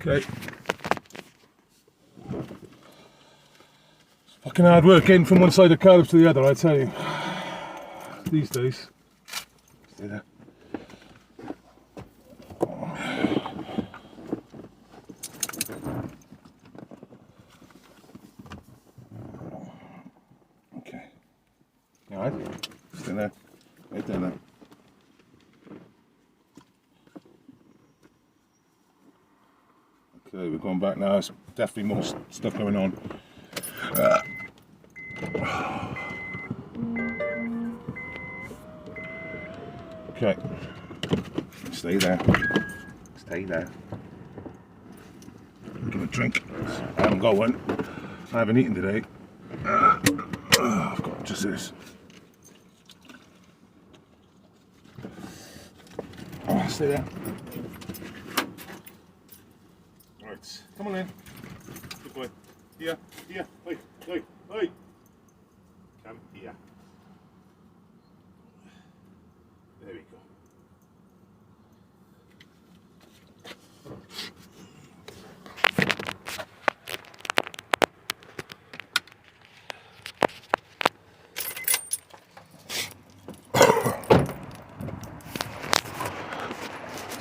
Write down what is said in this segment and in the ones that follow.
Okay. It's fucking hard work getting from one side of Cardiff to the other, I tell you. These days. Stay there. Okay. Alright. Stay there. Right there now. Okay, we're going back now. There's definitely more stuff going on. Okay. Stay there. Stay there. Give a drink. I haven't got one. I haven't eaten today. I've got just this. Stay there. Right, come on in. Good boy. Here, here, oi, oi, oi. Come here. There we go.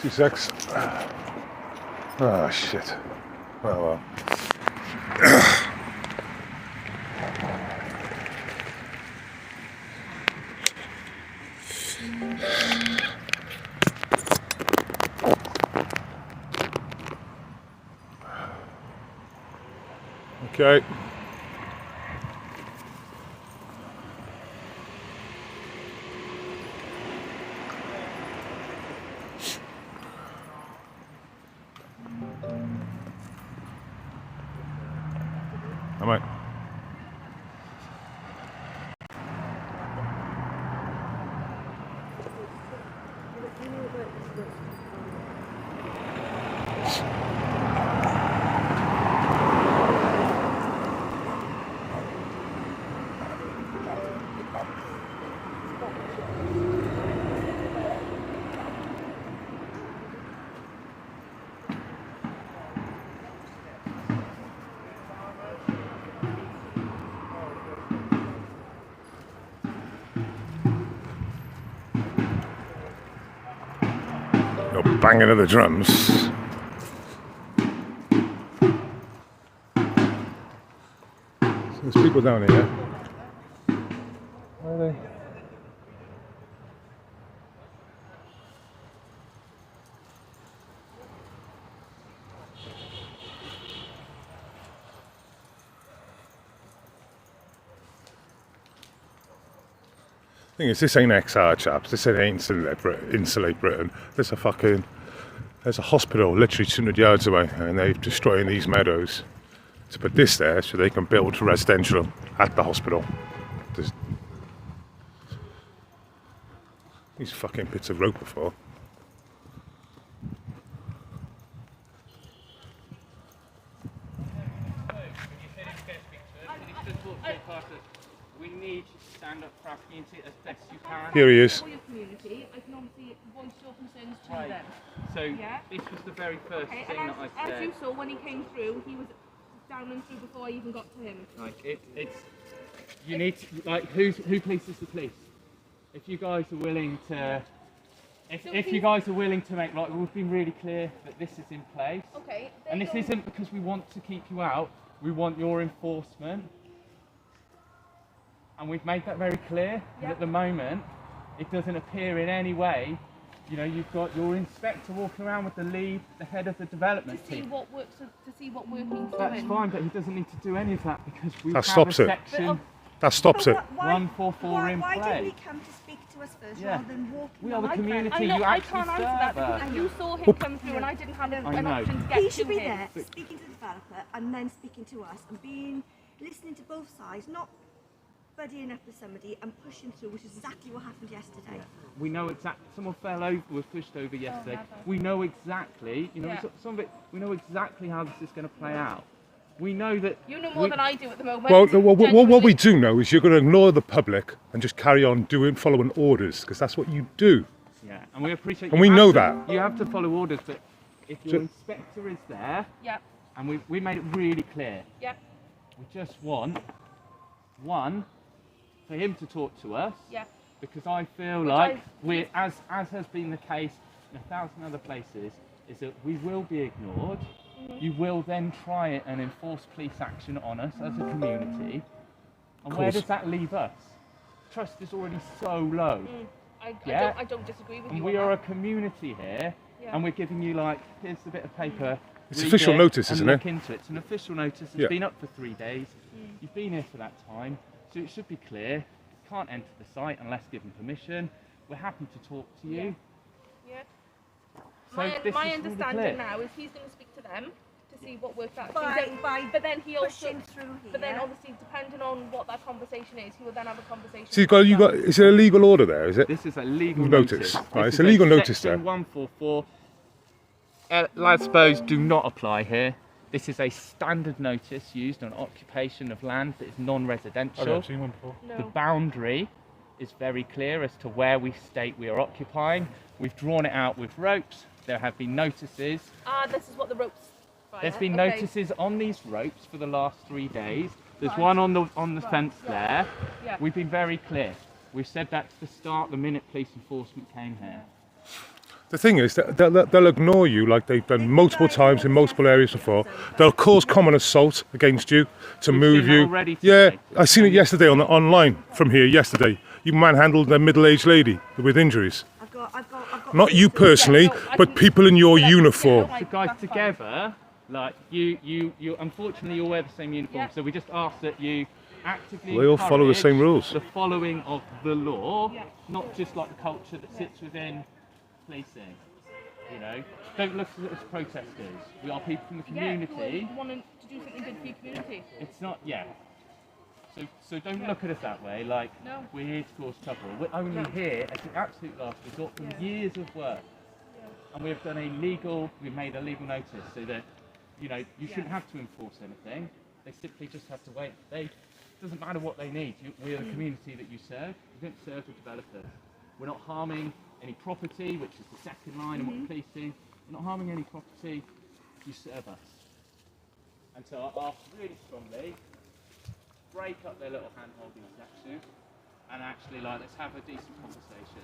Two secs. Oh shit. Well. Okay. All right. No banging of the drums. So there's people down here. Where are they? Thing is, this ain't XR, chaps. This ain't Insulate Britain. There's a hospital literally 200 yards away, and they're destroying these meadows to put this there so they can build residential at the hospital. There's these fucking bits of rope before. We need you to stand up for our community as best you can. Here he is. For your community, I can obviously voice your concerns to Right. them. So Yeah. this was the very first Okay, thing and that I as said. you saw when he came through, he was down and through before I even got to him. Like it's you need to, like who polices the police? If you guys are willing to, if you guys are willing to make, like, we've been really clear that this is in place, Okay. and this isn't because we want to keep you out. We want your enforcement, and we've made that very clear. Yeah. And at the moment, it doesn't appear in any way. You know, you've got your inspector walking around with the lead, the head of the development To see team. what works, to see what working's That's doing. fine, but he doesn't need to do any of that because we That have stops a it. section. That stops it. 144 in why play. didn't he come to speak to us first Yeah. rather than walking We are the on? community. I know, You I actually can't answer that serve because us. you saw him come through and I didn't have an I know. option to get He to should be him. there speaking to the developer and then speaking to us and listening to both sides, not buddying up with somebody and pushing through, which is exactly what happened yesterday. We know exactly. Someone fell over, was pushed over yesterday. We know exactly. You know, Yeah. some of it. We know exactly how this is going to play out. We know that. You know more than I do at the moment. Well, what we Genuinely. do know is you're going to ignore the public and just carry on following orders, because that's what you do. Yeah, and we appreciate. And you we have know to- that. you have to follow orders, but if your inspector is there, Yeah. and we made it really clear, Yeah. we just want, one, for him to talk to us, Yeah. because I feel Which like I- we're, as has been the case in 1,000 other places, is that we will be ignored. You will then try and enforce police action on us as a community. And where course. does that leave us? Trust is already so low. I don't disagree with And you. we on are a that. community here, Yeah. and we're giving you like, here's the bit of paper. It's read official it notice, and isn't look it? into it. It's an official notice. It's Yeah. been up for 3 days. You've been here for that time, so it should be clear. You can't enter the site unless given permission. We're happy to talk to you. Yeah. So My, this my is really understanding clear. now is he's going to speak to them to see what works out. By But then he also, pushing through here. but then obviously depending on what that conversation is, he will then have a conversation. So you got. Is it a legal order there? Is it? This is a legal Notice. notice. Right, This it's a is legal notice section there. 144. Ladsbows do not apply here. This is a standard notice used on occupation of land that is non-residential. seen one before. The No. boundary is very clear as to where we state we are occupying. We've drawn it out with ropes. There have been notices. Ah, this is what the ropes. Right, There's been okay. notices on these ropes for the last 3 days. There's Right. one on the fence yeah. there. Yeah. We've been very clear. We've said that to the start the minute police enforcement came here. The thing is, that they'll ignore you like they've done multiple times in multiple areas before. They'll cause common assault against you to We've move seen that you. already Yeah, today. I seen it yesterday online from here yesterday. You manhandled a middle-aged lady with injuries. I've got. Not you personally, no, I but can- people in your Yeah, uniform. yeah, So guys, that's fine. together, like you unfortunately you all wear the same uniform, Yeah. so we just ask that you actively They all follow the same encourage rules. the following of the law, Yeah. not just like the culture that sits within policing. You know, don't look at us as protesters. We are people from the community. Yeah, wanting to do something good for your community. It's not, yeah. So don't look at us that way. Like No. we're here to cause trouble. We're only No. here as an absolute last resort from Yeah. years of work. And we've done we've made a legal notice so that, you know, you shouldn't have to enforce anything. They simply just have to wait. It doesn't matter what they need. We are the community that you serve. You don't serve the developers. We're not harming any property, which is the second line of what the police do. We're not harming any property. You serve us. And so I ask really strongly, break up their little hand-holding section and actually, like, let's have a decent conversation.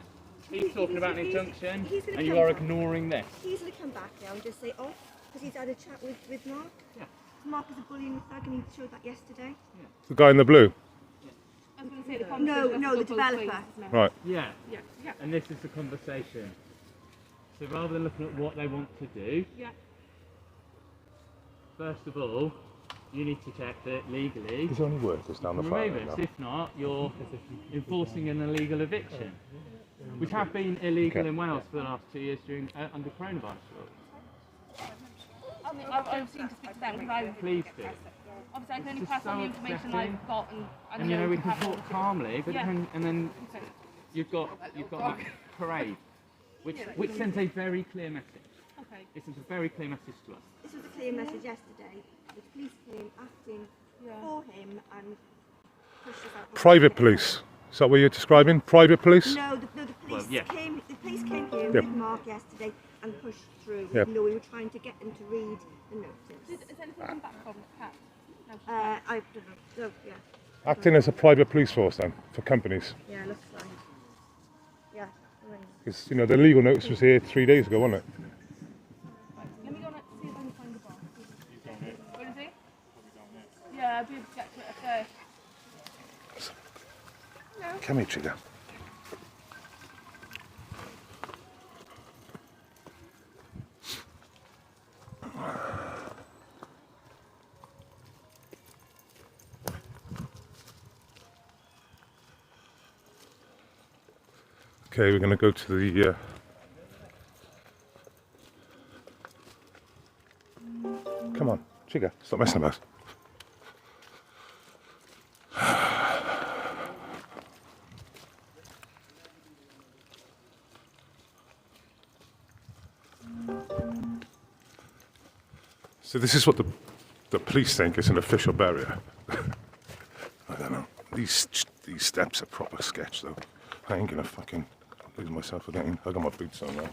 He's talking about an injunction, he's gonna and you come are back. ignoring this. He's going to come back now and just say, oh, because he's had a chat with Mark. Yeah. Mark is a bullying thug and he showed that yesterday. The guy in the blue. I was going to say the No, conversation no, has to the go both developer. ways, isn't it? Right. Yeah, Yeah. Yeah. and this is the conversation. So rather than looking at what they want to do, Yeah. first of all, you need to check that legally There's only workers down the remove fire it. now. If not, you're enforcing an illegal eviction, which have been illegal Okay. in Wales for the last 2 years during under coronavirus. I've seen to speak to them because I Please do. obviously I can only It's pass on the so information upsetting. I've got And you know we to can have talk it. calmly, but Yeah. then you've got the parade, which sends a very clear message. Okay. It sends a very clear message to us. This was a clear message yesterday. The police came acting Yeah. for him and pushed us out. Private police. Is that what you're describing? Private police? No, the police Well, yeah. came. The police came here Yep. with Mark yesterday and pushed through. Yep. No, we were trying to get him to read the notice. Has anything come back from Kat? No, she's I don't know. No, yeah, Acting as a private police force then, for companies. yeah, looks like. Yeah. I mean, Because, you know, the legal notice was here 3 days ago, wasn't it? Let me go and see if I can find the box. What is he? Yeah, I'll be able to get to it at first. Come here, Trigger. Okay, we're going to go to the. Come on, Trigger, stop messing about. So this is what the police think is an official barrier. I don't know. These steps are proper sketch though. I ain't gonna fucking lose myself again. I got my boots on now.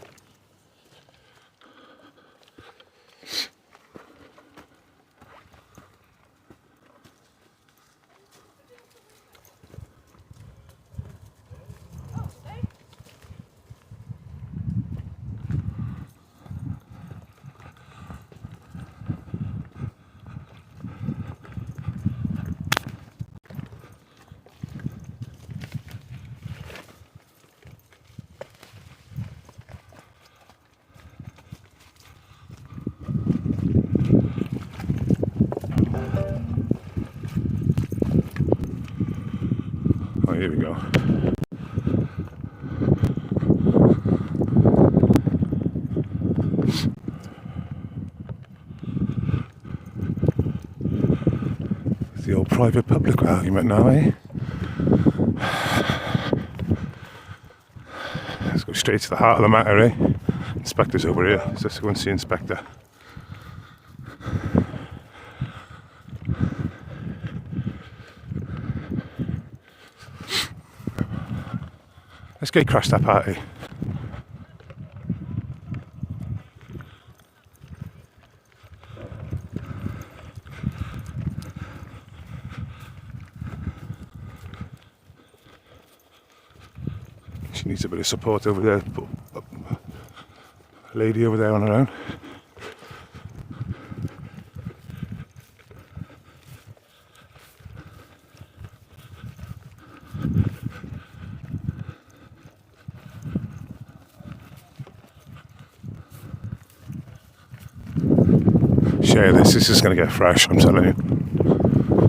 Here we go. It's the old private-public argument now, eh? Let's go straight to the heart of the matter, eh? Inspector's over here. Let's just go and see Inspector. Let's get crash that party. She needs a bit of support over there. Lady over there on her own. Share this. This is going to get fresh, I'm telling you.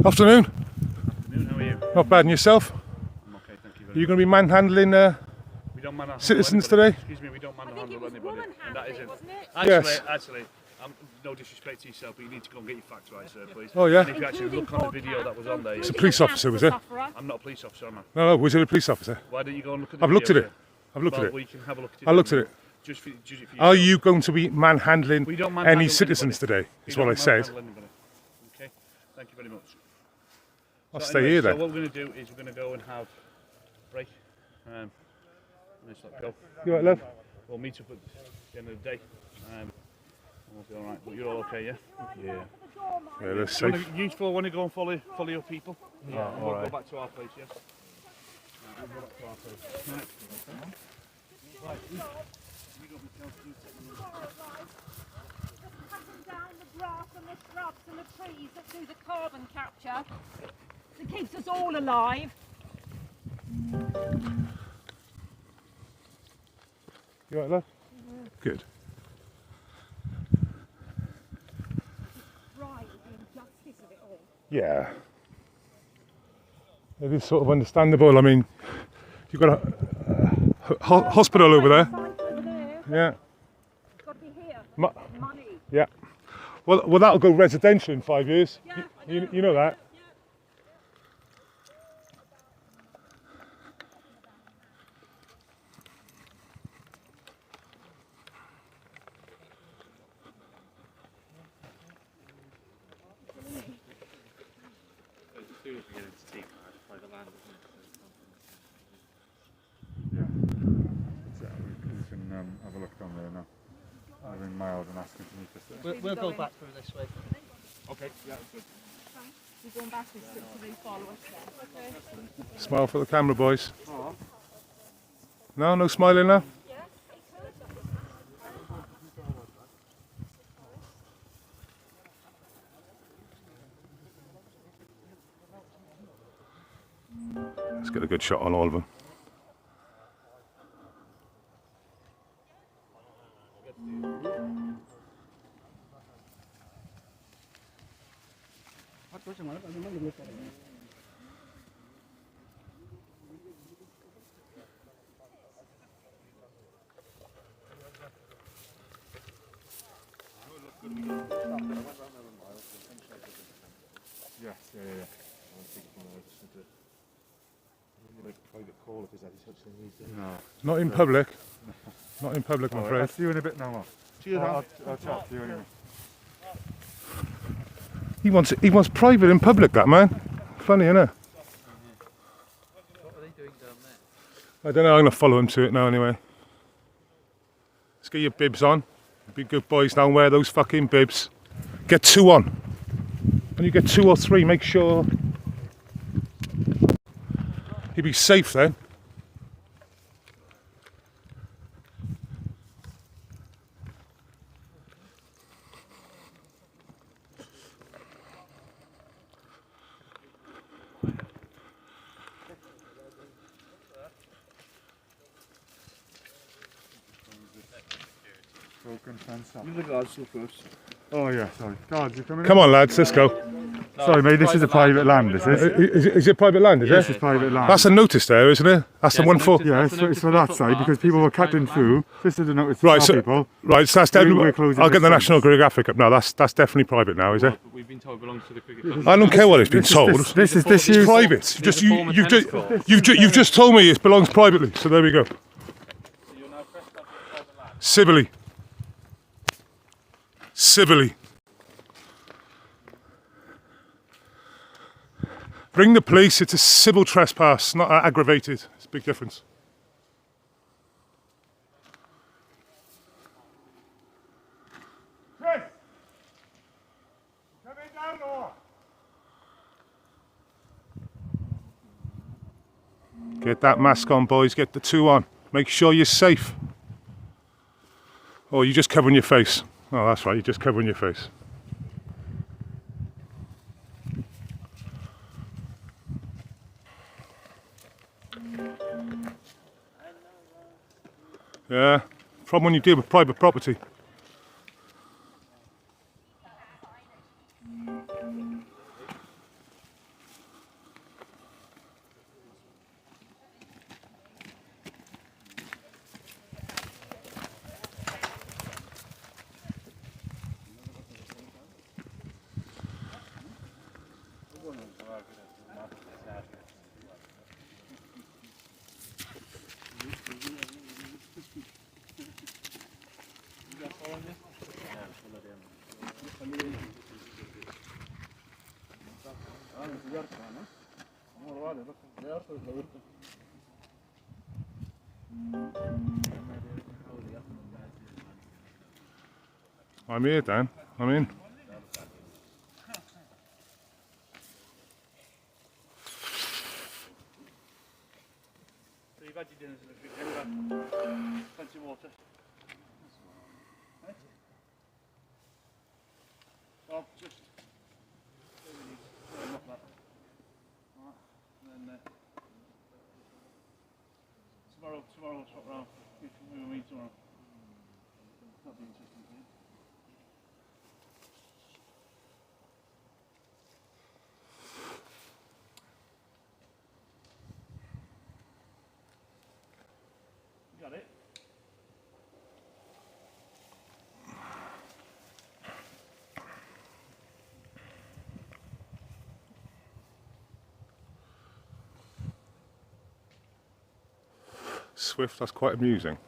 Afternoon. Afternoon, how are you? Not bad. And yourself? I'm okay, thank you Are very you going to be manhandling much. We don't manhandle citizens anybody. today? Excuse me, we don't I think manhandle it was anybody. woman And that handling, isn't. wasn't it? Actually, Yes. actually, no disrespect to yourself, but you need to go and get your facts right, sir, please. Oh, yeah? And if you actually look on the video that was on there, It's a police officer, was it? I'm not a police officer, am I? No, was it a police officer? Why don't you go and look at the I've video? looked at it. sir? I've looked Well, at it. we can have a look at it. I looked at it. Just for yourself. Are you going to be manhandling We don't manhandle any citizens anybody. today? We Is what I don't said. manhandle anybody. Okay, thank you very much. I'll So stay anyway, here So then. what we're going to do is we're going to go and have a break. Let's let go. You alright, love? We'll meet up at the end of the day. And we'll be alright. But you're all okay, yeah? Yeah. Yeah, that's You safe. you four want to go and follow your people? Yeah. And we'll alright. go back to our place, yeah? We'll go back to our place. Right. Right. Cutting down the grass and the shrubs and the trees that do the carbon capture that keeps us all alive. You alright, love? Good. Right, the injustice of it all. Yeah. It is sort of understandable. I mean, you've got a hospital over there. Site over there, Yeah. it's got to be here. Mo- Money. Yeah. Well, that'll go residential in 5 years. Yeah, You know that. As soon as we get into tea, private land, isn't We can have a look down there now. I'll ring Miles and ask him to meet us there. it? We'll go back through this way. Okay, yeah, good. We're going back and stick to the follow us then. Okay. Smile for the camera, boys. No, no smiling now. Let's get a good shot on all of them. Yes, yeah. I think just like a private call if there's any such thing these days. No. Not in public. Not in public, I'm I'll afraid. see you in a bit now, Mark. Cheers, I'll chat to you anyway. He wants private in public, that man. Funny, innit? What are they doing down there? I don't know, I'm going to follow him to it now anyway. Let's get your bibs on. Be good boys down, wear those fucking bibs. Get 2 on. When you get 2 or 3, make sure he'd be safe then. Broken fence up. Use the guards still first. Oh yeah, sorry. Guards, you coming Come on, lads, let's go. in? Sorry mate, this is a private land, this is? Is it private land, is This it? is private land. That's a notice there, isn't it? That's the Yeah, one it's a for... notice. Yeah, That's it's a notice for for that the side footpath. because people were This is cutting private through. This is a notice to Right, tell so, people. right, so that's definitely... we're closing I'll this get the fence. National Geographic up now. That's definitely private now, is it? We've been told it belongs to the cricket club. I don't care what it's been This is told. this is It's use. private. These are former tennis courts. You've just told me it belongs privately, so there we go. So you're now trespassing on private land. Civilly. Civilly. Bring the police, it's a civil trespass, not aggravated. It's a big difference. Chris! Coming down or? Get that mask on, boys, get the 2 on. Make sure you're safe. Oh, you're just covering your face. Oh, that's right, you're just covering your face. Yeah, problem when you deal with private property. I'm here, Dan. I'm in. So you've had your dinners in the fridge, have plenty of water. Right? So just not that. Alright, and then tomorrow we'll swap round. We will meet tomorrow. That'll be interesting for you. You got it? Swift, that's quite amusing.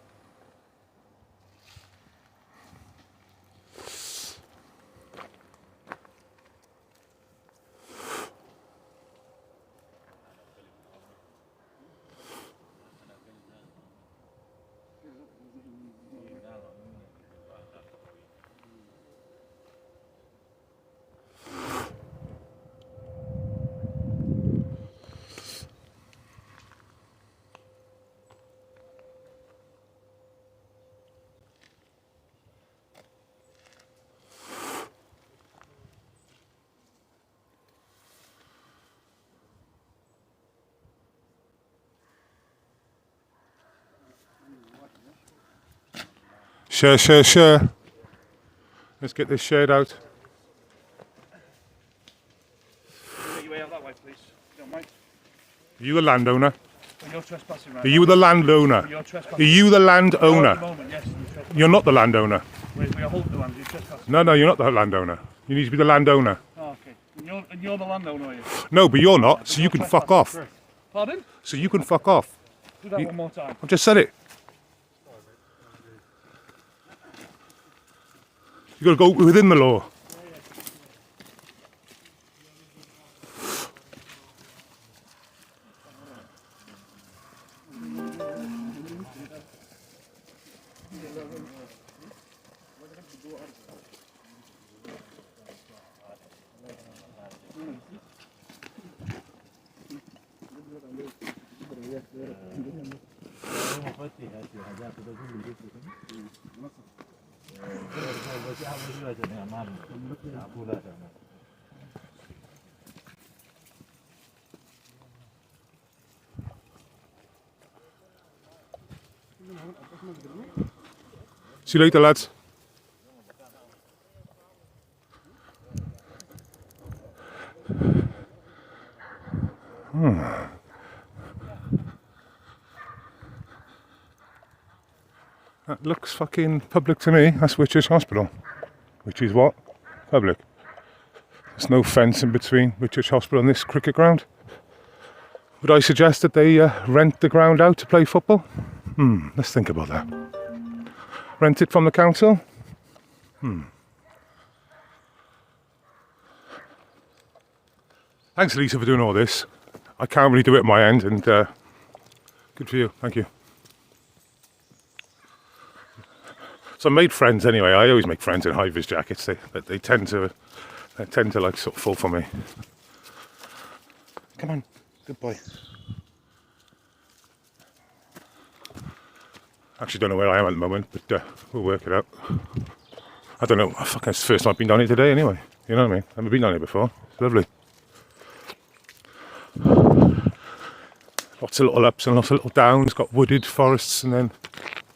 Share. Let's get this shared out. Make your way out that way, please. If you don't mind. Are you the landowner? Well, you're trespassing right Are you the landowner? You're Are trespassing. you the At the landowner? moment, yes. You're trespassing. You're not the landowner. We are holding the land. You're trespassing. No, you're not the landowner. You need to be the landowner. Oh, okay. And you're the landowner, are you? No, but you're not, so you can fuck off. Pardon? So you can fuck off. Do that one more time. I've just said it. You've got to go within the law. See you later, lads. That looks fucking public to me. That's Whitchurch Hospital. Which is what? Public. There's no fence in between Whitchurch Hospital and this cricket ground. Would I suggest that they rent the ground out to play football? Let's think about that. Rent it from the council? Thanks, Lisa, for doing all this. I can't really do it at my end, and good for you. Thank you. So I made friends anyway. I always make friends in high-vis jackets. They tend to like sort of fall for me. Come on, good boy. Actually, don't know where I am at the moment, but we'll work it out. I don't know. Fucking, it's the first time I've been down here today, anyway. You know what I mean? I've never been down here before. It's lovely. Lots of little ups and lots of little downs. Got wooded forests and then,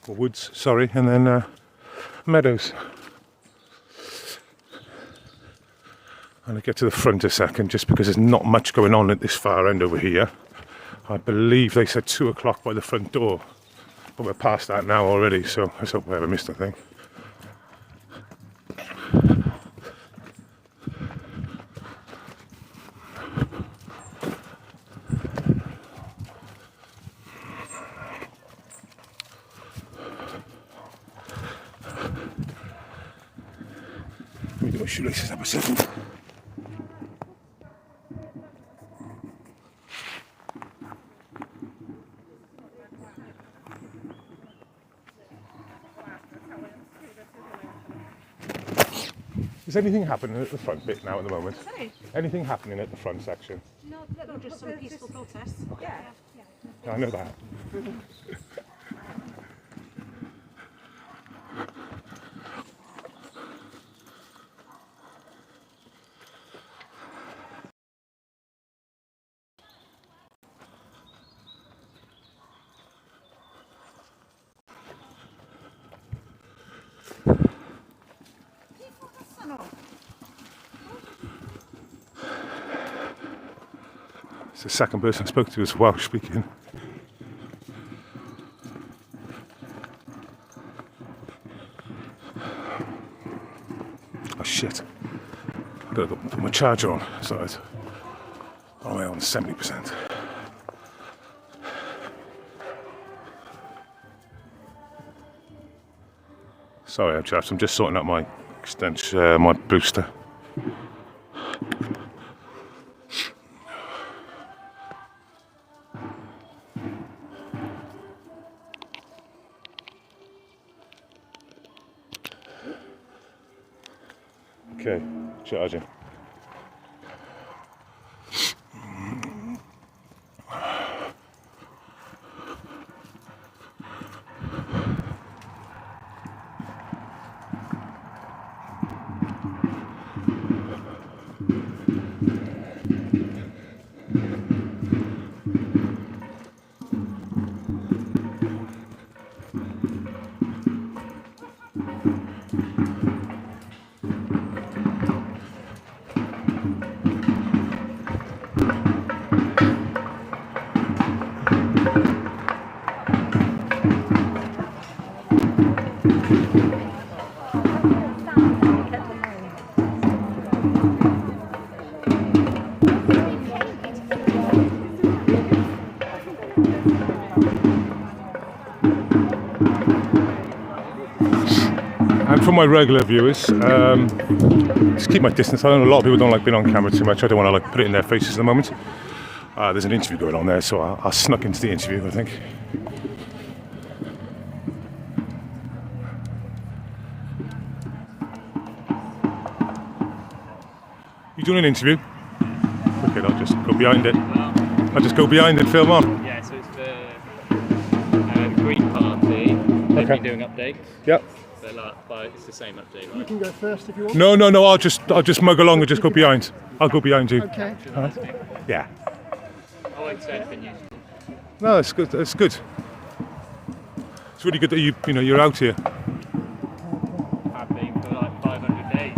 or woods, sorry, and then meadows. And I get to the front a second, just because there's not much going on at this far end over here. I believe they said 2 o'clock by the front door, but we're past that now already, so let's hope we haven't missed anything. Let me get my shoelaces up a second. Is anything happening at the front bit now at the moment? Sorry? Anything happening at the front section? No, just some peaceful protests. Yeah. I know that. It's the second person I spoke to is Welsh speaking. Oh shit. I've got to put my charger on. So it's on my own 70%. Sorry, chaps, I'm just sorting out my extension, my booster. Okay, charging. And for my regular viewers, just keep my distance. I know a lot of people don't like being on camera too much. I don't want to like put it in their faces at the moment. There's an interview going on there, so I snuck into the interview, I think. You doing an interview? Okay, I'll just go behind it. I'll just go behind and film on. Yeah, so it's the Green Party. They've been doing updates. Yep. But it's the same update, right? You can go first if you want. No, I'll just mug along and just go behind. I'll go behind you. Okay. Yeah. I won't say anything useful. No, that's good. That's good. It's really good that you're out here. I've been for like 500 days.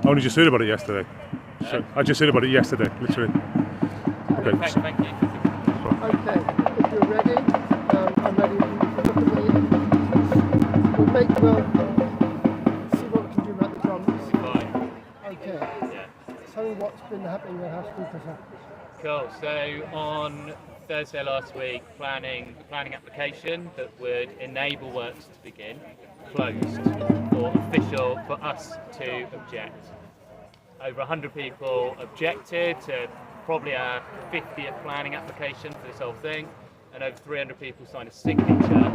I only just heard about it yesterday. So I just heard about it yesterday, literally. Okay. Thank you. Okay, if you're ready, I'm ready to look at the think we'll see what we can do about the drums. Fine. Okay. Yeah. Tell me what's been happening in the house speakers. Cool. So on Thursday last week, planning application that would enable works to begin closed for official for us to object. Over 100 people objected to probably our 50th planning application for this whole thing, and over 300 people signed a signature,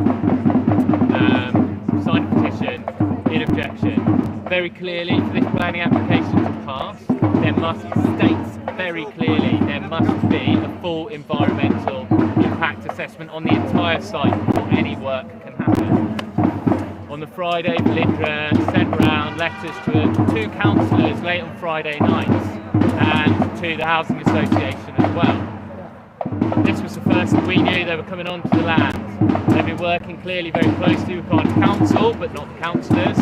signed a petition in objection. Very clearly, for this planning application to pass, there must states very clearly there must be a full environmental impact assessment on the entire site before any work can happen. On the Friday, Belinda sent round letters to 2 councillors late on Friday night and to the Housing Association as well. This was the first that we knew they were coming onto the land. They've been working clearly very closely with Cardiff Council, but not the councillors,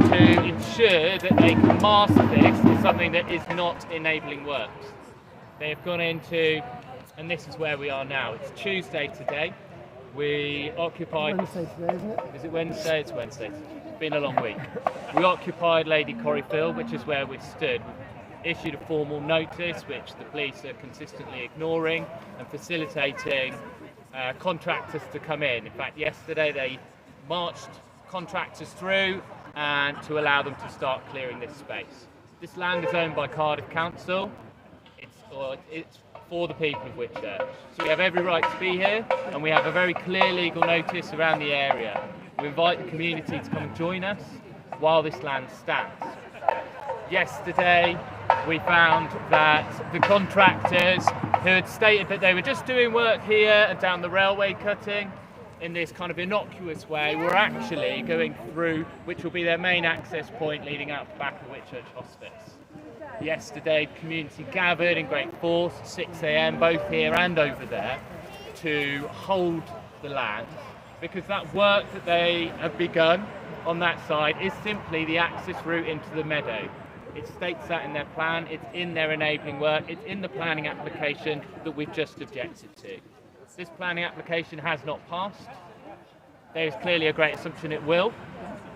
to ensure that they can mask this as something that is not enabling works. They have gone into, and this is where we are now. It's Tuesday today. We occupied... Wednesday today, isn't it? Is it Wednesday? It's Wednesday. It's been a long week. We occupied Lady Corrie which is where we stood. We issued a formal notice, which the police are consistently ignoring and facilitating contractors to come in. In fact, yesterday they marched contractors through and to allow them to start clearing this space. This land is owned by Cardiff Council. It's for the people of Whitchurch. So we have every right to be here, and we have a very clear legal notice around the area. We invite the community to come and join us while this land stands. Yesterday, we found that the contractors who had stated that they were just doing work here and down the railway cutting in this kind of innocuous way were actually going through, which will be their main access point leading out the back of Whitchurch Hospice. Yesterday, the community gathered in great force at 6 a.m, both here and over there, to hold the land, because that work that they have begun on that side is simply the access route into the meadow. It states that in their plan, it's in their enabling work, it's in the planning application that we've just objected to. This planning application has not passed. There is clearly a great assumption it will.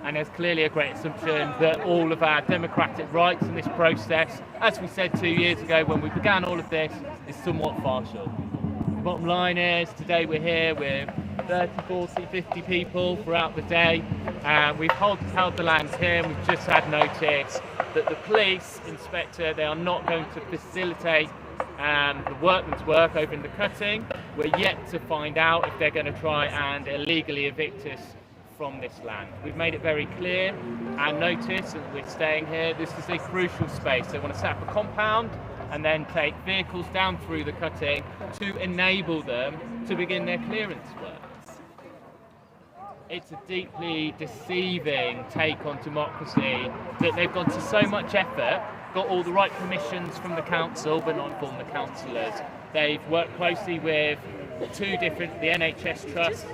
And there's clearly a great assumption that all of our democratic rights in this process, as we said 2 years ago when we began all of this, is somewhat partial. The bottom line is, today we're here with 30, 40, 50 people throughout the day. We've held the land here, and we've just had notice that the police inspector, they are not going to facilitate the workman's work over in the cutting. We're yet to find out if they're going to try and illegally evict us from this land. We've made it very clear and notice that we're staying here. This is a crucial space. They want to set up a compound and then take vehicles down through the cutting to enable them to begin their clearance works. It's a deeply deceiving take on democracy that they've gone to so much effort, got all the right permissions from the council but not informed the councillors. They've worked closely with the NHS Trust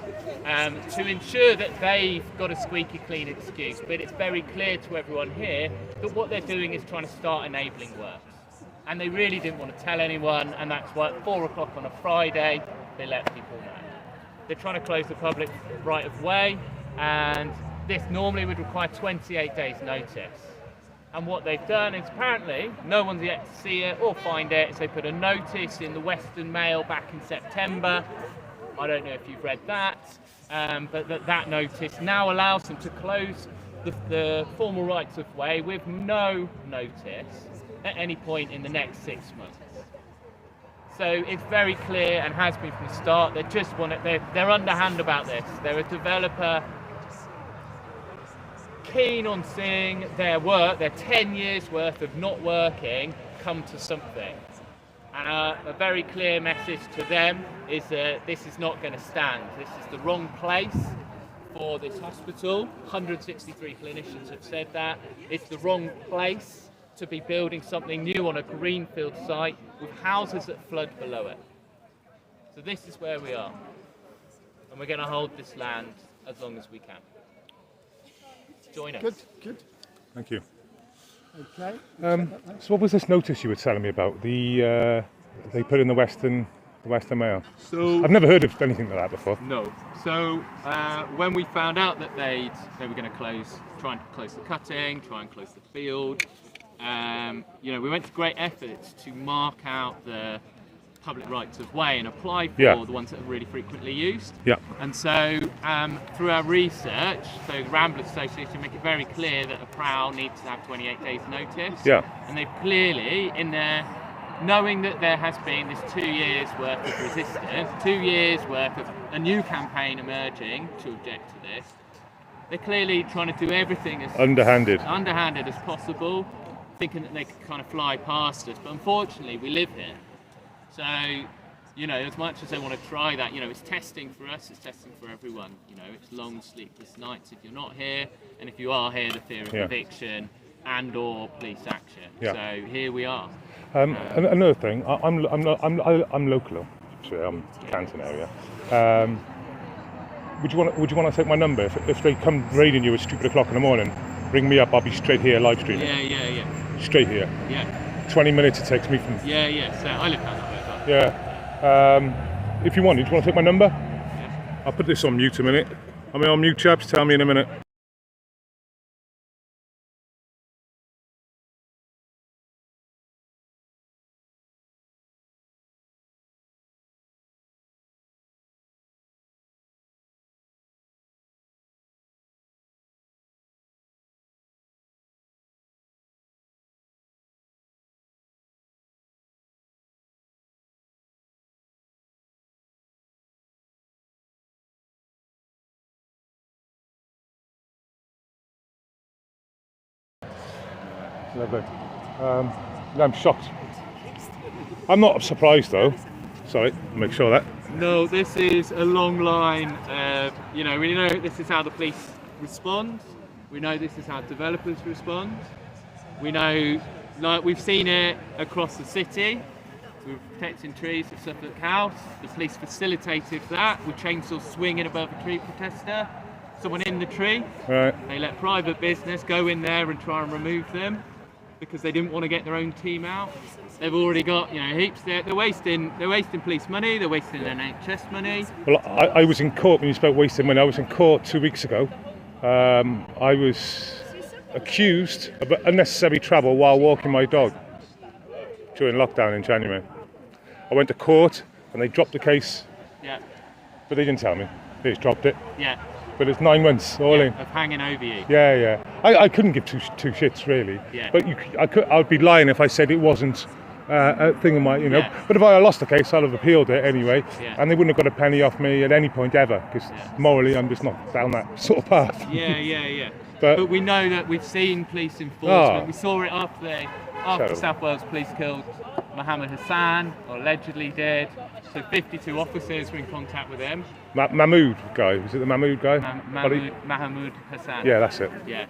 to ensure that they've got a squeaky clean excuse, but it's very clear to everyone here that what they're doing is trying to start enabling works. And they really didn't want to tell anyone, and that's why at 4 o'clock on a Friday they let people know. They're trying to close the public right of way, and this normally would require 28 days notice. And what they've done is, apparently, no one's yet to see it or find it, so they put a notice in the Western Mail back in September. I don't know if you've read that, but that notice now allows them to close the formal rights of way with no notice at any point in the next 6 months. So it's very clear, and has been from the start, they're underhand about this. They're a developer keen on seeing their work, their 10 years worth of not working, come to something. And a very clear message to them is that this is not going to stand. This is the wrong place for this hospital. 163 clinicians have said that. It's the wrong place to be building something new on a greenfield site with houses that flood below it. So this is where we are. And we're going to hold this land as long as we can. Join us. Good. Thank you. Okay. So what was this notice you were telling me about? They put in the Western The Western Mail. So I've never heard of anything like that before. no. So when we found out that they were going to try and close the cutting, try and close the field, you know, we went to great efforts to mark out the public rights of way and apply for Yeah. the ones that are really frequently used. Yeah. And so through our research, so the Ramblers Association make it very clear that a prowl needs to have 28 days notice. Yeah. And they've clearly, in their, knowing that there has been this 2 years worth of resistance, 2 years worth of a new campaign emerging to object to this, they're clearly trying to do everything as Underhanded. underhanded as possible, thinking that they can kind of fly past us. But unfortunately, we live here. So, you know, as much as they want to try that, you know, it's testing for us, it's testing for everyone. You know, it's long, sleepless nights if you're not here, and if you are here, the fear of Yeah. eviction and/or police action. Yeah. So here we are. Another thing, I'm local, actually, I'm Canton area. Would you want to take my number? If they come raiding you at stupid o'clock in the morning, ring me up. I'll be straight here live streaming. Yeah. Straight here. 20 minutes it takes me from. Yeah. So I live down that way as well. Yeah. If you want, do you want to take my number? Yeah. I'll put this on mute a minute. Am I on mute, chaps? Tell me in a minute. Lovely. I'm shocked. I'm not surprised though. Sorry, make sure that. No, this is a long line. You know, we know this is how the police respond. We know this is how developers respond. We know, like we've seen it across the city. We were protecting trees at Suffolk House. The police facilitated that with chainsaws swinging above a tree protester. Someone in the tree. Right. They let private business go in there and try and remove them because they didn't want to get their own team out. They've already got, you know, heaps. They're wasting police money. They're wasting NHS money. Well, I was in court when you spoke wasting money. I was in court 2 weeks ago. I was accused of unnecessary travel while walking my dog during lockdown in January. I went to court and they dropped the case, Yeah. but they didn't tell me. They just dropped it. Yeah. But it's 9 months all in. Of hanging over you. Yeah. I couldn't give two shits really. Yeah. But I'd be lying if I said it wasn't a thing of my, you know. Yeah. But if I lost the case, I'd have appealed it anyway, Yeah. and they wouldn't have got a penny off me at any point ever, because Yeah. morally I'm just not down that sort of path. Yeah. But- But we know that we've seen police enforcement. Oh. We saw it after Terrible. South Wales police killed Mohammed Hassan, or allegedly did. So 52 officers were in contact with him. Mahmood guy, was it the Mahmood guy? Mahmoud Hassan. Yeah, that's it. Yeah.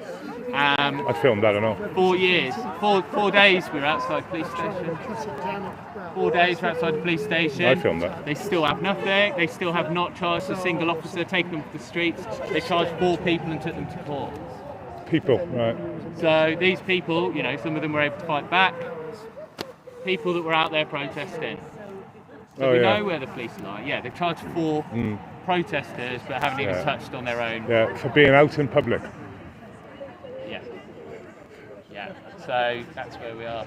I filmed that, I know. 4 years, 4 days we were outside the police station. 4 days we're outside the police station. I filmed that. They still have nothing. They still have not charged a single officer, taken them to the streets. They charged 4 people and took them to court. People, right. So these people, you know, some of them were able to fight back. People that were out there protesting. So we know where the police lie. Yeah, they've charged 4 protesters, but haven't even touched on their own. Yeah, for being out in public. Yeah. So that's where we are.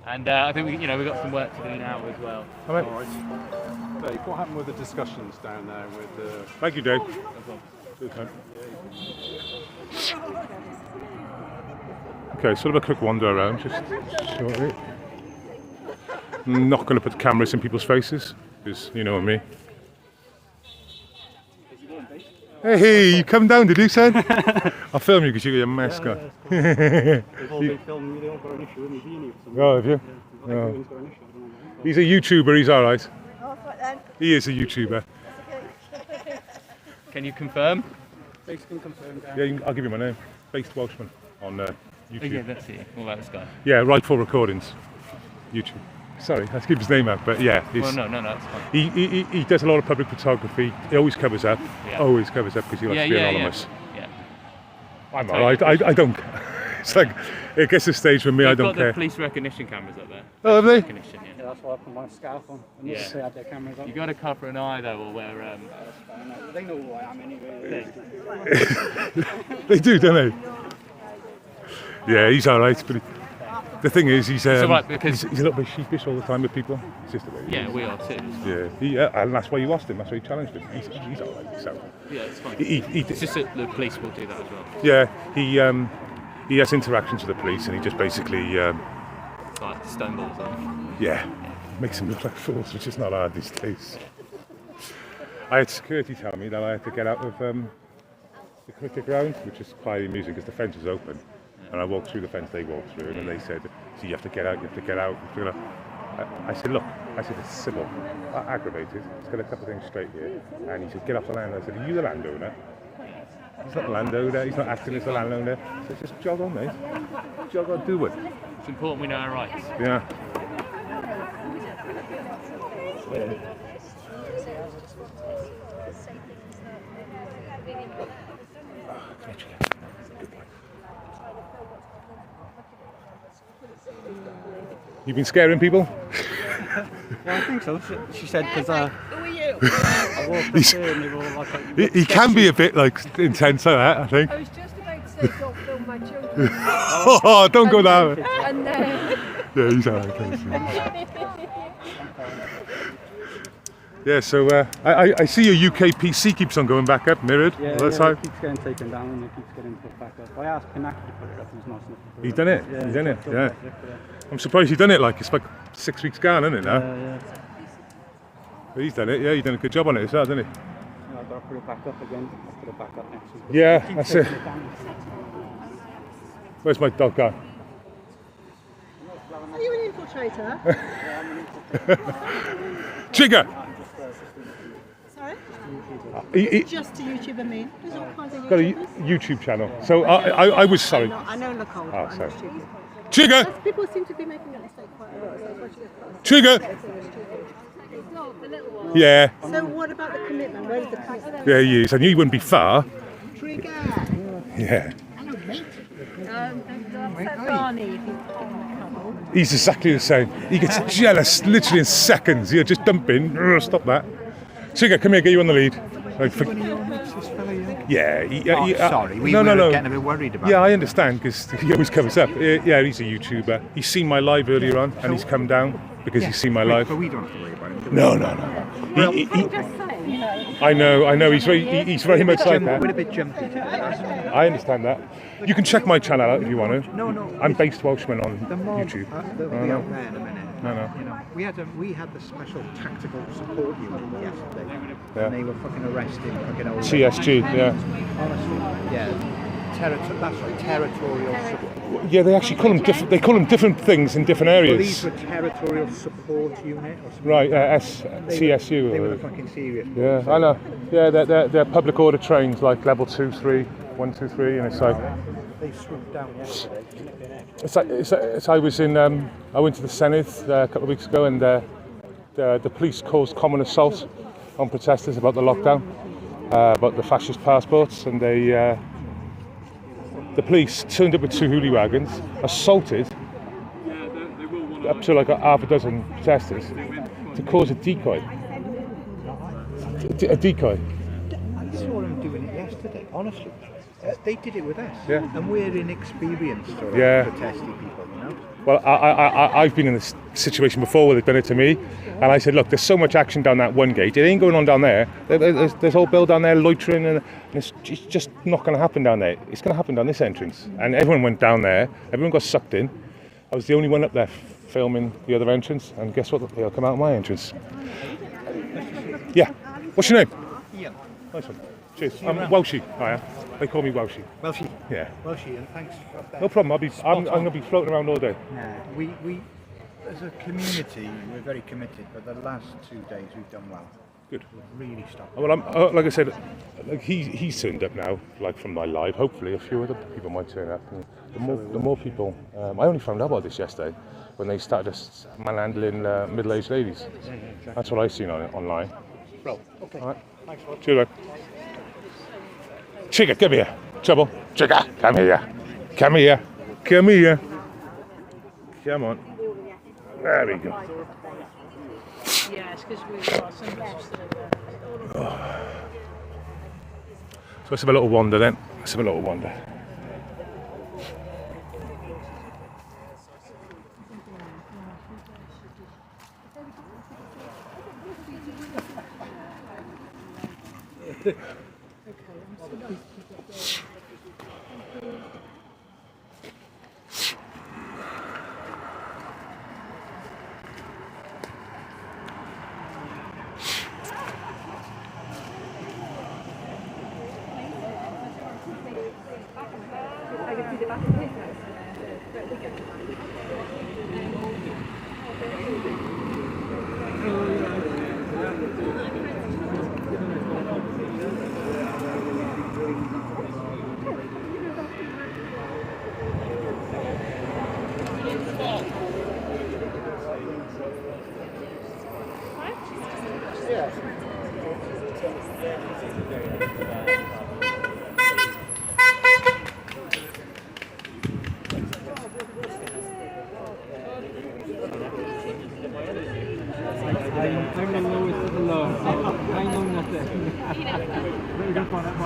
And I think we've got some work to do now as well. All right. All right. Dave, what happened with the discussions down there with the... Thank you, Dave. Okay, sort of a quick wander around, just shortly. I'm not going to put cameras in people's faces, because you know me. Hey, you come down, did you, son? I'll film you because you got your mask on. They've all been filming, they all got an issue with me being here for some Oh, have you? reason. Everyone's got an issue. I don't know. He's a YouTuber, he's alright. Oh, right then. He is a YouTuber. Can you confirm? Basically confirmed. Yeah, I'll give you my name. Based Welshman on YouTube. Yeah, that's it. What about this guy? Yeah, Rightful Recordings. YouTube. Sorry, I have to keep his name out, but yeah. Well, no, that's fine. He does a lot of public photography. He always covers up. Yeah. Always covers up because he likes to be anonymous. Yeah. I'm alright. I don't. It's like, it gets to the stage with me, I They've don't got the care. police recognition cameras up there. Oh, have they? Recognition, yeah. Yeah, that's why I put my scarf on. And Yeah. they had their cameras on. You got to cover an eye though, or wear. They know who I am anyway. They do, don't they? Yeah, he's alright, but the thing is, he's alright because- he's a little bit sheepish all the time with people. It's just the way he Yeah, is. we are too. Yeah, and that's why you asked him, that's why you challenged him. He's alright, so. Yeah, it's fine. He It's just that the police will do that as well. Yeah, he has interactions with the police and he just basically, Like stonewalls on. yeah, makes them look like fools, which is not hard these days. I had security tell me that I had to get out of the cricket ground, which is quite amusing because the fence is open. And I walked through the fence they walked through, and they said, so you have to get out, you have to get out. You have to get out. I said, look, it's civil, aggravated, let's get a couple of things straight here. And he said, get off the land. I said, are you the landowner? He's not the landowner, he's not acting as the landowner. So just jog on, mate. Jog on, do it. It's important we know our rights. Yeah. You've been scaring people? Yeah, I think so. She said because Who are you? I walked up there and they were all like, He can be a bit like intense like that, I think. I was just about to say don't film my children. Oh, don't go down. And then Yeah, he's alright. Yeah, so I see your UK PC keeps on going back up, mirrored yeah, all the yeah, time. it keeps getting taken down and it keeps getting put back up. I asked Pinaki to put it up, he's not enough to put He's it done up. it, Yeah, he's done it, it's up yeah. there, I'm surprised you've done it, like it's like 6 weeks gone, isn't it now? yeah. But he's done it, yeah, he's done a good job on it as well, hasn't he? Yeah, I've got to put it back up again. I'll put it back up next week. Yeah, Keep that's taking it. down. Where's my dog gone? are you an infiltrator? Chigga! Sorry? He Just to YouTube and me. There's all kinds of got a YouTubers. YouTube channel. So I was sorry. I know Nicole, but I'm sorry. not stupid. Chigga! People seem to be making that mistake quite a lot. So I thought you guys- Chigga! the little one. Yeah, So what about the commitment? Where is the commitment? yeah, he is. I knew he wouldn't be far. Trigger. Yeah. Barney, if you couple. He's exactly the same. He gets jealous literally in seconds. He'll just dump in. Stop that. Chigga, come here, get you on the lead. Like, yeah, Sorry, we no, were no, no. getting a bit worried about Yeah, I understand because he always comes up. Yeah, he's a YouTuber. He's seen my live earlier on and he's come down because he's seen my live. But we don't have to worry about it. No. I know. He's very much like that. We're a bit jumpy today. I understand that. You can check my channel out if you want to. No. I'm Based Welshman on The mob, YouTube. they'll be out there in a minute. No. You know, we had the special tactical support unit yesterday, Yeah. and they were fucking arresting fucking old. CSG, yeah. Honestly, yeah. That's right, territorial support. Yeah, they actually call them different. They call them different things in different Well, areas. these were territorial support unit or something. Right, They were CSU. the fucking serious. Yeah, I know. Yeah, they're public order trains like level 2, 3, 1, 2, 3, and it's like They swooped down yesterday. it's I was in I went to the Senedd a couple of weeks ago, and the police caused common assault on protesters about the lockdown, about the fascist passports, and the police turned up with 2 hoolie wagons, assaulted up to like half a dozen protesters to cause a decoy. A decoy. I saw them doing it yesterday, honestly. They did it with us. Yeah. And we're inexperienced sort of Yeah. protesting people, you know. Well, I've been in this situation before where they've done it to me, and I said, look, there's so much action down that one gate. It ain't going on down there. There's whole bill down there loitering, and it's just not going to happen down there. It's going to happen down this entrance. And everyone went down there. Everyone got sucked in. I was the only one up there filming the other entrance, and guess what? They'll come out my entrance. Yeah. What's your name? Ian. Nice one. Cheers. I'm Welshie. Hiya. They call me Welshie. Welshie. Yeah. Welshie, and thanks for that. No problem. I'm going to be floating around all day. We as a community, we're very committed, but the last 2 days we've done well. Good. We've really stopped. Well, like I said, like he's turned up now, like from my live. Hopefully, a few other people might turn up. And the more people, I only found out about this yesterday when they started manhandling middle-aged ladies. Yeah, exactly. That's what I've seen online. Bro, okay. All right. Thanks, Rod. Cheers, mate. Chigga, come here. Trouble. Chigga, come here. Come here. Come here. Come on. There we go. Yeah, it's because we've got somebody just So let's have a little wander then. Let's have a little wander. I'm the lowest of the low, so I know nothing. We're going to find out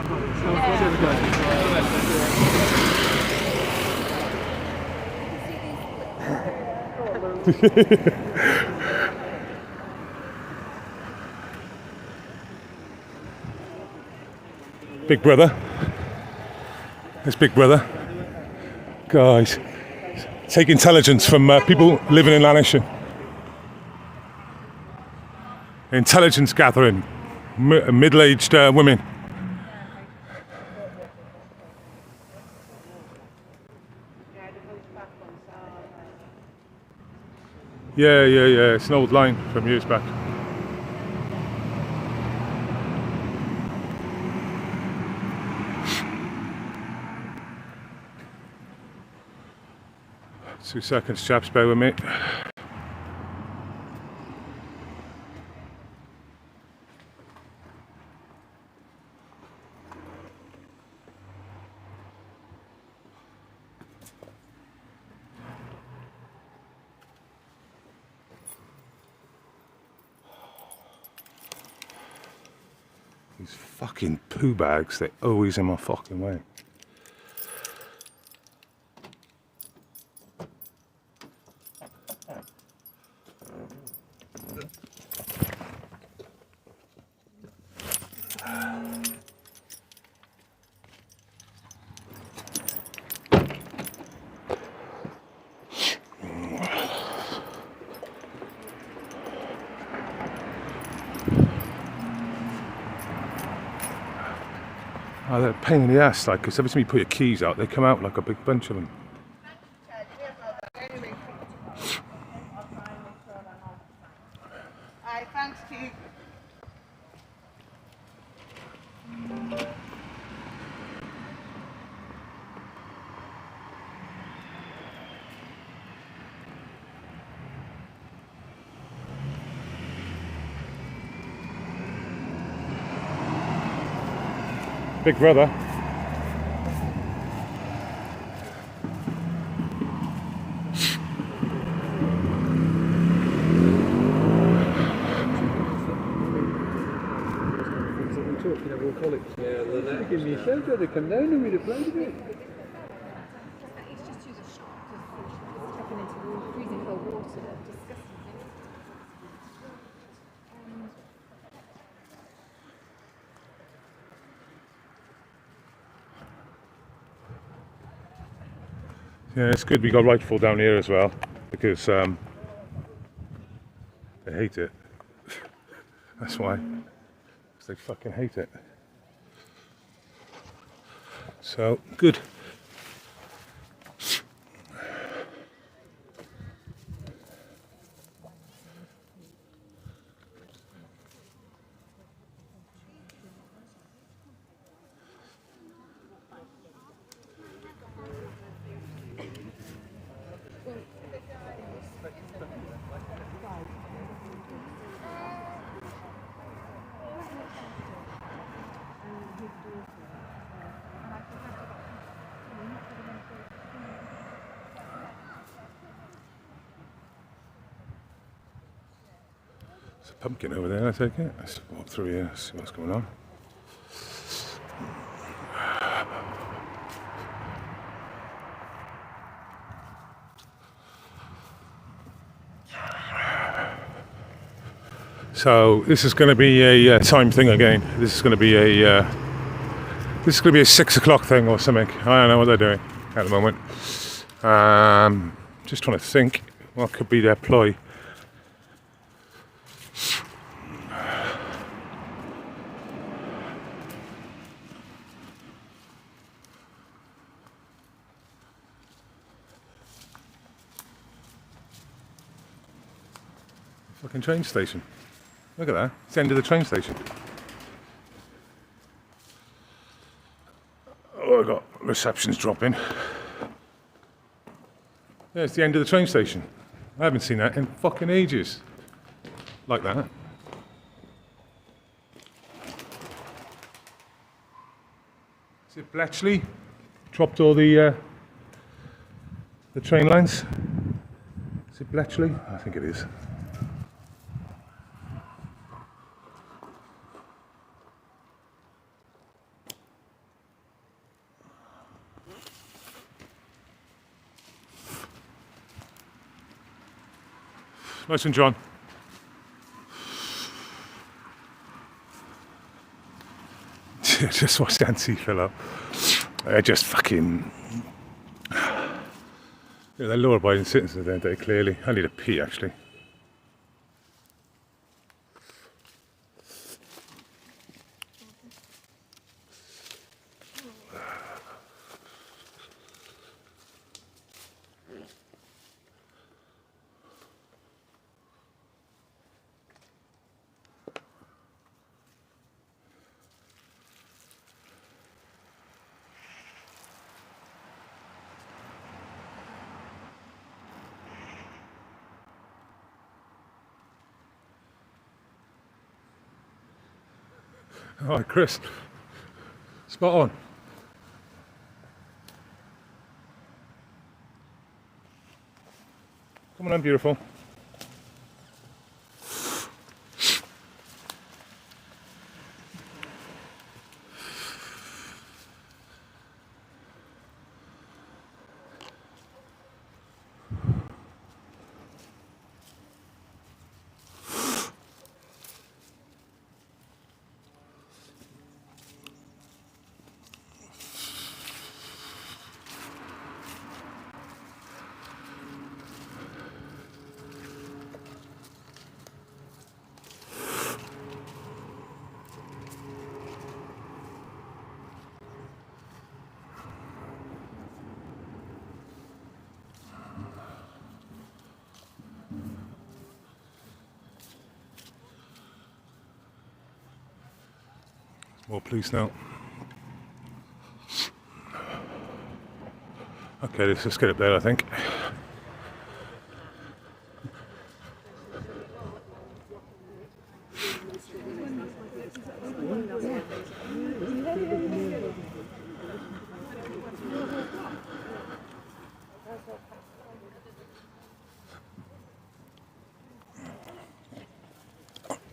Big Brother. It's Big Brother. Guys, take intelligence from people living in Lanarkshire. Intelligence gathering. Middle-aged women. Yeah. It's an old line from years back. Two seconds, chaps, bear with me. These fucking poo bags, they're always in my fucking way. Oh, they're a pain in the ass, like, because every time you put your keys out, they come out like a big bunch of them. Thanks, Keith. Big Brother. We'll call it. Yeah, they give me a shout, they come down and we'd have played a bit. It's just use a shot because it's chucking into freezing cold water. Disgusting. Yeah, it's good we got Rightful down here as well, because they hate it. That's why. Because they fucking hate it. So, good. pumpkin over there, I take it. Let's walk through here, see what's going on. So this is going to be a time thing again. This is going to be a 6 o'clock thing or something. I don't know what they're doing at the moment. Just trying to think what could be their ploy. Fucking train station. Look at that. It's the end of the train station. Oh, I got reception's dropping. Yeah, it's the end of the train station. I haven't seen that in fucking ages. Like that. Is it Bletchley? Dropped all the train lines? Is it Bletchley? I think it is. Nice one, John. Just watch Nancy fill up. They're just fucking... they're law-abiding citizens, aren't they, clearly. I need a pee, actually. All right, Chris. Spot on. Come on, beautiful. More police now. Okay, let's just get up there, I think.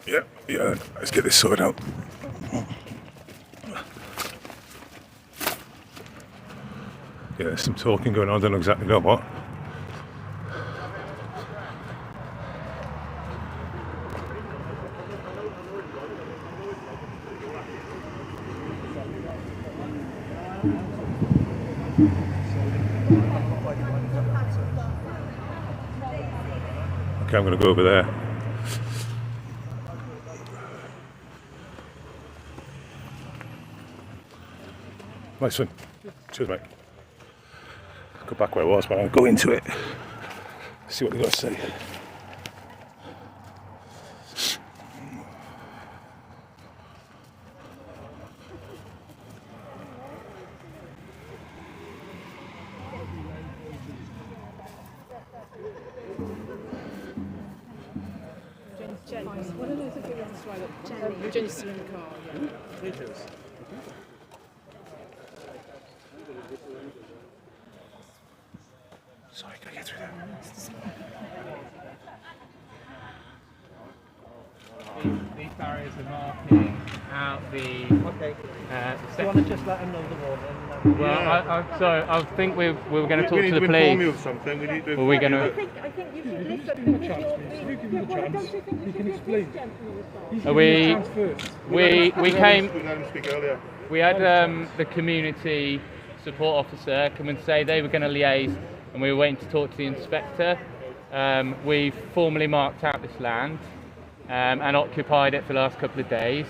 Yeah, let's get this sorted out. Yeah, there's some talking going on, I don't know exactly what. Okay, I'm going to go over there. Nice one. Cheers, mate. Go back where I was, but I'll go into it. See what they've got to say. Jenny's still in the car, yeah. Sorry, can I get through there? These barriers are marking out the. Okay. Do you want to just let him know the warning? Well, sorry. I think we were going to talk to the inform police. you of something. We need to. Were we going to? I think you should listen. Don't you think you should explain? We came. We let him speak earlier. We had the community support officer come and say they were going to liaise, and we were waiting to talk to the inspector. We've formally marked out this land and occupied it for the last couple of days.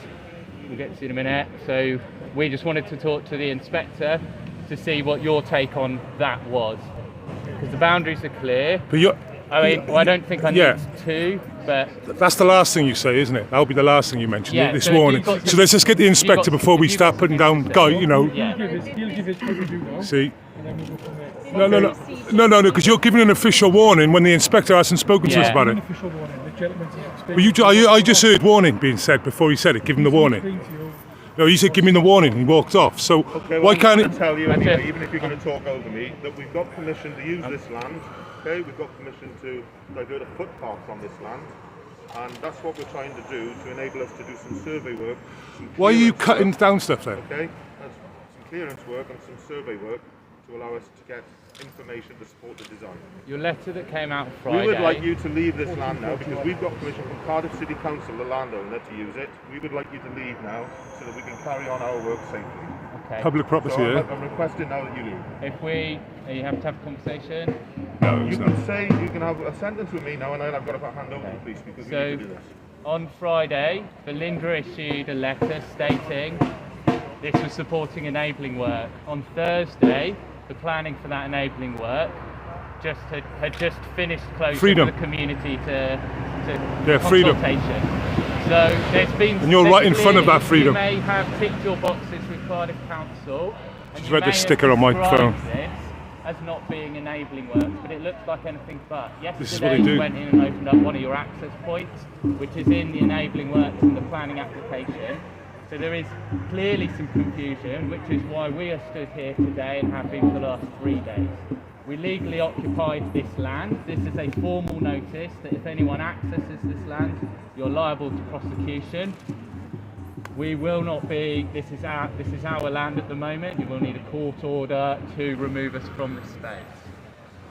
We'll get to see in a minute. So we just wanted to talk to the inspector to see what your take on that was, because the boundaries are clear. But you're, I mean, well, I don't think I need to, but that's the last thing you say, isn't it? That'll be the last thing you mention. Yeah, this so if warning. you've got- So let's just get the inspector before we start putting down guy. You know. yeah. See. No, because you're giving an official warning when the inspector hasn't spoken to us Yeah. about it. Official warning. The gentleman's But I just heard warning being said before he said it. Give him the warning. No, he said give me the warning. He walked off. So Okay, why well, can't I'm it? going to tell you That's anyway, it. even if you're going to talk over me, that we've got permission to use this land. Okay, we've got permission to divert a footpath on this land, and that's what we're trying to do to enable us to do some survey work. Why are you clearance cutting work, down stuff then? Okay, and some clearance work and some survey work to allow us to get information to support the design. Your letter that came out Friday. We would like you to leave this land now because we've got permission from Cardiff City Council, the landowner, to use it. We would like you to leave now so that we can carry on our work safely. Okay. Public property. So Yeah. I'm requesting now that you leave. Are you have to have a conversation? No, You it's can not. say, you can have a sentence with me now, and then I've got to hand over to the police because we So, need to do this. on Friday, Belinda issued a letter stating this was supporting enabling work. On Thursday, the planning for that enabling work had just finished closing Freedom. the community to freedom. consultation. So there's been. And you're right in front of that freedom. You may have ticked your boxes with Cardiff Council. And Just you read the may have sticker on my described phone. this as not being enabling work, but it looks like anything but. This is what they Yesterday do. you went in and opened up one of your access points, which is in the enabling works in the planning application. So there is clearly some confusion, which is why we are stood here today and have been for the last 3 days. We legally occupied this land. This is a formal notice that if anyone accesses this land, you're liable to prosecution. We will not be, this is our land at the moment. You will need a court order to remove us from this space.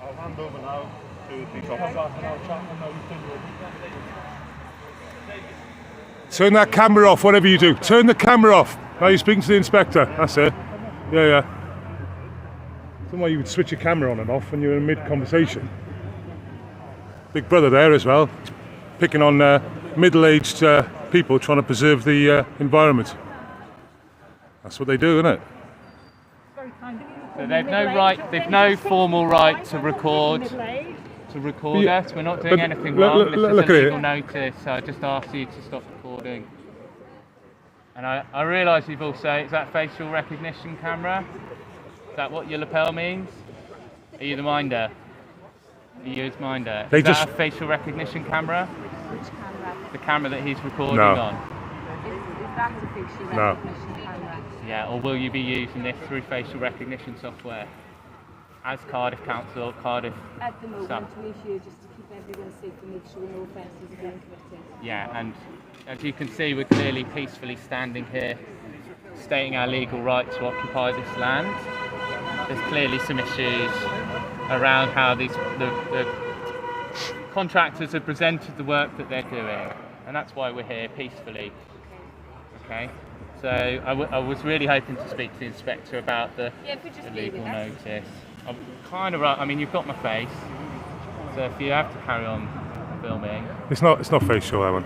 I'll hand over now to the police officer. Turn that camera off, whatever you do. Turn the camera off. Now you're speaking to the inspector. That's it. Yeah. I don't know why you would switch your camera on and off when you're in mid-conversation. Big brother there as well, picking on middle-aged people trying to preserve the environment. That's what they do, isn't it? Very kind of you. So they've no formal right to record us. We're not doing anything wrong. This look is a at legal it. notice, so I just asked you to stop recording. And I realise you've also, is that facial recognition camera? Is that what your lapel means? Are you the minder? Are you his minder? They Is just- that a facial recognition camera? Which camera? The camera that he's recording No. on? Is that a facial No. recognition camera? Yeah, or will you be using this through facial recognition software? As Cardiff Council, Cardiff At the moment, Staff. we're here just to keep everyone safe and make sure no offences are being committed. Yeah, and as you can see, we're clearly peacefully standing here, stating our legal right to occupy this land. There's clearly some issues around how the contractors have presented the work that they're doing, and that's why we're here peacefully. Okay, so I was really hoping to speak to the inspector about the if we just the leave legal it, that's- notice. I'm kind of right. I mean, you've got my face, so if you have to carry on filming, It's not facial, that one.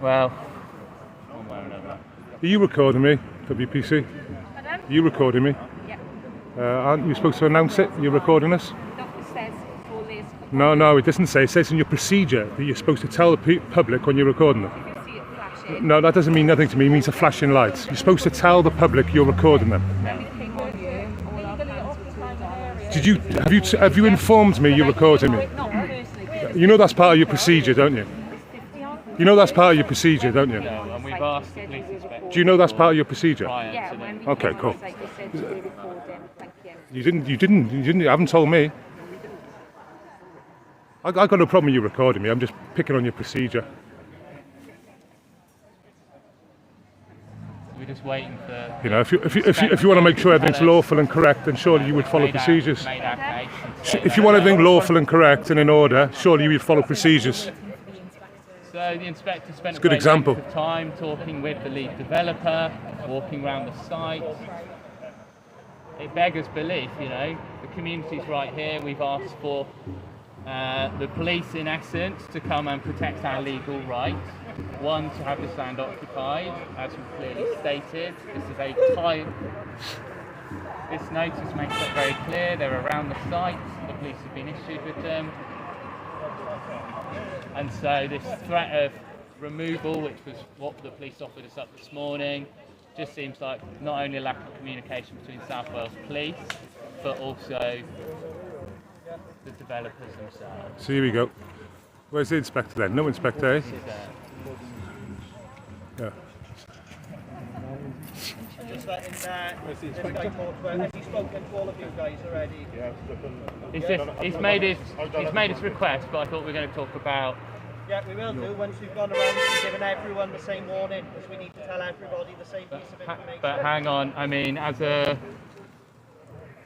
well, one way or another. Are you recording me, WPC? Pardon? Are you recording me? Yeah. Aren't you supposed to announce it? You're recording us? Doctor says for this. No, it doesn't say. It says in your procedure that you're supposed to tell the public when you're recording them. You can see it flashing. No, that doesn't mean nothing to me. It means a flashing lights. You're supposed to tell the public you're recording them. Everything on you, all our plans were turned on. Have you informed me you're recording me? Not personally, because You know that's part of your procedure, don't you? You know that's part of your procedure, don't you? No, and we've asked the police inspector Do you know that's part of your procedure? prior yeah, to when the we Okay, came cool. on site, they said to be recording. Thank you. You didn't. You haven't told me. I got no problem with you recording me. I'm just picking on your procedure. We're just waiting for. You know, if you want to make sure everything's lawful and correct, then surely you would follow procedures. Made our case and say If you want everything lawful and correct and in order, surely you would follow procedures. So the inspector spent It's a good example. of time talking with the lead developer, walking around the site. It beggars belief, you know. The community's right here. We've asked for the police, in essence, to come and protect our legal rights. One, to have this land occupied, as we've clearly stated. This is a time. This notice makes it very clear. They're around the site. The police have been issued with them. And so this threat of removal, which was what the police offered us up this morning, just seems like not only a lack of communication between South Wales Police, but also the developers themselves. So here we go. Where's the inspector then? No inspector, eh? Yeah. Just letting this guy talk about. Has he spoken to all of you guys already? He's made his request, but I thought we were going to talk about. Yeah, we will do once we've gone around and given everyone the same warning, because we need to tell everybody the same piece of information. But hang on, I mean,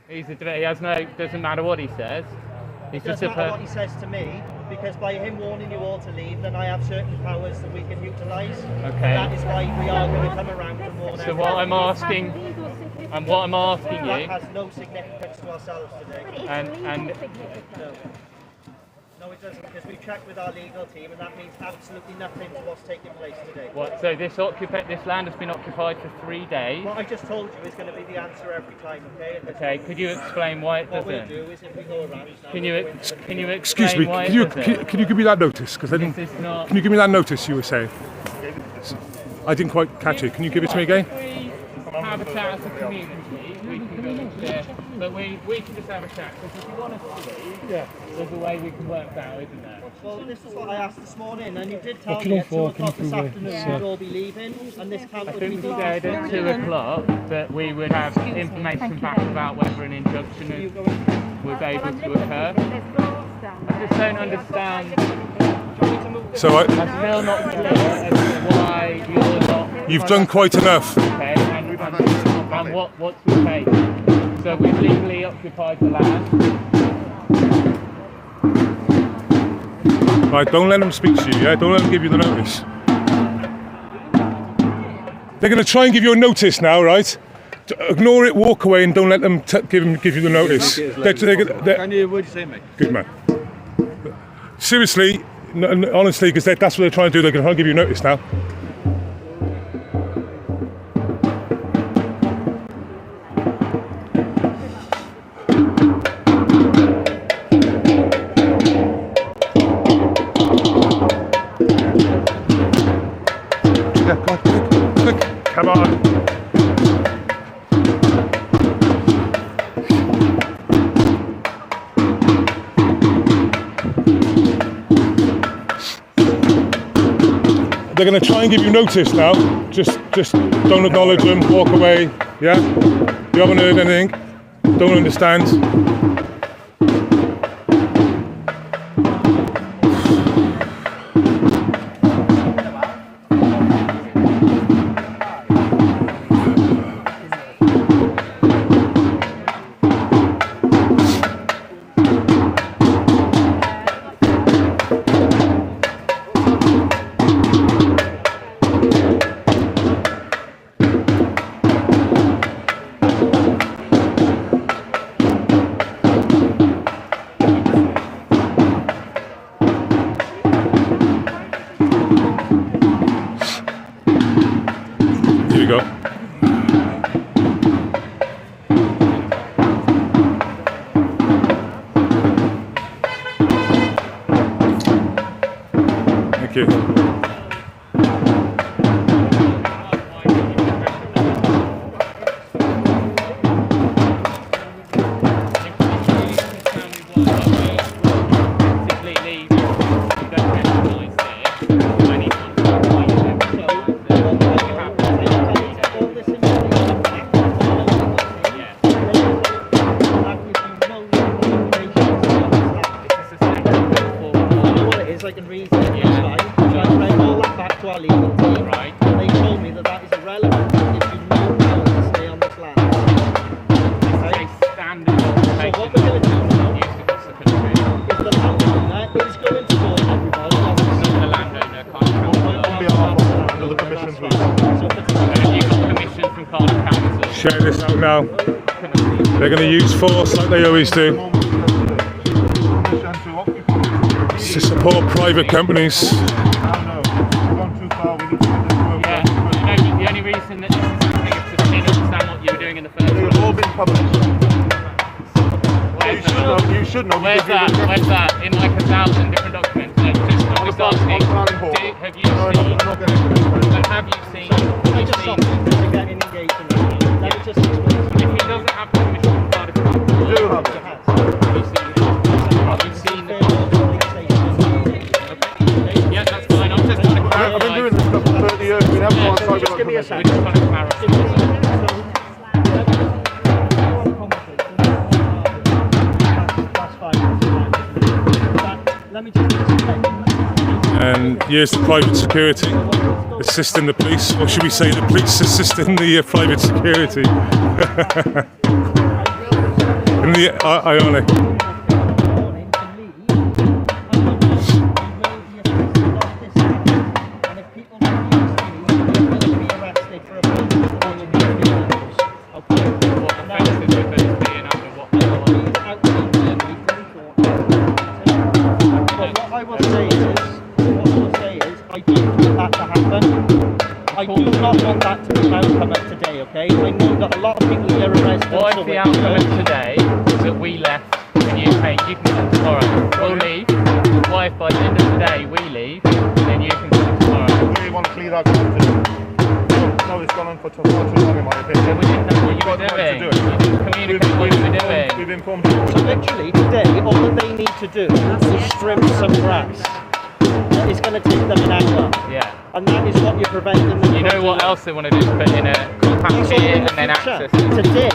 he doesn't matter what he says. He's It doesn't matter what he says to me, because by him warning you all to leave, then I have certain powers that we can utilise. Okay. That is why we are going to come around and warn So everyone. what I'm asking you, that has no significance to ourselves today. No, it doesn't, because we've checked with our legal team, and that means absolutely nothing to what's taking place today. what? So this land has been occupied for 3 days. What I just told you is going to be the answer every time, okay? Okay. Could you explain why it What we'll doesn't? do is if we go around... Can you explain Excuse me, why can you, it doesn't? can you give me that notice? Because I didn't. This is not. Can you give me that notice you were saying? I didn't quite catch it. Can you give it to me again? We have a chat as a community. We can go into there, but we can just have a chat. Because if you want us to leave, there's a way we can work that out, isn't there? Well, this is what I asked this morning, and you did tell me at 2 o'clock this afternoon we'd all be leaving, and this camp I would be think we leaving. said at 2 o'clock that we would have information back about whether an injunction was able to occur. I just don't understand. So I'm still not clear as to why you're not. you've done quite enough. Okay, and what's the case? So we've legally occupied the land. Right, don't let them speak to you, yeah? Don't let them give you the notice. They're going to try and give you a notice now, right? Ignore it, walk away, and don't let them give you the notice. Can you, what do you say, mate? Good man. Seriously, honestly, because that's what they're trying to do. They're going to try and give you notice now. Yeah, quick. Come on. They're going to try and give you notice now. Just don't acknowledge them. Walk away. Yeah. You haven't heard anything. Don't understand. Here we go. Thank you. I can read it. Yeah. look now. They're going to use force like they always do to support private companies. Yeah, the only reason that this is happening is because they didn't understand what you were doing in the first place. They've all been published. You should know. Where's that? In like 1,000 different documents. No, just always asking. Have you seen? If he doesn't have permission from part of the have you seen it? Have you seen it? Yeah, that's fine. I'm just trying to clarify. I've been doing this stuff for 30 years. We never want to talk about We're just trying to clarify. And here's the private security assisting the police, or should we say the police assisting the private security. And the ironic. I do not want that to be the outcome of today, okay? I know that a lot of people here are residents. What if the outcome of today is that we left and you say you can come tomorrow? We'll leave. What if by the end of the day we leave and then you can come tomorrow? Do you want to clear that ground? No, it's gone on for far too long in my opinion. We didn't know what you were doing. You didn't communicate what you were doing. We've informed you. So literally today, all that they need to do is strip some grass. It's going to take them an hour. Yeah. And that is what you're preventing them. You know what else they want to do is put in a compact here and then access it. Today,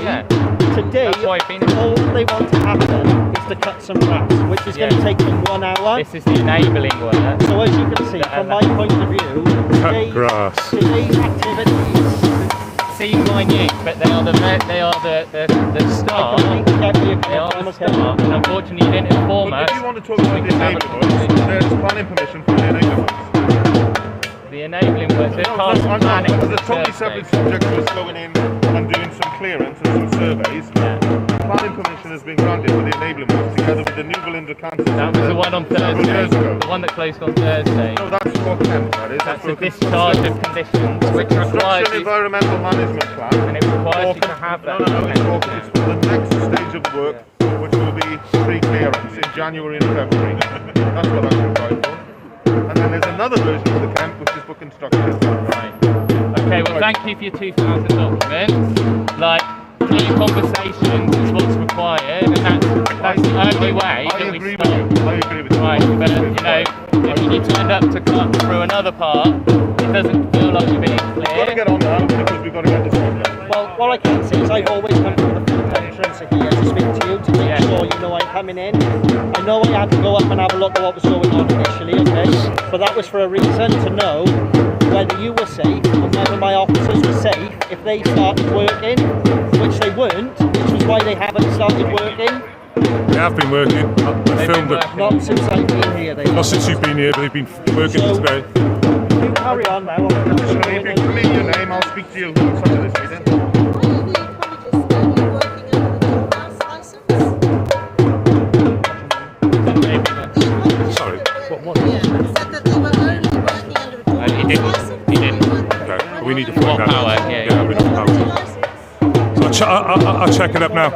That's why I've been all they want to happen is to cut some grass, which is going to take them 1 hour. This is the enabling work. So as you can see, from my point of view, today's activities seem minute, but they are the start. They are the start. And unfortunately, you didn't inform us. If you want to talk about the enabling works, there's planning permission for the enabling works. The enabling works, there's part of planning. There's a totally separate subject to us going in and doing some clearance and some surveys. Planning permission has been granted for the enabling works together with the new Belinda Cancer. That was the one on Thursday. The one that closed on Thursday. No, that's what Kent, that is. That's a discharge of conditions which requires you. Environmental management plan. And it requires you to have that. No, it's for the next stage of the work, which will be pre-clearance in January and February. That's what that's required for. And then there's another version of the camp which is for construction. Right. Okay, well thank you for your 2,000 documents. Like, clear conversations is what's required, and that's the only way that we start. I agree with you. Right, but you know, if you turned up to cut through another part, it doesn't feel like you're being clear. We've got to get on now because we've got to get this one done. Well, what I can say is I've always come to the front entrance here to speak to you, to make sure you know I'm coming in. I know I had to go up and have a look at what was going on initially, okay? But that was for a reason, to know whether you were safe and whether my officers were safe if they started working, which they weren't, which is why they haven't started working. They have been working. I filmed it. Not since I've been here. Not since you've been here, but they've been working today. You carry on now. If you give me your name, I'll speak to you outside of this meeting. Sorry. He didn't. Okay. Well, we need to find out. Power, yeah. we need power. So I'll check it up now.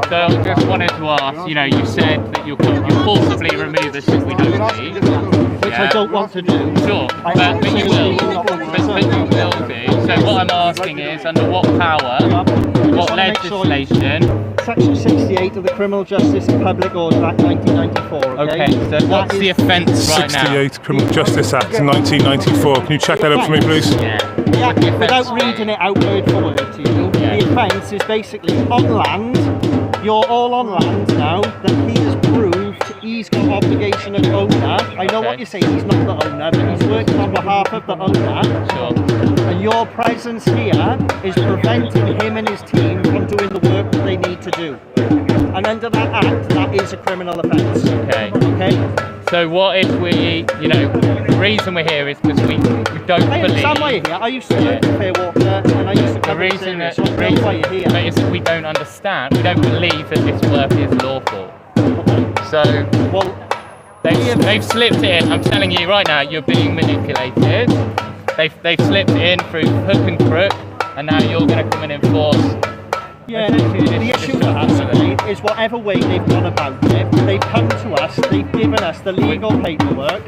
So I just wanted to ask, you know, you said that you'll forcibly remove us if we don't leave. Which I don't want to do. Sure, but you will. But you will do. So what I'm asking is, under what power, what legislation? Section 68 of the Criminal Justice and Public Order Act 1994. Okay, so what's the offence right now? 68 Criminal Justice Act 1994. Can you check that up for me, please? Yeah. Without reading it out word for word to you, the offence is basically on land. You're all on land now that he has proved he's got obligation of owner. I know what you're saying, he's not the owner, but he's working on behalf of the owner. Sure. And your presence here is preventing him and his team from doing the work that they need to do. And under that act, that is a criminal offence. Okay. Okay? So what if we, you know, The reason we're here is because we don't I understand why believe. you're here. I used to work at Fairwater and I used to The cover reason serious, that so I know why you're here. is that we don't understand. We don't believe that this work is lawful. So Well, they've slipped it in. I'm telling you right now, you're being manipulated. They've slipped it in through hook and crook, and now you're going to come and enforce. yeah, the issue basically is whatever way they've gone about it, they've come to us, they've given us the legal paperwork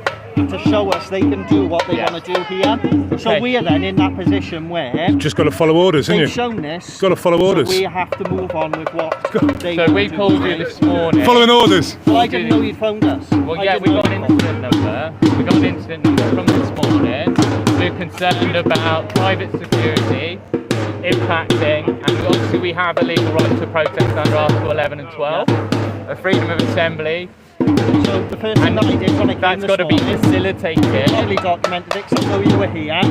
to show us they can do what they want to do here. So Okay. we are then in that position where Just got to follow orders, haven't they've you? shown this. Got to follow orders. So we have to move on with what they So want we to called do. you this morning. Following orders. Well, I didn't know you'd phoned us. Well, I yeah, didn't we know got an you'd phoned us. incident number. We got an incident number from this morning. We're concerned about private security impacting, and obviously we have a legal right to protest under Article 11 and 12, a freedom of assembly. So the first thing that I did when I came That's this got to be morning, facilitated. properly documented it, so I know you were here.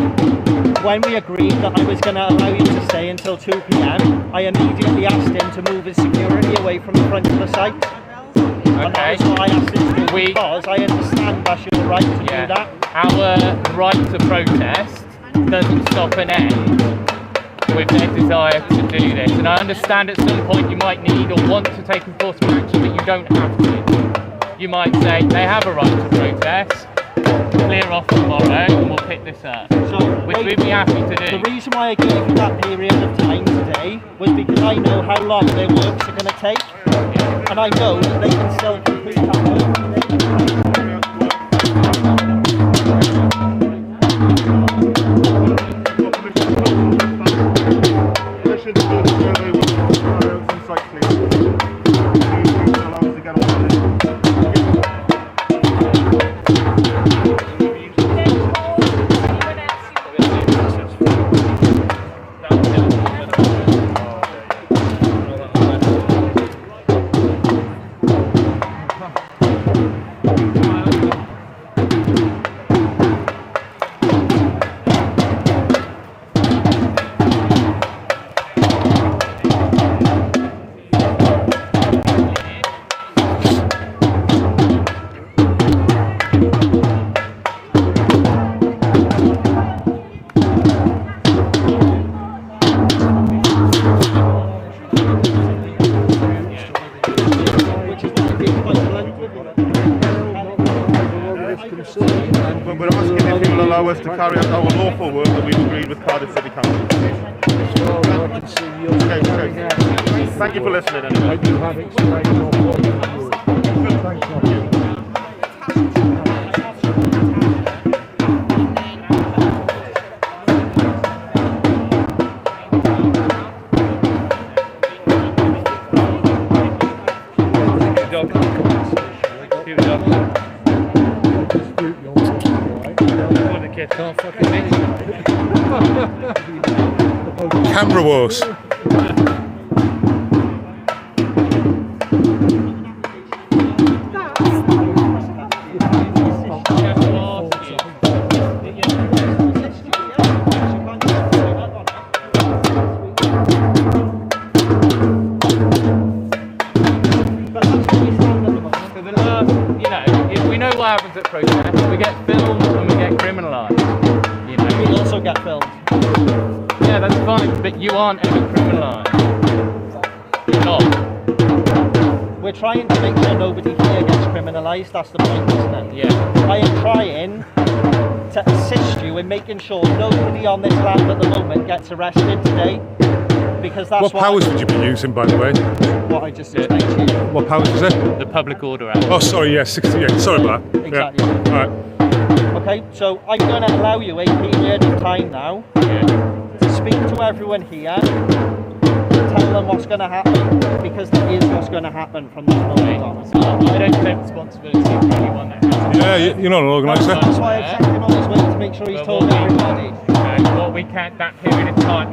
When we agreed that I was going to allow you to stay until 2 p.m, I immediately asked him to move his security away from the front of the site. And that Okay. is what I asked him to do We- because I understand that's your right to Yeah. do that. Our right to protest doesn't stop and end with their desire to do this. And I understand at some point you might need or want to take enforcement action, but you don't have to. You might say they have a right to protest, clear off tomorrow and we'll pick this up. So Which we'd be happy to do. the reason why I gave you that period of time today was because I know how long their works are going to take, and I know that they can still complete that work today. Permission to do the survey with carry out some site cleaning. These allow us to get on with it. Which is why I gave quite blunt with it. But we're asking if you will allow us to carry out our lawful work that we've agreed with Cardiff City Council. Okay. Thank you for listening anyway. I do have explained your point of view. Thank you. Dispute your point, right? Can't fucking miss. Canberra Wars. For the last, we know what happens at protests. We get filmed and we get criminalised. We also get filmed. Yeah, that's fine, but you aren't ever criminalised. You're not. We're trying to make sure nobody here gets criminalised, that's the point, isn't it? Yeah. I am trying to assist you in making sure nobody on this land at the moment gets arrested today. Because that's What powers would you be using, by the way? what I just explained to you. What powers is it? The Public Order Act. Oh, sorry, yeah, 68. Sorry about that. Exactly. Yeah. All right. Okay, so I'm going to allow you a period of time now to speak to everyone here, tell them what's going to happen, because that is what's going to happen from this moment on. I don't take responsibility for anyone that has Yeah, you're not an organiser. That's why I've sent him on his way to make sure he's But told what we- everybody. what we can, that period of time,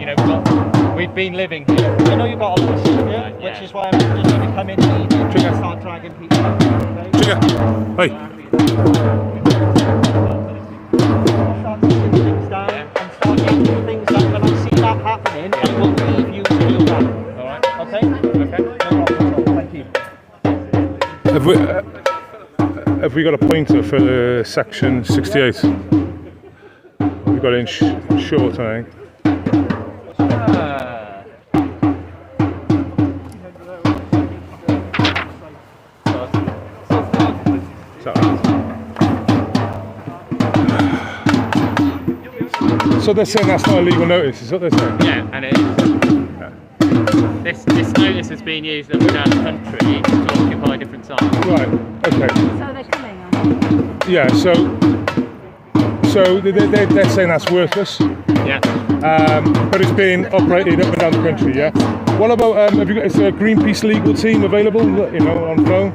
we've been living here. I know you've got a list here, which is why I'm just going to come in immediately and start dragging people out. Okay? Trigger. Hey. Start taking things down and start getting things done. When I see that happening, I will leave you to do that. Alright. Okay? No problem at all. Thank you. have we got a pointer for section 68? We got in short, I think. So they're saying that's not a legal notice, is what they're saying? Yeah, and it is. This notice has been used up and down the country to occupy different sites. Right, okay. So they're coming, aren't they? Yeah, so they're saying that's worthless. Yeah. But it's being operated up and down the country, yeah? What about, have you got, is there a Greenpeace legal team available, you know, on phone?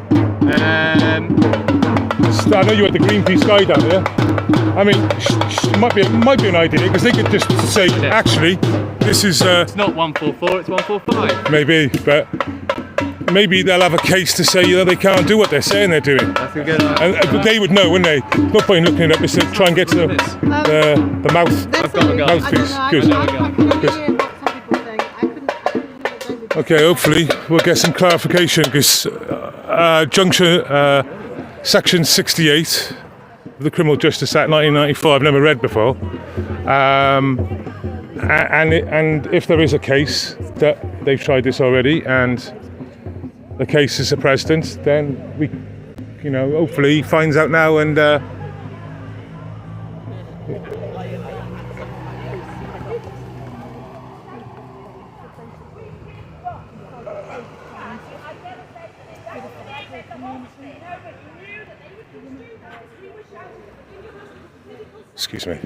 I know you had the Greenpeace guy down there. I mean, might be an idea, because they could just say, actually, this is... it's not 144, it's 145. Maybe, but maybe they'll have a case to say that they can't do what they're saying they're doing. That's a good and they would know, wouldn't they? No point in looking it up, it's to try and get to the mouth. I've got a go. Mouthpiece. Good. Okay, hopefully we'll get some clarification, because Section 68 of the Criminal Justice Act 1994 I've never read before, and if there is a case that they've tried this already and the case is a precedent, then we, you know, hopefully he finds out now and excuse me.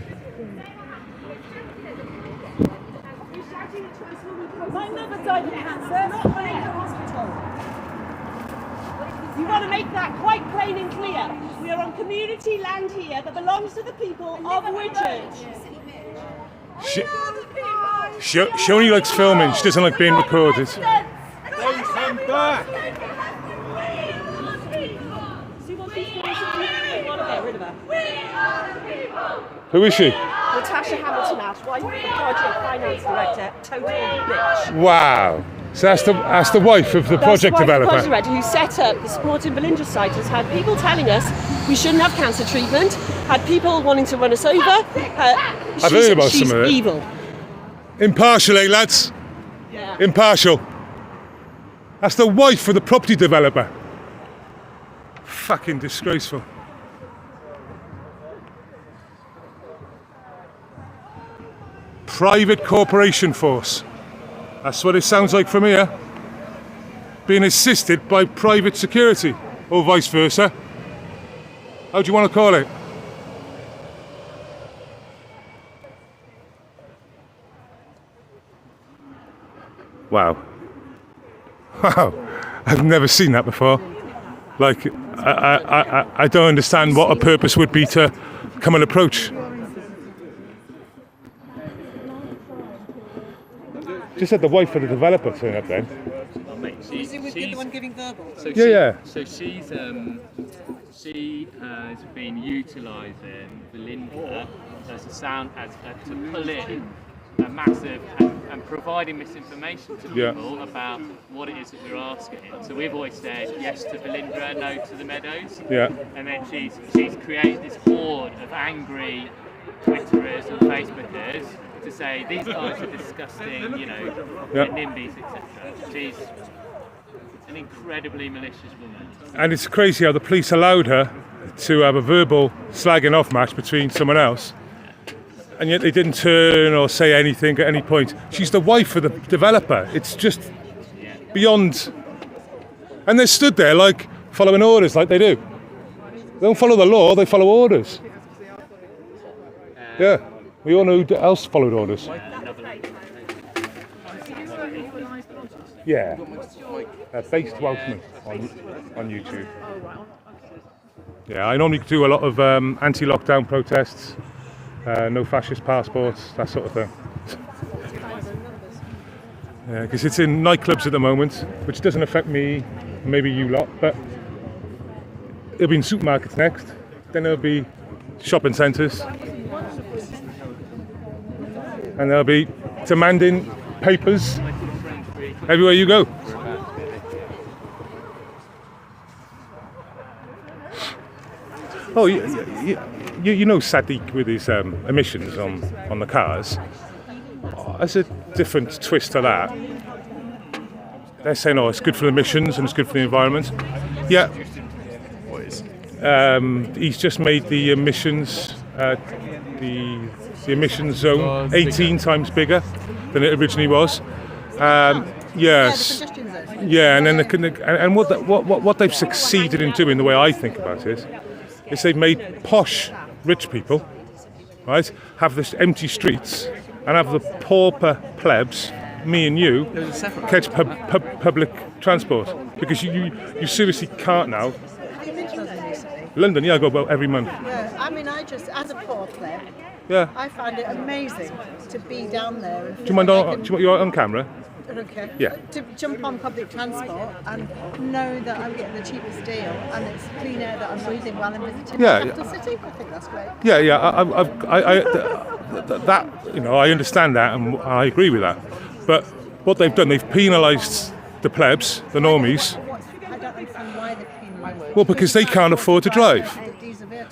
My mother died of cancer, not running to hospital. You want to make that quite plain and clear. We are on community land here that belongs to the people of Whitchurch. She only likes filming, she doesn't like being recorded. See what these guys are doing? They want to get rid of her. Who is she? Natasha Hamilton, wife of the project finance director, total bitch. Wow. So that's the wife of the project developer. The project director who set up the Sporting Belinda site has had people telling us we shouldn't have cancer treatment, had people wanting to run us over. I've heard about some of it. She's evil. Impartial, eh, lads? Yeah. Impartial. That's the wife of the property developer. Fucking disgraceful. Private corporation force. That's what it sounds like from here. Being assisted by private security, or vice versa. How do you want to call it? Wow. Wow. I've never seen that before. Like, I don't understand what a purpose would be to come and approach. Just had the wife of the developer turn up then. Oh, mate, she's the one giving verbal? So Yeah. So she has been utilising Belinda as to pull in a massive and providing misinformation to people about what it is that we're asking. So we've always said yes to Belinda, no to the Meadows. Yeah. And then she's created this horde of angry Twitterers and Facebookers to say these guys are disgusting, you know, NIMBYs, etc. She's an incredibly malicious woman. And it's crazy how the police allowed her to have a verbal slagging off match between someone else, and yet they didn't turn or say anything at any point. She's the wife of the developer. It's just beyond. And they stood there like following orders, like they do. They don't follow the law, they follow orders. Yeah, we all know who else followed orders. Yeah, Based Welshman on YouTube. Yeah, I normally do a lot of anti-lockdown protests, no fascist passports, that sort of thing. Yeah, because it's in nightclubs at the moment, which doesn't affect me, maybe you lot, but it'll be in supermarkets next, then there'll be shopping centres, and they'll be demanding papers everywhere you go. Oh, you know Sadiq with his emissions on the cars. As a different twist to that, they're saying, oh, it's good for the emissions and it's good for the environment. Yeah. He's just made the emissions the emissions zone 18 times bigger than it originally was. Yes. Yeah, and then what they've succeeded in doing, the way I think about it, is they've made posh rich people, right, have this empty streets and have the pauper plebs, me and you, catch public transport, because you seriously can't now. Have you been to London recently? London, yeah, I go about every month. Yeah, I mean, I just, as a poor pleb, Yeah. I find it amazing to be down there. And Do you mind? Do you want you on camera? I don't care. Yeah. To jump on public transport and know that I'm getting the cheapest deal and it's clean air that I'm breathing while I'm visiting Yeah, the capital city. I think that's great. That I understand that and I agree with that. But what they've done, they've penalised the plebs, the normies. I don't understand why they're penalised. Well, because they can't afford to drive.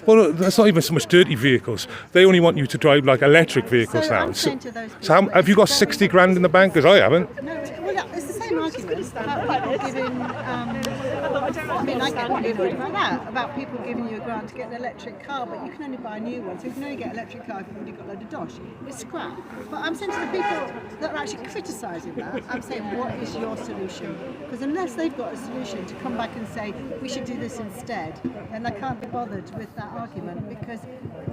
Well, that's not even so much dirty vehicles. They only want you to drive like electric vehicles So now. I'm saying to those So have you got 60 grand in the bank? Because I haven't. No, well, it's the same argument about people giving. I mean, I get annoyed about that, about people giving you a grant to get an electric car, but you can only buy a new one. So you can only get an electric car if you've already got a load of dosh. It's scrap. But I'm saying to the people that are actually criticising that, I'm saying, what is your solution? Because unless they've got a solution to come back and say, we should do this instead, then I can't be bothered with that argument, because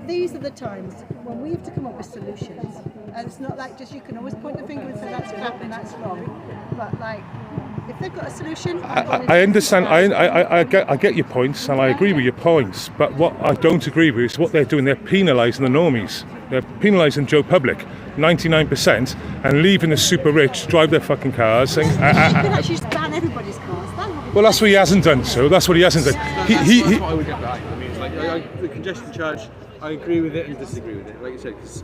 these are the times when we have to come up with solutions. And it's not like just you can always point the finger and say that's crap and that's wrong. But like, if they've got a solution, I understand. I get your points, and I agree with your points. But what I don't agree with is what they're doing. They're penalising the normies. They're penalising Joe Public, 99%, and leaving the super rich drive their fucking cars. And, you can actually just ban everybody's cars. well, that's what he hasn't done. So that's what he hasn't done. That's what I would get behind. I mean, it's like the congestion charge. I agree with it and disagree with it. Like you said, because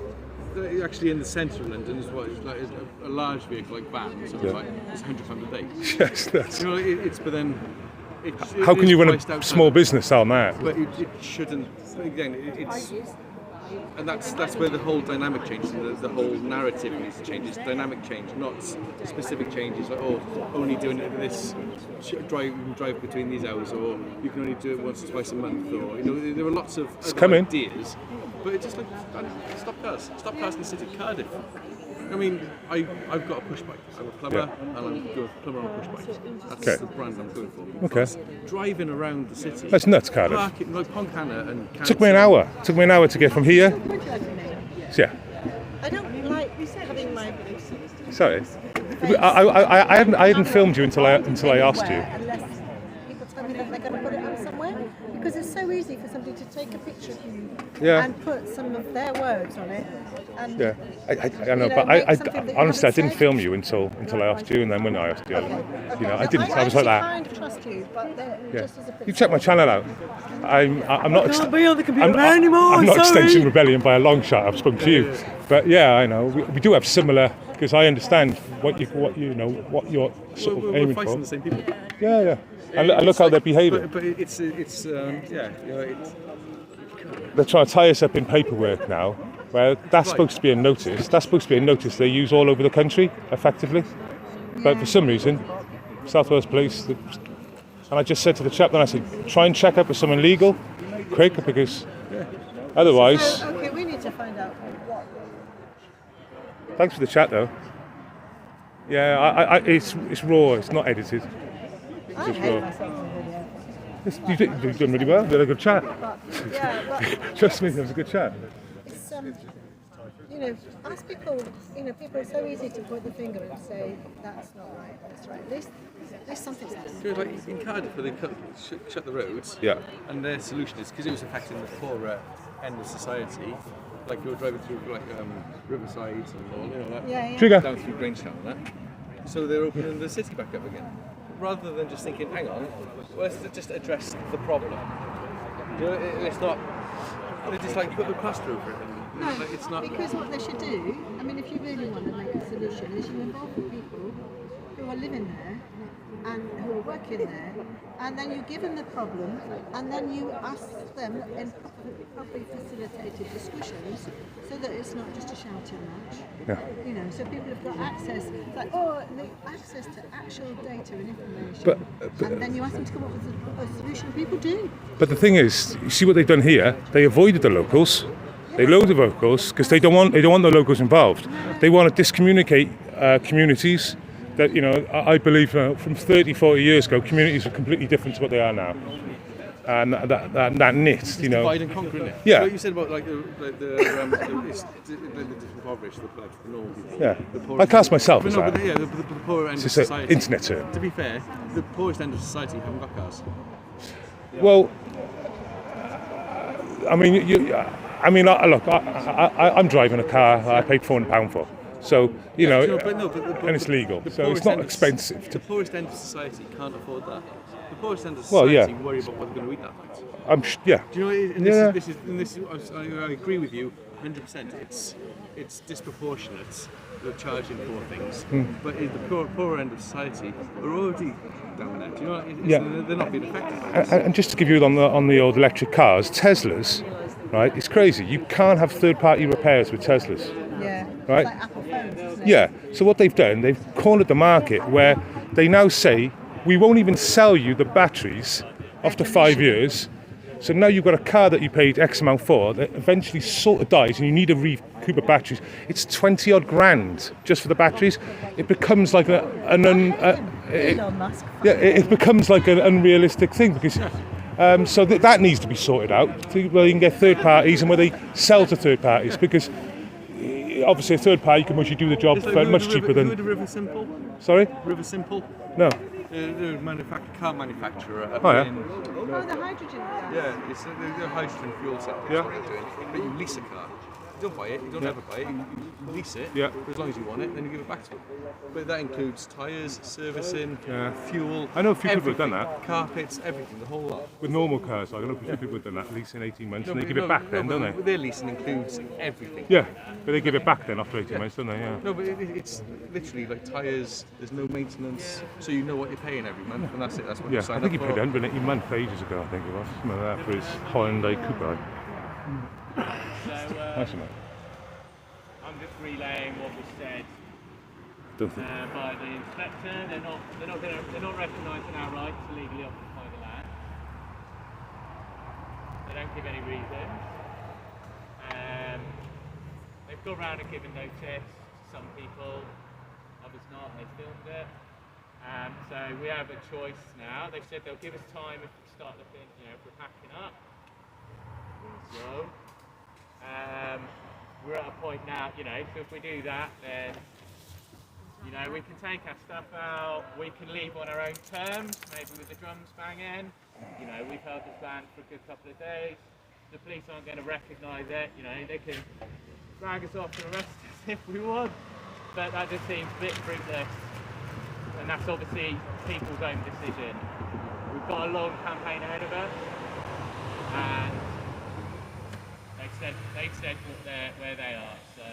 actually in the centre of London is what is like a large vehicle like van, so it's like it's £100 a day. Yes, that's. It's but then. How can you run a small business on that? But it shouldn't. Again, it's. And that's where the whole dynamic changes, the whole narrative needs to change. It's dynamic change, not specific changes like, oh, only doing it this, drive between these hours, or you can only do it once or twice a month, or there are lots of other ideas. But it's just like, stop cars in the city of Cardiff. I mean, I've got a push bike. I'm a plumber, and I'm going plumber on a push bike. That's the brand I'm going for. Okay. But driving around the city. That's nuts, Cardiff. Parking, like Pontcanna and Cannon. Took me an hour. Took me an hour to get from here. Yeah. I don't like having my. Sorry. I hadn't filmed you until I asked you. Unless people tell me that they're going to put it up somewhere, because it's so easy for somebody to take a picture of you and put some of their words on it. And, yeah, I know, but I honestly I didn't film you until I asked you, and then when I asked you, I didn't. I was like that. I kind of trust you, but just as a You check my channel out. I'm not. Can't be on the computer anymore. I'm not sorry. Extinction Rebellion by a long shot. I've spoken to you, but yeah, I know we do have similar, because I understand what you're sort of aiming for. The same people. Yeah. I look how they're behaving. But it's They're trying to tie us up in paperwork now. Well, that's supposed to be a notice. That's supposed to be a notice they use all over the country, effectively. But for some reason, South Wales Police, and I just said to the chap, then I said, try and check up with someone legal, quick, because otherwise. So, okay, we need to find out what. Thanks for the chat, though. Yeah, it's raw. It's not edited. It's just raw. You've done really well. We had a good chat. Trust me, it was a good chat. Ask people, people are so easy to point the finger and say, that's not right, that's right. At least something's happened. Like in Cardiff, where they shut the roads, and their solution is, because it was affecting the poorer end of society, like you're driving through like Riverside and all, that, down through Grangetown and that. So they're opening the city back up again. Rather than just thinking, hang on, let's just address the problem. It's not, they just like put the plaster over it. No, it's not. Because what they should do, I mean, if you really want to make a solution, is you involve the people who are living there and who are working there, and then you give them the problem, and then you ask them in properly facilitated discussions, so that it's not just a shouting match. Yeah. You know, so people have got access, like the access to actual data and information. But and then you ask them to come up with a solution. People do. But the thing is, you see what they've done here? They avoided the locals. They load the locals because they don't want the locals involved. They want to discommunicate communities. That, you know, I believe from 30, 40 years ago, communities are completely different to what they are now. And that knit, you know. Divide and conquer, isn't it? Yeah. What you said about like the impoverished, the normal people. Yeah. The poor I class myself as that. Yeah, the poorer end It's of just an society. internet term. To be fair, the poorest end of society haven't got cars. Well, I mean, look, I'm driving a car I paid £400 for. So, you know, and it's legal, so it's not expensive. The poorest end of society can't afford that. The poorest end of society worry about what they're going to eat that night. Yeah. Do you know? And this is, I agree with you 100%. It's disproportionate. They're charging for things, but the poorer end of society are already down there. Do you know? They're not being affected by this. And just to give you on the old electric cars, Teslas, right? It's crazy. You can't have third-party repairs with Teslas. Yeah. Right? Like Apple phones, isn't it? Yeah. So what they've done, they've cornered the market where they now say we won't even sell you the batteries after 5 years. So now you've got a car that you paid X amount for that eventually sort of dies and you need to recoup the batteries. It's 20 odd grand just for the batteries. It becomes like it becomes like an unrealistic thing because so that needs to be sorted out. Where you can get third parties and where they sell to third parties because obviously a third party can actually do the job for much cheaper than. Have you heard of River Simple? Sorry? River Simple? No. They're a car manufacturer. Oh, yeah. The hydrogen. Yeah, it's the hydrogen fuel cell. That's what they're doing. But you lease a car. You don't buy it. You don't ever buy it. You lease it. Yeah. For as long as you want it, then you give it back to them. But that includes tyres, servicing, fuel. I know a few people have done that. Carpets, everything, the whole lot. With normal cars, like I know a few people have done that, leasing 18 months, and they give it back then, don't they? Their leasing includes everything. Yeah, but they give it back then after 18 months, don't they? Yeah. No, but it's literally like tyres, there's no maintenance, so you know what you're paying every month, and that's it, that's what you Yeah, sign I think he up paid for. 180 months ages ago, I think it was. Something like that for his Hyundai Coupe. Nice enough. I'm just relaying what was said by the inspector. They're not recognising our right to legally occupy the land. They don't give any reasons. They've gone round and given notice to some people. Others not. They filmed it. So we have a choice now. They've said they'll give us time if we start looking, if we're packing up. So. We're at a point now, so if we do that, then, we can take our stuff out, we can leave on our own terms, maybe with the drums banging. We've held this land for a good couple of days. The police aren't going to recognise it, they can drag us off and arrest us if we want, but that just seems a bit fruitless. And that's obviously people's own decision. We've got a long campaign ahead of us, and they've said where they are, so.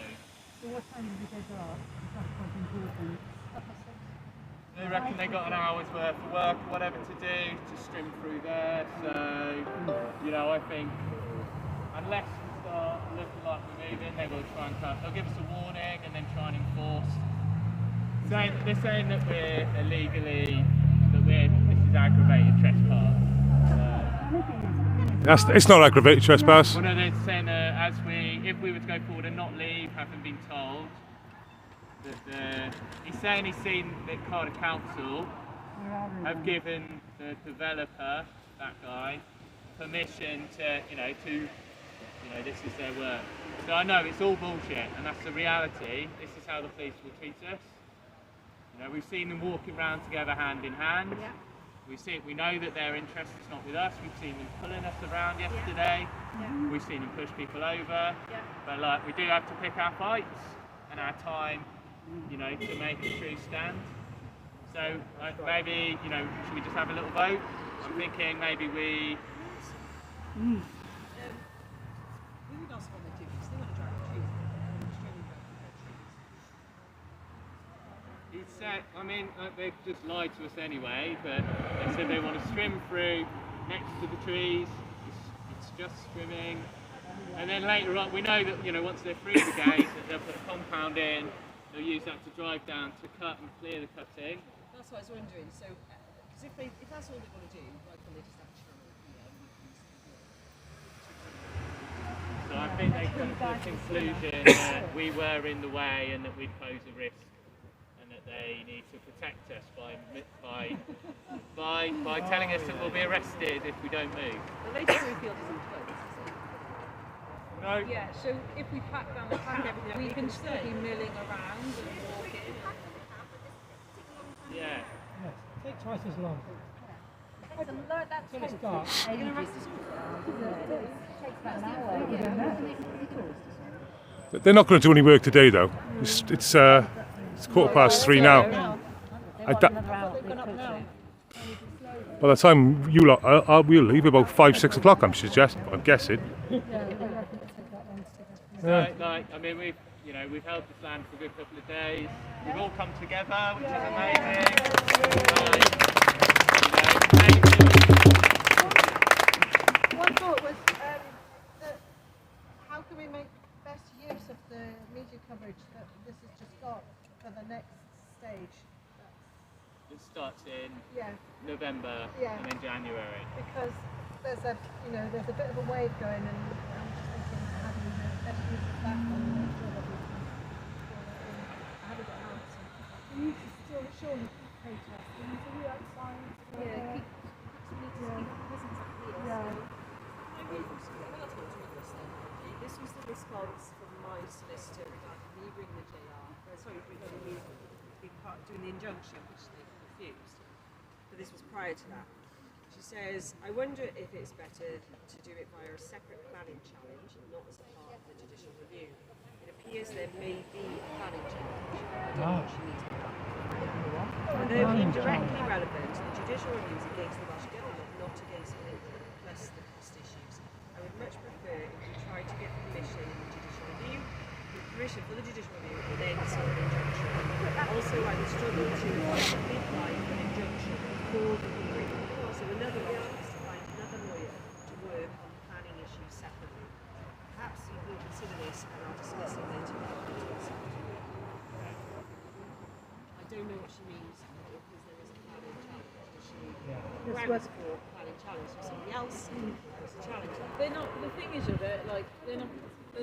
What time did you get off? That's quite important. They reckon they got an hour's worth of work or whatever to do to string through there, so, I think unless we start looking like we're moving, they will try and they'll give us a warning and then try and enforce. They're saying that we're illegally, this is aggravated trespass. It's not aggravated trespass. Well, no, they're saying if we were to go forward and not leave, having been told, that he's saying he's seen that Cardiff Council have given the developer, that guy, permission to, this is their work. So I know it's all bullshit, and that's the reality. This is how the police will treat us. We've seen them walking around together hand in hand. Yeah. We know that their interest is not with us. We've seen them pulling us around yesterday. Yeah. We've seen them push people over. Yeah. But we do have to pick our fights and our time, to make a true stand. So maybe, should we just have a little vote? I'm thinking maybe we. said, I mean, they've just lied to us anyway, but they said they want to strim through next to the trees. It's just strimming. And then later on, we know that, you know, once they're through the gate, that they'll put a compound in, they'll use that to drive down to cut and clear the cutting. That's what I was wondering. So, because if that's all they want to do, why can't they just actually, So I think they come to the conclusion that we were in the way and that we'd pose a risk, and that they need to protect us by telling us that we'll be arrested if we don't move. The Lady Field isn't closed, is it? No. Yeah, so if we pack everything, we can still be milling around and walking. Yeah. Yes, take twice as long. Till it's dark. Are you going to arrest us all? It takes about an hour. They're not going to do any work today, though. It's 3:15 now. By the time you lot, we'll leave about 5-6 o'clock. I'm guessing. So, like, I mean, we've held this land for a good couple of days. We've all come together, which is amazing. One thought was that how can we make best use of the media coverage that this has just got for the next stage? It starts in Yeah. November and then January. Because there's a bit of a wave going, and I'm just thinking, how do we make best use of that and make sure that we can how do we get out? We need to still surely keep protesting. We need to be outside. This was the response from my solicitor regarding me bringing the doing the injunction, which they refused. But this was prior to that. She says, I wonder if it's better to do it via a separate planning challenge, not as a part of the judicial review. It appears there may be a planning challenge. I don't know what she means by that. Although indirectly relevant, the judicial review is against the Welsh Government, not against Labour, plus the cost issues. I would much prefer if we tried to get permission in the judicial review, with permission for the judicial review, and then seek an injunction. Also, I would struggle to effectively apply for an injunction for the hearing. Also, another option is to find another lawyer to work on planning issues separately. Perhaps you will consider this and I'll discuss it later. I don't know what she means because there is a planning challenge. She ranks for planning challenge for somebody else. There's a challenge. They're not. The thing is of it, like they're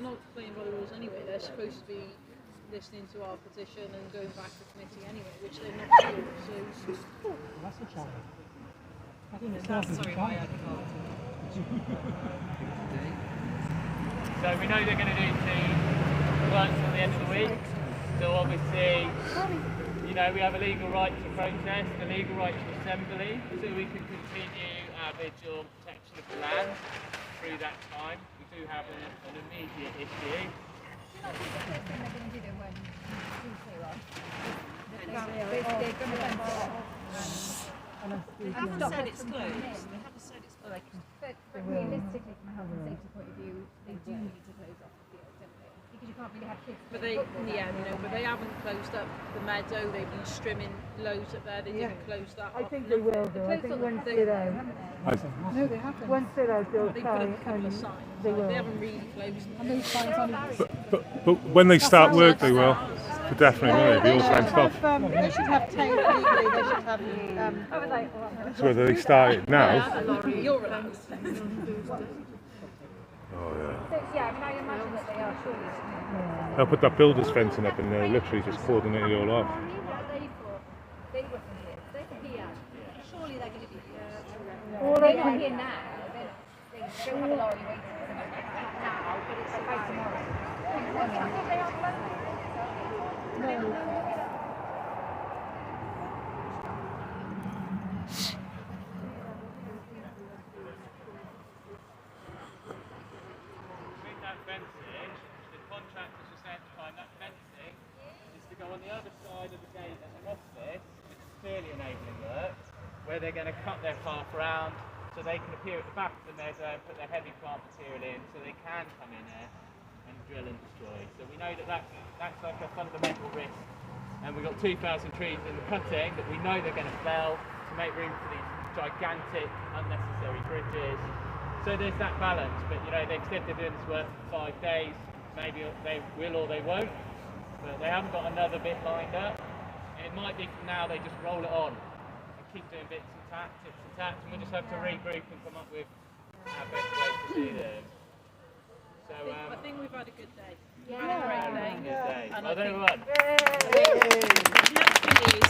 not playing by the rules anyway. They're supposed to be listening to our petition and going back to committee anyway, which they're not doing. So that's a challenge. I think Sorry, why I can't. So we know they're going to do 2 works till the end of the week. So obviously, you know, we have a legal right to protest, a legal right to assembly, so we can continue our vigil and protection of the land through that time. We do have an immediate issue. They haven't said it's closed. They haven't said it's closed. But realistically, from a health and safety point of view, they do need to close off the field, don't they? Because you can't really have kids. but they haven't closed up the meadow. They've been strimming loads up there. They didn't close that. I think they will do. I think once they're out. No, they haven't. Once they're out, they'll They try put up a couple of signs. They will. They haven't really closed them. And those signs aren't But when they start work, they will. But definitely, will they? They all fenced off. They should have tape legally. They should have. So whether they start it now. You're relaxed. Oh yeah. So, yeah, I mean, I imagine that they are surely. They'll put that builder's fencing up and they'll literally just coordinate it all off. They were from here. They're here. Surely they're going to be here. All They're they not can- here now. They don't have a lorry waiting for them now, but it's by tomorrow. With that fencing, the contractors were saying at the time that fencing is to go on the other side of the gate at the office, which is clearly enabling work, where they're going to cut their path round so they can appear at the back of the meadow and put their heavy plant material in so they can come in there and drill and destroy. So we know that that's like a fundamental risk and we've got 2,000 trees in the cutting that we know they're going to fell to make room for these gigantic unnecessary bridges. So there's that balance, but you know, they've said they're doing this work for 5 days. Maybe they will or they won't, but they haven't got another bit lined up. And it might be from now they just roll it on and keep doing bits and taps, and we'll just have to regroup and come up with our best way to do this. So I think we've had a good day. Yeah. We've had a great day. Good day. And Well I think done, the next thing is,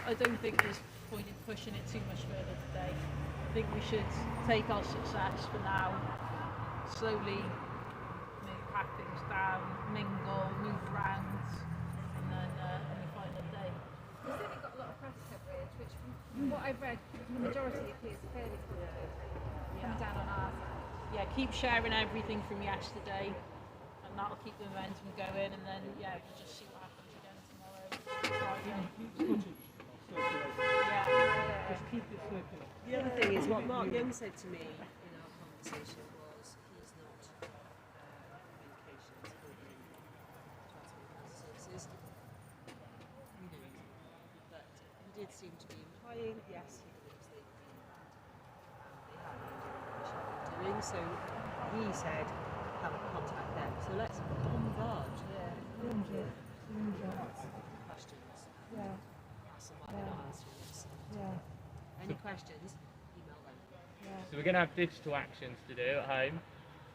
I don't think there's point in pushing it too much further today. I think we should take our success for now, slowly maybe pack things down, mingle, move around, and then on the final day. We've certainly got a lot of press coverage, which from what I've read, the majority appears fairly positive. Coming down on our side. Yeah, keep sharing everything from yesterday, and that'll keep the momentum going, and then yeah, we'll just see what happens again tomorrow, Friday. Yeah. Just keep it circular. The other thing is what Mark Young said to me in our conversation was he's not communications for the Transport Council Services. We know he's not, but he did seem to be implying, yes, he believes they've been they have been doing what they should be doing. So he said, have a contact them. So let's bombard questions. Yeah. Ask them why they're not answering this. Any questions? Email them. So we're going to have digital actions to do at home,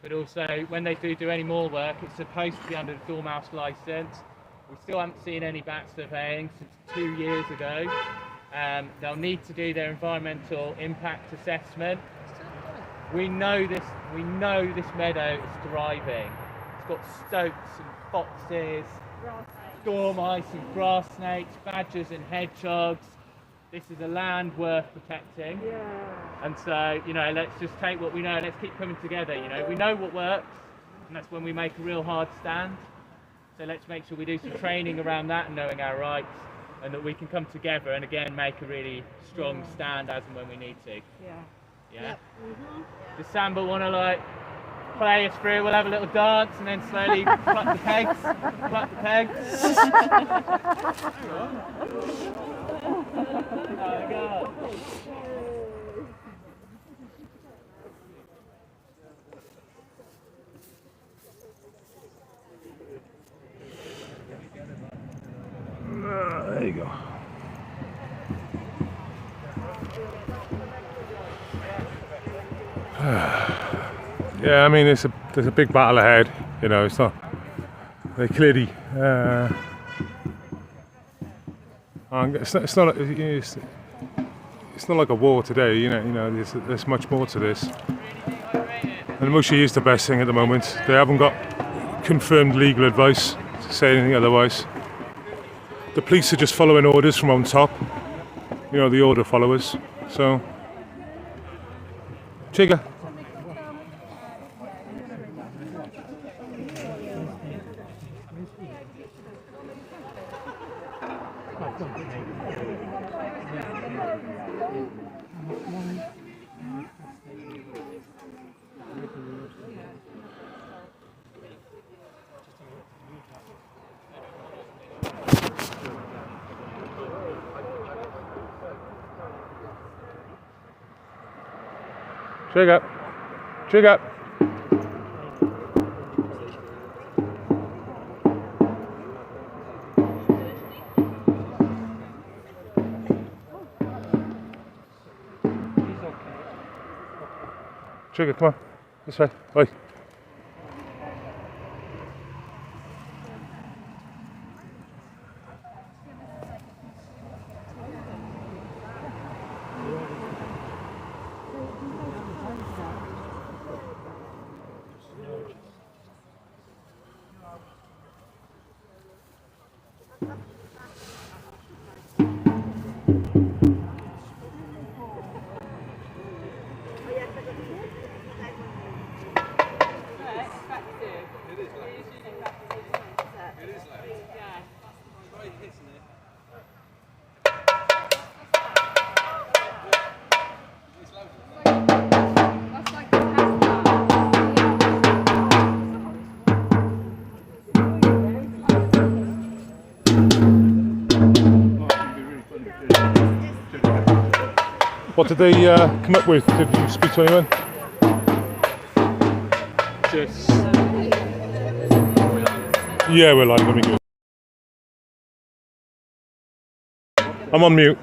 but also when they do any more work, it's supposed to be under the Dormouse licence. We still haven't seen any bat surveying since 2 years ago. They'll need to do their environmental impact assessment. We know this meadow is thriving. It's got stoats and foxes, storm ice and grass snakes, badgers and hedgehogs. This is a land worth protecting. And so, you know, let's just take what we know, let's keep coming together, you know. We know what works, and that's when we make a real hard stand. So let's make sure we do some training around that and knowing our rights, and that we can come together and again make a really strong stand as and when we need to. Yeah? Does Samba want to like play us through? We'll have a little dance and then slowly pluck the pegs. Pluck the pegs. Oh God. There you go. Yeah, I mean, there's a big battle ahead. You know, it's not. They clearly. It's not like a war today. You know, there's much more to this. And Mushy is the best thing at the moment. They haven't got confirmed legal advice to say anything otherwise. The police are just following orders from on top. You know, the order followers. So, Chigga. Trig up. Trig up. Trigger, come on. This way. Oi. What did they come up with? Did you speak to anyone? Just Yeah, we're live. Let me go. I'm on mute.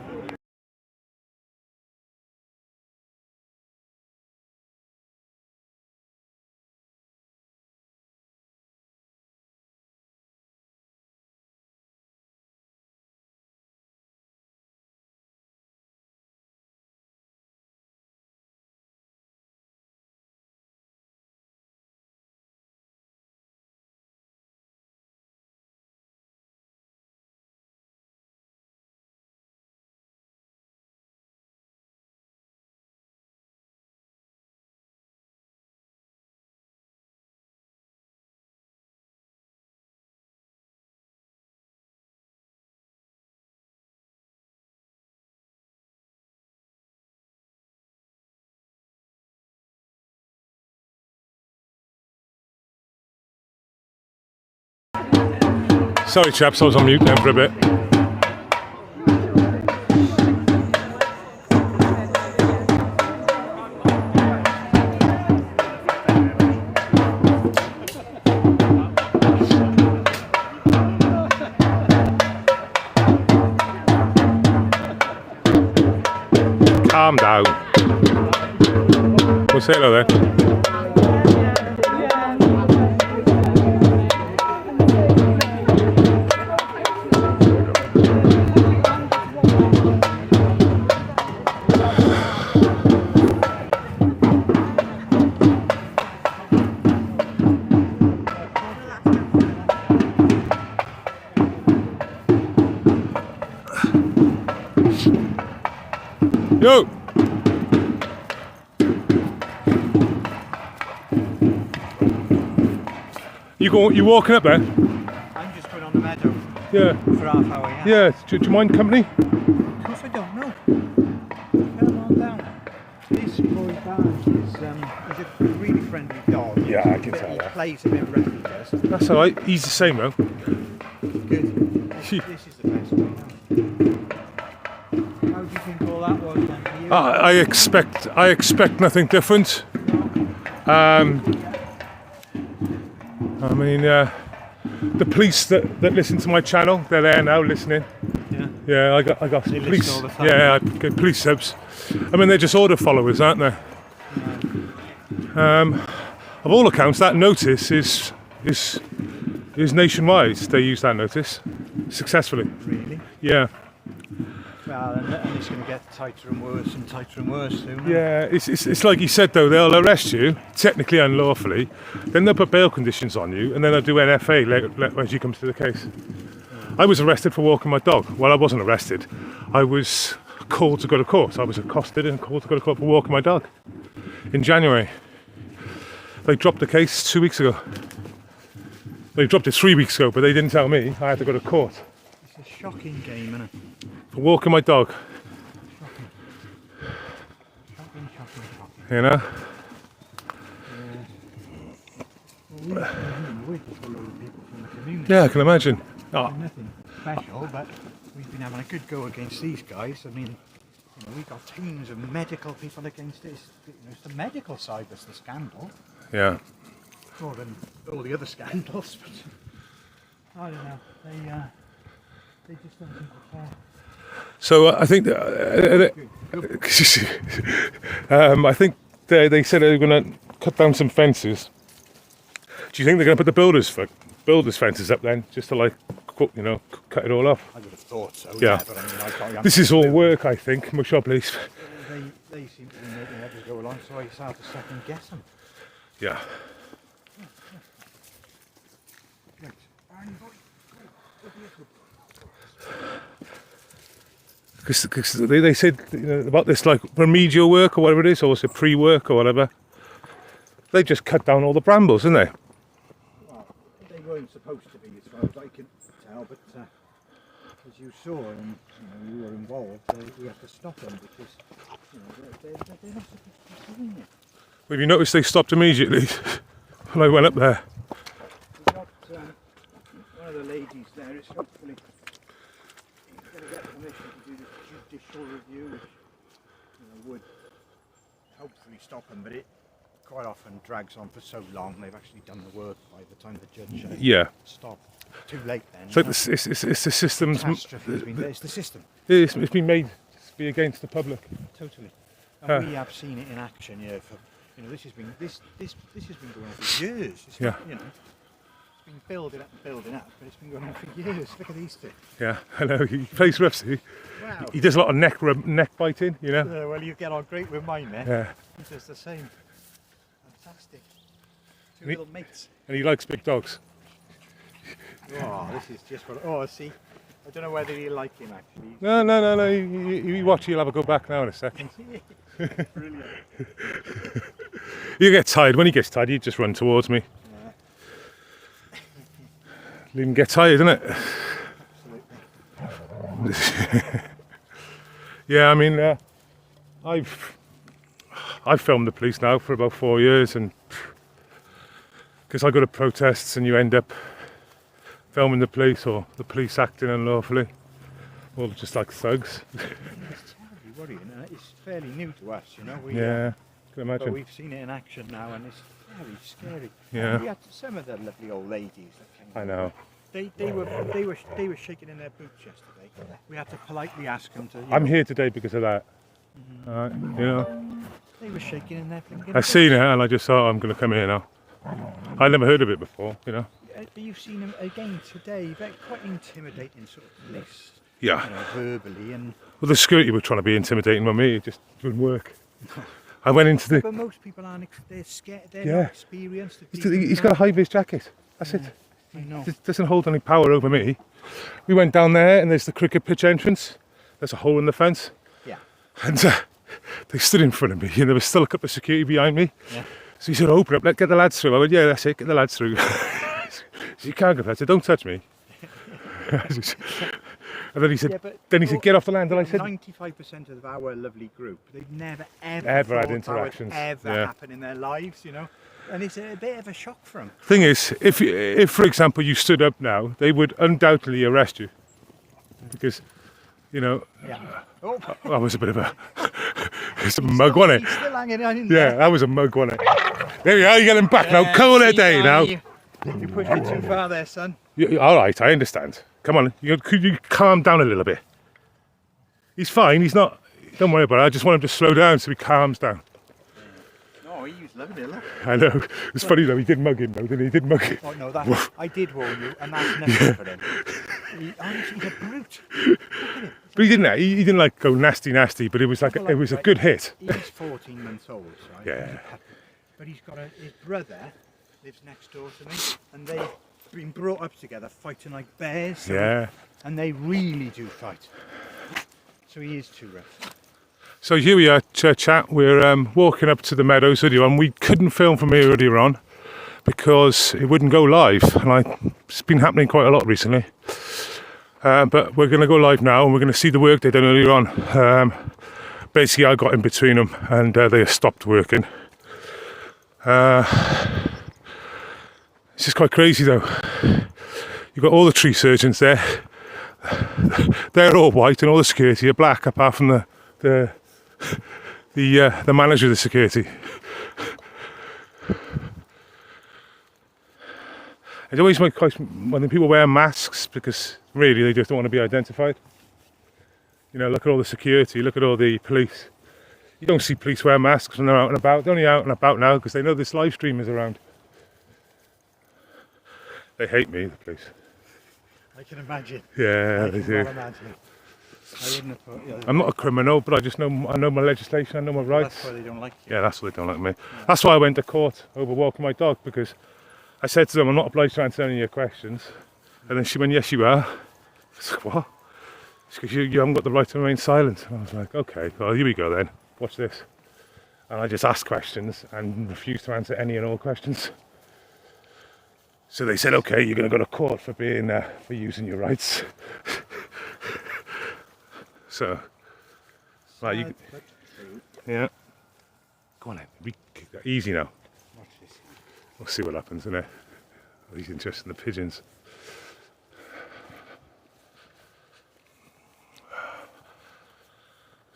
Sorry chaps, I was on mute then for a bit. Calm down. We'll say hello then. Yo! You walking up there? I'm just going on the meadow. Yeah. For half hour, yeah. Yeah, do you mind company? Of course I don't know. Come on down. This boy Barnes is a really friendly dog. Yeah, I can But tell he that. plays a bit rough, he does. That's alright, he's the same though. Good. This is the best way now. How do you think all that was then for you? I expect nothing different. I mean, the police that listen to my channel, they're there now listening. Yeah. Yeah, I got They police. listen all the time. Yeah, I get police subs. I mean, they're just order followers, aren't they? Of all accounts, that notice is nationwide. They use that notice successfully. Really? Yeah. Well, and it's going to get tighter and worse soon. Yeah, it's like you said though, they'll arrest you, technically unlawfully, then they'll put bail conditions on you, and then they'll do NFA as you come to the case. I was arrested for walking my dog. Well, I wasn't arrested. I was called to go to court. I was accosted and called to go to court for walking my dog in January. They dropped the case 2 weeks ago. They dropped it 3 weeks ago, but they didn't tell me. I had to go to court. It's a shocking game, isn't it? For walking my dog. Shocking. You know? We've got a lot of people from the community. Yeah, I can imagine. Oh. Nothing special, but we've been having a good go against these guys. I mean, we've got teams of medical people against it. It's the medical side that's the scandal. Yeah. More than all the other scandals, but I don't know. They just don't think they care. So I think I think they said they were going to cut down some fences. Do you think they're going to put the builders fences up then, just to cut it all off? I would have thought so. Yeah. But I mean, This is all work, I think. Much obliged. They seem to be making it go along, so it's hard to second guess them. Yeah. Right. Barney boy, Because they said about this remedial work or whatever it is, or was it pre-work or whatever. They just cut down all the brambles, didn't they? Well, they weren't supposed to be, as far as I can tell, but as you saw and you were involved, we had to stop them because they're not supposed to be doing it. Well, have you noticed they stopped immediately when I went up there? We've got one of the ladies there is hopefully going to get permission to do the judicial review, which would hopefully stop them, but it quite often drags on for so long. They've actually done the work by the time the judge Yeah. stopped. Too late then. It's like it's the system's. Catastrophe. It's the system. It's been made to be against the public. Totally. And we have seen it in action. Yeah. For, this has been this has been going on for years. It's Yeah. Not, it's been building up, but it's been going on for years. Look at these two. Yeah, I know. He plays rough, see. Wow. He does a lot of neck biting, Well, you get on great with mine, then. Yeah. He does the same. Fantastic. Two And he- little mates. And he likes big dogs. Oh, this is just what. Oh, see. I don't know whether you like him actually. No. You watch, you'll have a go back now in a second. Brilliant. You get tired. When he gets tired, you just run towards me. Yeah. Leave him get tired, isn't it? Yeah, I mean, I've filmed the police now for about 4 years, and because I go to protests and you end up filming the police or the police acting unlawfully, or just like thugs. It's terribly worrying, and it's fairly new to us, We, Yeah, can But imagine. we've seen it in action now, and it's very scary. Yeah. And we had some of the lovely old ladies that came. I know. They were shaking in their boots yesterday. We had to politely ask them to. I'm here today because of that. They were shaking in their blinking I seen it and I just thought, I'm going to come here now. I never heard of it before, You've seen them again today. They're quite intimidating, sort of police. Yeah. Verbally and. Well, the security were trying to be intimidating with me. It just didn't work. I went into the. But most people aren't. They're scared. They're Yeah. not experienced. He's got a high-vis jacket. That's it. I know. It doesn't hold any power over me. We went down there and there's the cricket pitch entrance. There's a hole in the fence. Yeah. And they stood in front of me and there was still a couple of security behind me. Yeah. So he said, open up, get the lads through. I went, yeah, that's it, get the lads through. So you can't go through. I said, don't touch me. And then he said, get off the land. And I said, 95% of our lovely group, they've never ever had thought that would interactions. ever Yeah. happen in their lives, And it's a bit of a shock for them. thing is, if for example you stood up now, they would undoubtedly arrest you. Because, Yeah. Oh. I was a bit of a, it's a mug, wasn't it? He's still hanging on in Yeah, there. that was a mug, wasn't it? There we are, you get him back now. Call it a day now. You pushed it too far there, son. All right, I understand. Come on, could you calm down a little bit? He's fine, he's not, don't worry about it. I just want him to slow down so he calms down. No, he was loving it, look. I know. It's funny though, he did mug him though, didn't he? He did mug him. Oh no, I did warn you, and that's nothing for him. He's a brute. But he didn't. He didn't like go nasty, but it was like it was a good hit. He's 14 months old, right? Yeah. But he's got his brother lives next door to me, and they've been brought up together fighting like bears. Yeah. And they really do fight. So he is too rough. So here we are, chat. We're walking up to the Meadows video, and we couldn't film from here earlier on because it wouldn't go live, and it's been happening quite a lot recently. But we're going to go live now, and we're going to see the work they done earlier on. Basically, I got in between them, and they stopped working. It's just quite crazy, though. You've got all the tree surgeons there. They're all white, and all the security are black, apart from the manager of the security. It always makes quite when people wear masks because really they just don't want to be identified. Look at all the security, look at all the police. You don't see police wear masks when they're out and about. They're only out and about now because they know this live stream is around. They hate me, the police. I can imagine. Yeah, I they can do. well imagine. I wouldn't have thought. Yeah, I'm not a criminal, but I know my legislation, I know my rights. That's why they don't like you. Yeah, that's why they don't like me. Yeah. That's why I went to court over walking my dog, because I said to them, I'm not obliged to answer any of your questions. And then she went, yes, you are. I was like, what? She goes, you haven't got the right to remain silent. And I was like, okay, well, here we go then. Watch this. And I just asked questions and refused to answer any and all questions. So they said, okay, you're going to go to court for being for using your rights. So, right, you, yeah. Go on then, easy now. Watch this. We'll see what happens, innit? He's interested in the pigeons.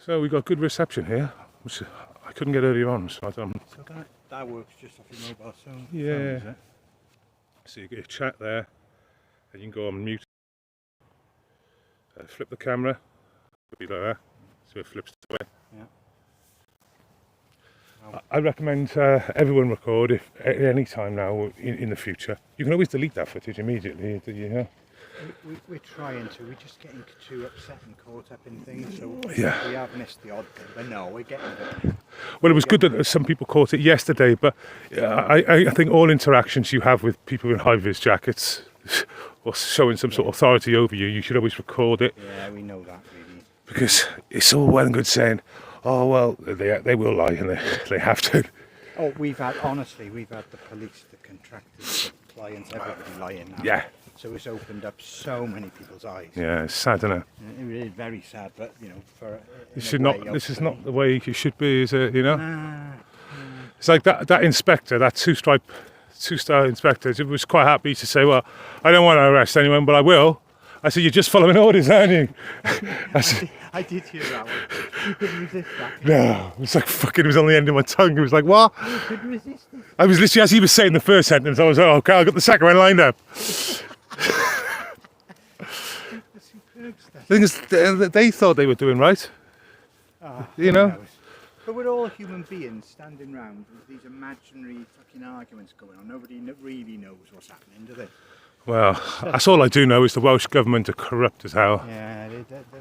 So we got good reception here, which I couldn't get earlier on. So I don't. So that works just off your mobile phone. Yeah. Phone, is it? So you get your chat there, and you can go on mute. Flip the camera, it'll be like that, so it flips away. Yeah. I recommend everyone record if at any time now in the future. You can always delete that footage immediately. You know. We're trying to. We're just getting too upset and caught up in things. So Yeah. we have missed the odd thing, but no, we're getting there. Well, it was good that some people caught it yesterday, but I think all interactions you have with people in high-vis jackets or showing some sort of authority over you, you should always record it. Yeah, we know that really. Because it's all well and good saying, oh well, they will lie and they have to. Oh, we've had the police, the contractors, the clients, everybody lying now. Yeah. So it's opened up so many people's eyes. Yeah, it's sad, isn't it? It is very sad, but you know, This is not the way you should be, is it? You know. It's like that inspector, that two-star inspector. He was quite happy to say, "Well, I don't want to arrest anyone, but I will." I said, "You're just following orders, aren't you?" I did hear that one. You couldn't resist that. No, it was like fucking. It was on the end of my tongue. It was like, what? You couldn't resist it. I was literally, as he was saying the first sentence, I was like, okay, I got the second one lined up. The thing is, they thought they were doing right. You know? Knows? But we're all human beings standing round with these imaginary fucking arguments going on. Nobody really knows what's happening, do they? Well, that's all I do know is the Welsh government are corrupt as hell. Yeah,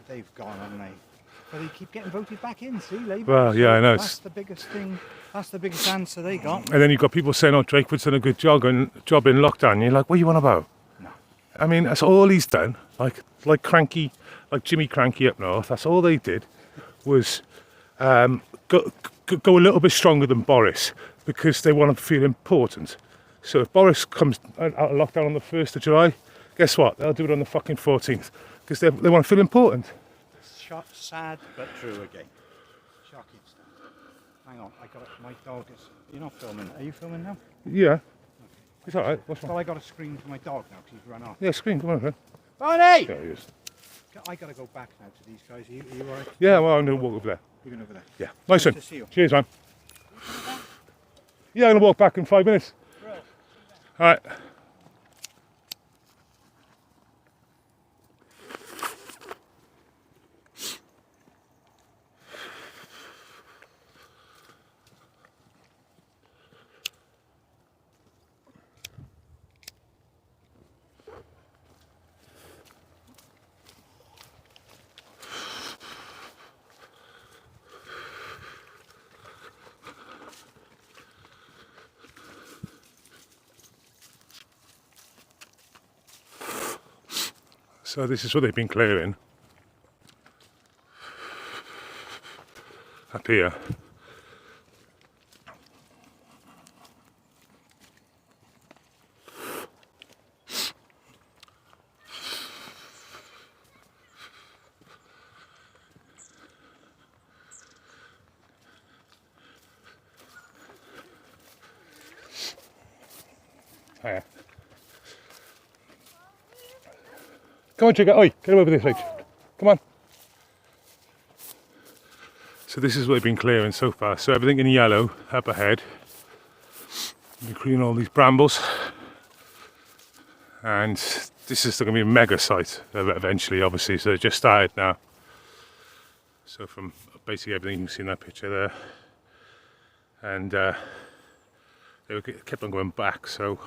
they've gone, haven't they? But they keep getting voted back in, see, Labour. Well, yeah, I know. That's the biggest thing. That's the biggest answer they got. And then you've got people saying, oh, Drakewood's done a good job in lockdown. And you're like, what are you on about? No. I mean, that's all he's done. Like Cranky, like Jimmy Cranky up north, that's all they did was go a little bit stronger than Boris because they want to feel important. So if Boris comes out of lockdown on the 1st of July, guess what? They'll do it on the fucking 14th because they want to feel important. Sad but true again. Shocking stuff. Hang on, my dog is. You're not filming. Are you filming now? Yeah. Okay. It's alright. What's Well, wrong? I got a screen for my dog now because he's run off. Yeah, screen. Come on, man. Bonnie! There he is. I got to go back now to these guys. Are you alright? Yeah, well, I'm going to walk over there. You're going over there? Yeah. Nice one. to see you. Cheers, man. Yeah, I'm going to walk back in 5 minutes. Alright. So this is what they've been clearing up here. Hiya. Come on, Trigger. Oi, get him over this way. Come on. So this is what they've been clearing so far. So everything in yellow up ahead. They're clearing all these brambles. And this is going to be a mega site eventually, obviously. So it just started now. So from basically everything you can see in that picture there. And they kept on going back, so...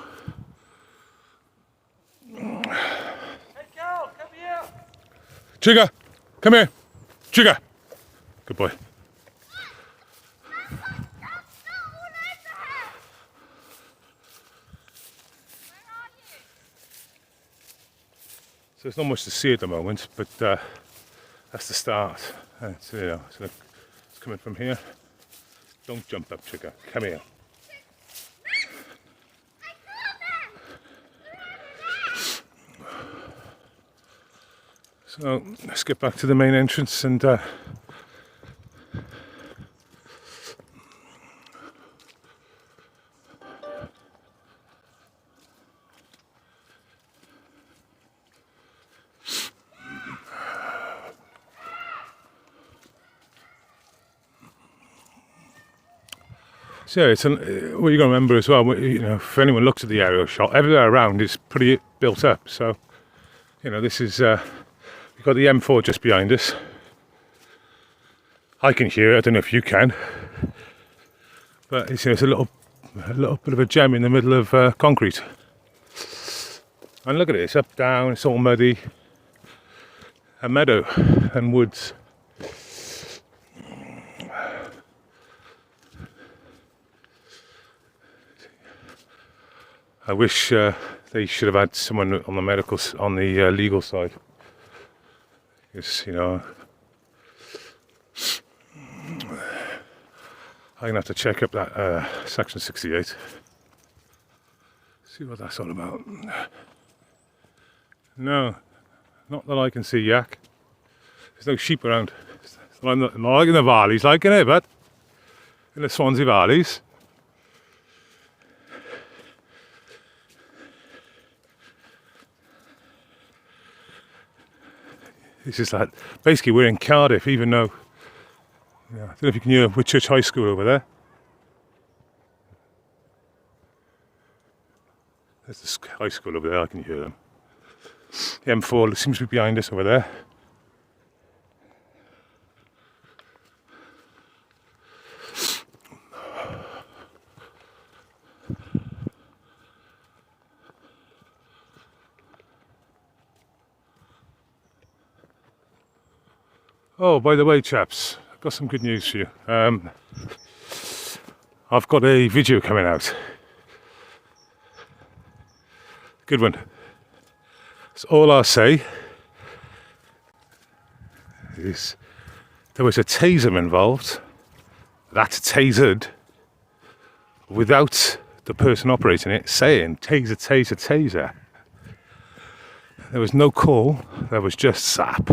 Trigger, come here. Trigger. Good boy. So there's not much to see at the moment, but that's the start. It's, you know, it's coming from here. Don't jump up, Trigger. Come here. So let's get back to the main entrance and So it's what you're going to remember as well. You know, if anyone looks at the aerial shot, everywhere around is pretty built up. So, you know, this is we've got the M4 just behind us. I can hear it. I don't know if you can, but it's, you know, it's a little bit of a gem in the middle of concrete. And look at it. It's up, down. It's all muddy. A meadow and woods. I wish they should have had someone on the legal side. Because, you know, I'm gonna have to check up that section 68. See what that's all about. No, not that I can see, Yak. There's no sheep around. Not like in the valleys, like in it, but in the Swansea valleys. This is like, basically we're in Cardiff, even though, yeah, I don't know if you can hear Whitchurch High School over there. There's the high school over there, I can hear them. The M4 seems to be behind us over there. Oh, by the way, chaps, I've got some good news for you. I've got a video coming out. Good one. That's all I'll say is there was a taser involved, that's tasered, without the person operating it saying taser, taser, taser. There was no call, there was just zap.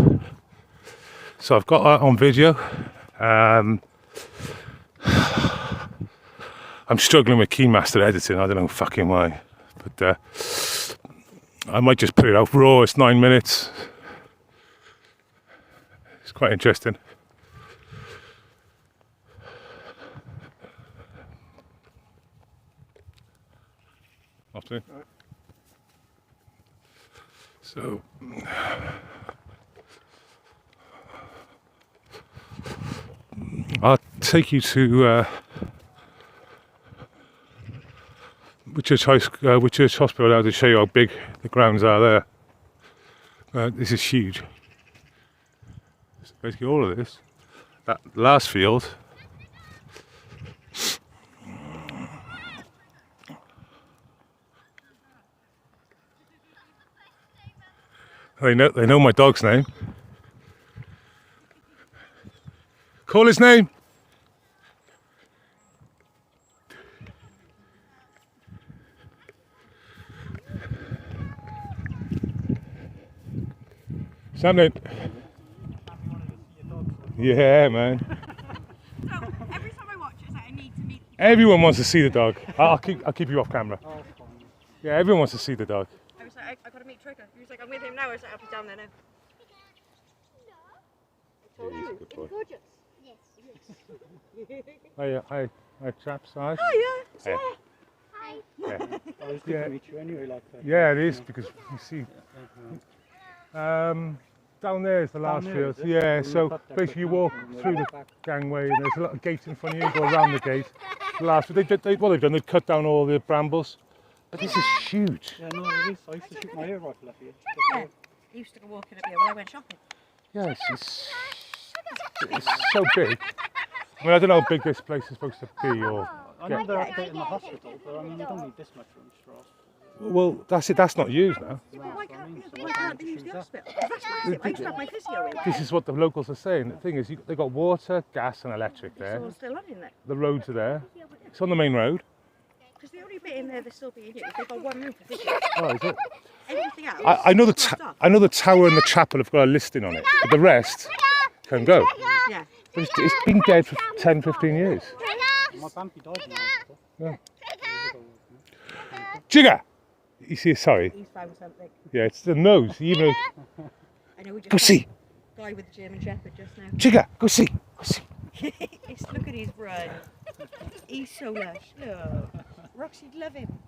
So I've got that on video. I'm struggling with Keymaster editing, I don't know fucking why. But I might just put it out raw, it's 9 minutes. It's quite interesting. Afternoon. So I'll take you to Whitchurch Hospital now to show you how big the grounds are there. This is huge. So basically all of this, that last field, they know my dog's name. Call his name. Something. Yeah, man. So every time I watch it, I need to meet. Everyone wants to see the dog. I'll keep you off camera. Yeah, everyone wants to see the dog. I was like, I got to meet Trigger. He was like, I'm with him now. I was like, I'll be down there now. I told you. It's gorgeous. Yes. Hi, chaps. Hi. Oh yeah. Yeah. Hi. Yeah. Oh, it's good to meet you anyway, like that. Yeah, it is, because you see, down there is the last there, field. is it? Yeah, So so you cut that basically you quick walk and through the back. gangway and there's a little gate in front of you, you go around the gate. The last, what they've done, they've cut down all the brambles. But this is huge. Yeah, no, it is. I used to shoot my air rifle up here. Yeah. I used to go walking up here when I went shopping. Yes, it's so big. I mean, I don't know how big this place is supposed to be, or I know they're up there in the hospital, but I mean, you don't need this much room for us. well, that's it. That's not used now. Why can't they use the hospital? That's massive. I used to have my physio in. This is what the locals are saying. The thing is, they've got water, gas, and electric there. It's all still on in there. The roads are there. It's on the main road. Because the only bit in there that's still being used, they've got one room for physio. Oh, is it? Everything else. I know the tower and the chapel have got a listing on it, but the rest can go. Yeah. But it's been dead for 10, 15 years. My Bambi died in the hospital. Yeah. Jigger! You see, sorry. He's found something. Yeah, it's the nose. Even I know we just go see. guy with the German Shepherd just now. Jigger, go see. Go see. Look at his run. He's so lush. Look. Roxy'd love him.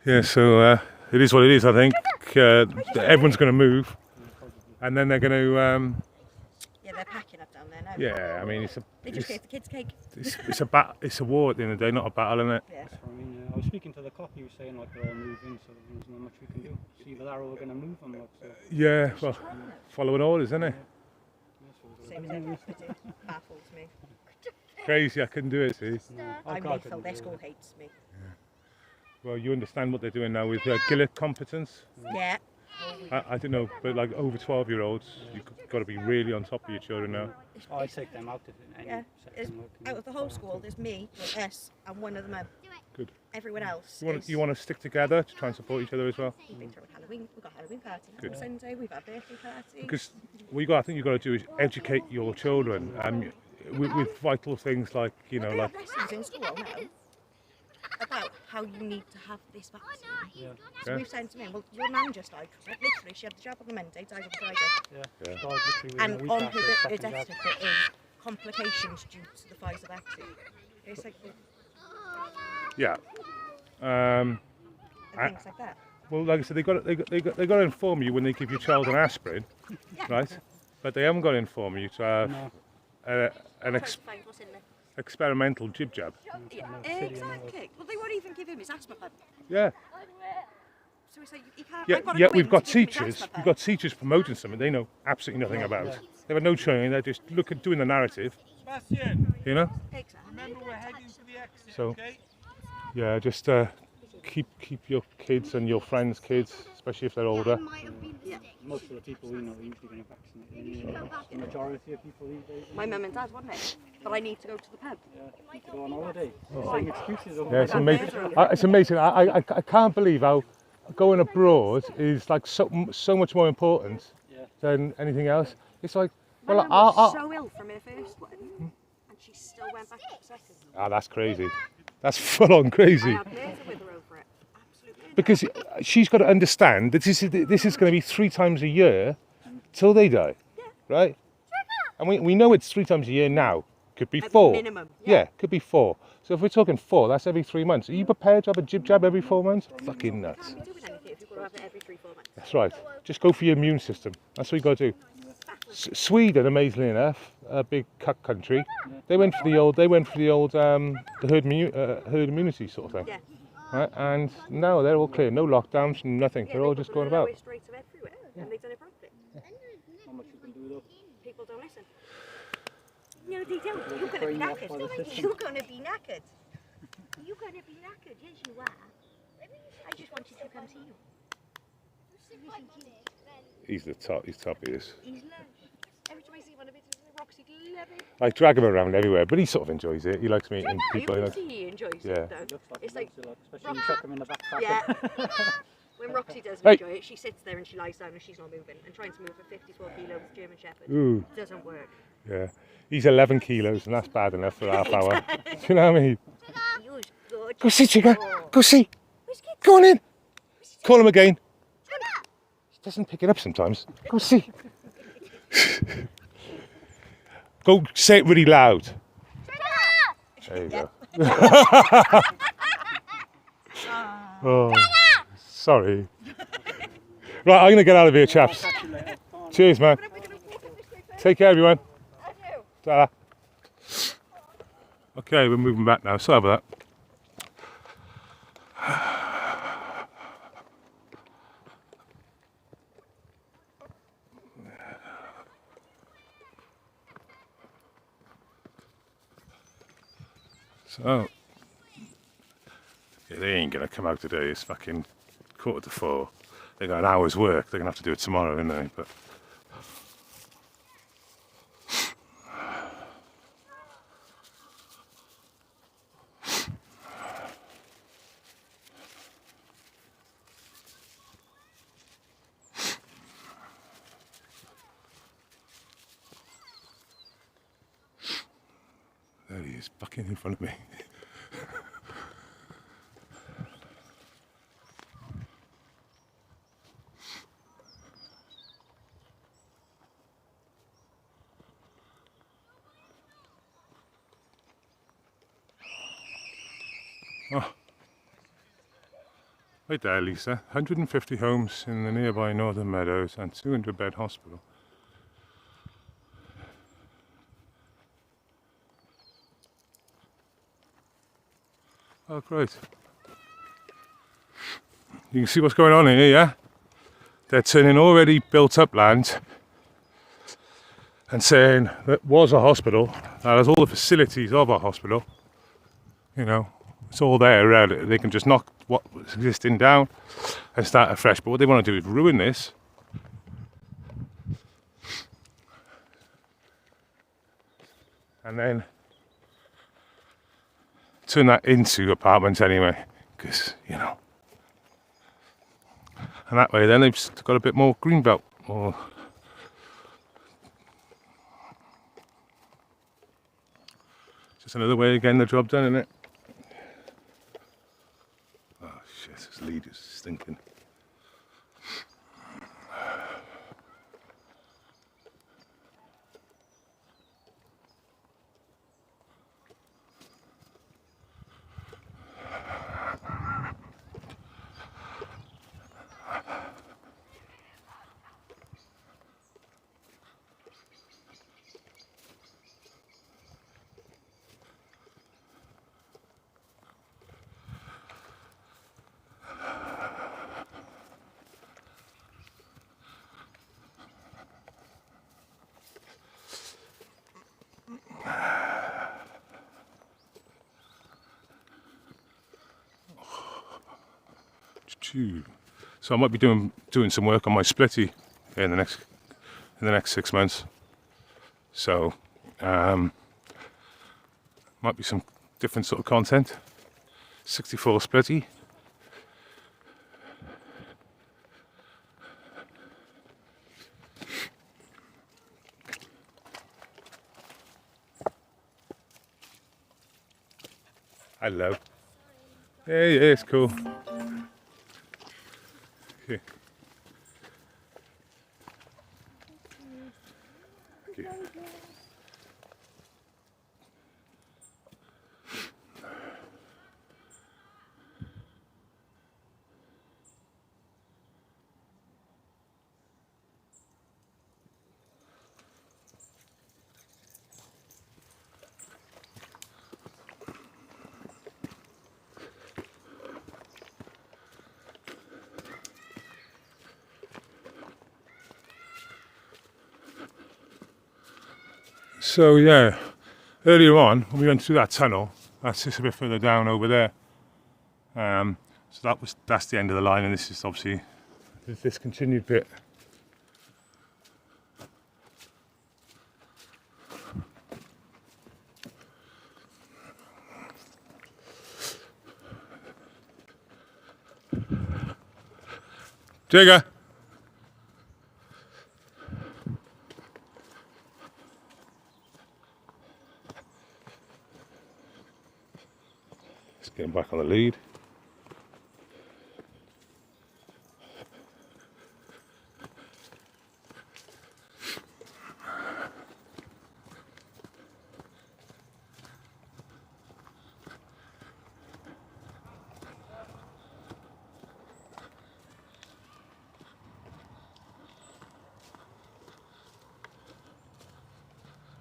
Yeah, so it is what it is, I think. Everyone's going to move, and then they're going to... Yeah, they're packing up down there now. yeah, I mean, They just gave the kids cake. it's a war at the end of the day, not a battle, isn't it? Yeah. I mean, I was speaking to the cop, he was saying like they're all moving, so there's not much we can do. It's either that or we're going to move them. Like, so. Yeah, well, following orders, isn't it? Same as everyone baffles me. Crazy, I couldn't do it, see? I'm lethal, their school hates me. Well, you understand what they're doing now with Gillett competence? Yeah. I don't know, but like over 12-year-olds, you've got to be really on top of your children now. Oh, I take them out of any section work. Out of the whole school, there's me, us, and one of them. Good. Everyone else. You want to stick together to try and support each other as well? We've been through Halloween. We've got Halloween party Good. on Sunday. We've had birthday party. Because I think you've got to do is educate your children with vital things like, you know, They like... have lessons in school now about how you need to have this vaccine. Yeah. So Yeah. we've said to me, well, your nan just died. Literally, she had the jab on the Monday, died on the Friday. Yeah. Yeah. And on her death certificate is complications due to the Pfizer vaccine. It's like, Yeah. and things like that. Well, like I said, they got to inform you when they give your child an aspirin, right? But they haven't got to inform you to have an What's in there? experimental jib jab. Yeah, exactly. Well, they won't even give him his asthma pump. Yeah. So it's like, you can't. Yeah, I've got to yeah. go We've in got to give him his teachers. asthma We've pump. got teachers promoting something they know absolutely nothing about. They've had no training. They're just doing the narrative. Sebastian, You know. remember we're heading to the exit, So, okay? yeah, just keep your kids and your friends' kids, especially if they're older. Most of the people we know are usually going to vaccinate anyway. The majority of people these days. My mum and dad, wasn't it? But I need to go to the pub. Yeah, need to go on holiday. Oh. Saying excuses over Yeah, it's amazing. It's amazing. I can't believe how going abroad is like so much more important than anything else. It's like, My well, mum was so ill from her first one, and she still went back to the second. that's crazy. That's full on crazy. I had murder with her over it. Because she's got to understand that this is going to be 3 times a year till they die, right? And we know it's 3 times a year now. Could be 4. minimum, Yeah, could be 4. So if we're talking 4, that's every 3 months. Are you prepared to have a jib jab every 4 months? Fucking nuts. You can't be doing anything if you've got to have it every 3-4 months. That's right. Just go for your immune system. That's what you got to do. Sweden, amazingly enough, a big cuck country, they went for the old the herd immunity sort of thing. Yeah. Right? And now they're all clear, no lockdowns, nothing. Yeah, they're all they just put going the about. lowest rates of everywhere, and they've done it properly. How much you can do though? People don't listen. No, they don't. You're going to be Train you up by the knackered. system. You're going to be knackered. You're going to be knackered. Yes, you are. I just wanted to come see you. He's the top. He's top. He is. He's lush. Every time I see one of it, Roxy, love it. I drag him around everywhere, but he sort of enjoys it. He likes meeting You people. can Like, see he enjoys yeah. it, though. It's like, Especially when you chuck them in the backpack. yeah. When Roxy doesn't Hey. enjoy it, she sits there and she lies down and she's not moving. And trying to move a 54 kilo German Shepherd Ooh. doesn't work. Yeah. He's 11 kilos, and that's bad enough for a half hour. Do you know what I mean? You're good. Go see, Chica. Go see. Go on in. Call him again. He doesn't pick it up sometimes. Go see. Go say it really loud. There you go. Oh, sorry. Right, I'm going to get out of here, chaps. Cheers, man. Take care, everyone. Ta-ra. Okay, we're moving back now. Sorry about that. So, yeah, they ain't going to come out today. It's fucking 3:45. They got an hour's work. They're going to have to do it tomorrow, aren't they? But there he is, fucking in front of me. Right there, Lisa. 150 homes in the nearby Northern Meadows and 200-bed hospital. Oh, great. You can see what's going on here, yeah? They're turning already built up land and saying that was a hospital, that has all the facilities of a hospital, you know, it's all there, they can just knock what's existing down and start afresh. But what they want to do is ruin this and then turn that into apartments anyway, because, you know, and that way then they've got a bit more greenbelt, or just another way of getting the job done, isn't it? Oh shit, this lead is stinking. So I might be doing some work on my splitty in the next 6 months. So might be some different sort of content. 64 splitty. Hello. Yeah, it's cool. Okay. Thank you. So yeah, earlier on when we went through that tunnel, that's just a bit further down over there. So that's the end of the line, and this is obviously this continued bit. Jigger. Getting back on the lead.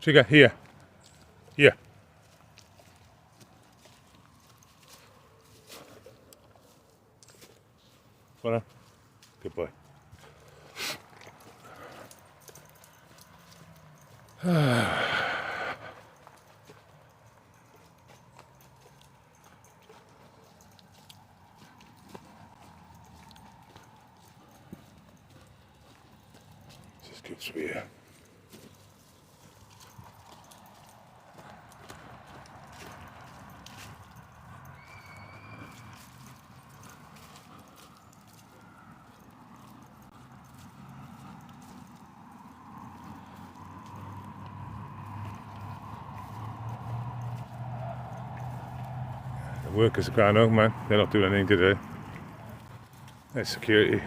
Trigger, here. Here. Well, good boy. Just good through here. The workers are going home, man. They're not doing anything today. There's security.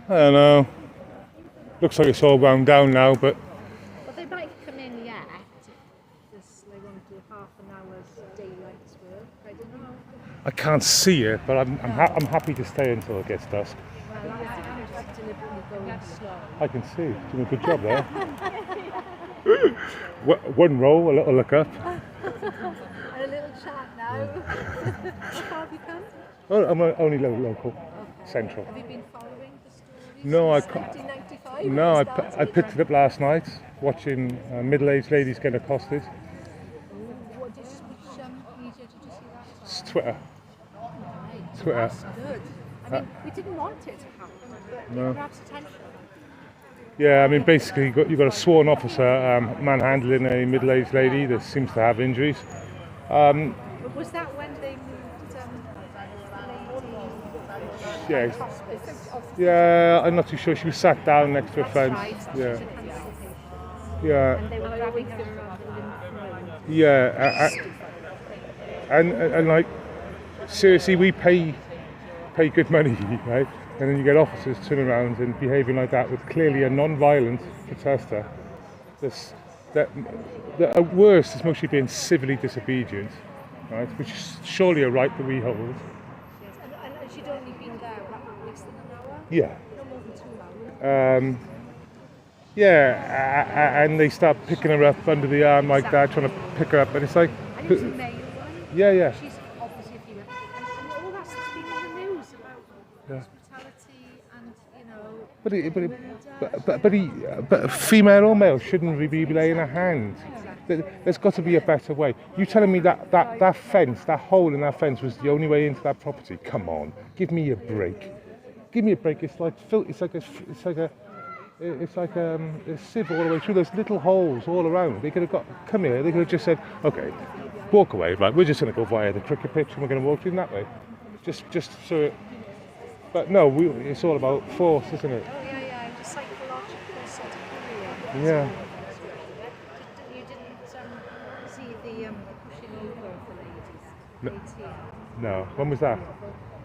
I don't know. Looks like it's all wound down now, but But they might come in yet because they want to do half an hour's daylight's work. I don't know. I can't see it. But I'm happy to stay until it gets dusk. Well, I'm just deliberately going slow. I can see. Doing a good job there. One roll, a little look up. And a little chat now. How far have you come? Oh, I'm only local, central. Have you been following the stories No, since 1995? No, I picked it up last night, watching middle-aged ladies get accosted. What did which media did you see that? It's Twitter. Right. Twitter. That's good. I mean, we didn't want it to happen, but No. it grabs attention. Yeah, I mean, basically, you've got a sworn officer manhandling a middle-aged lady that seems to have injuries. But was that when they moved the lady Yeah, hospice? yeah, I'm not too sure. She was sat down next to a fence. Right, Yeah, she was a cancer patient. yeah, And they were grabbing her around the lymph node. yeah. And like, seriously, we pay good money, right? And then you get officers turning around and behaving like that with clearly a non-violent protester. That at worst is mostly being civilly disobedient, right? Which is surely a right that we hold. Yes, and she'd only been there about less than an hour? Yeah. No more than 2 hours. Yeah, and they start picking her up under the arm like that, trying to pick her up, and it's like, And it's a male one. yeah. She's obviously a female. And all that's been on the news about Yeah. hospitality and, But female or male shouldn't really be laying a hand. There's got to be a better way. You telling me that fence, that hole in that fence was the only way into that property? Come on, give me a break. Give me a break. It's like a sieve all the way through. There's little holes all around. They could have come here. They could have just said, okay, walk away. Right, we're just going to go via the cricket pitch and we're going to walk in that way. Just so. But no, it's all about force, isn't it? oh yeah, the psychological sort of bullying. Yeah. You didn't see the pushing over of the ladies? No. 18. No. When was that?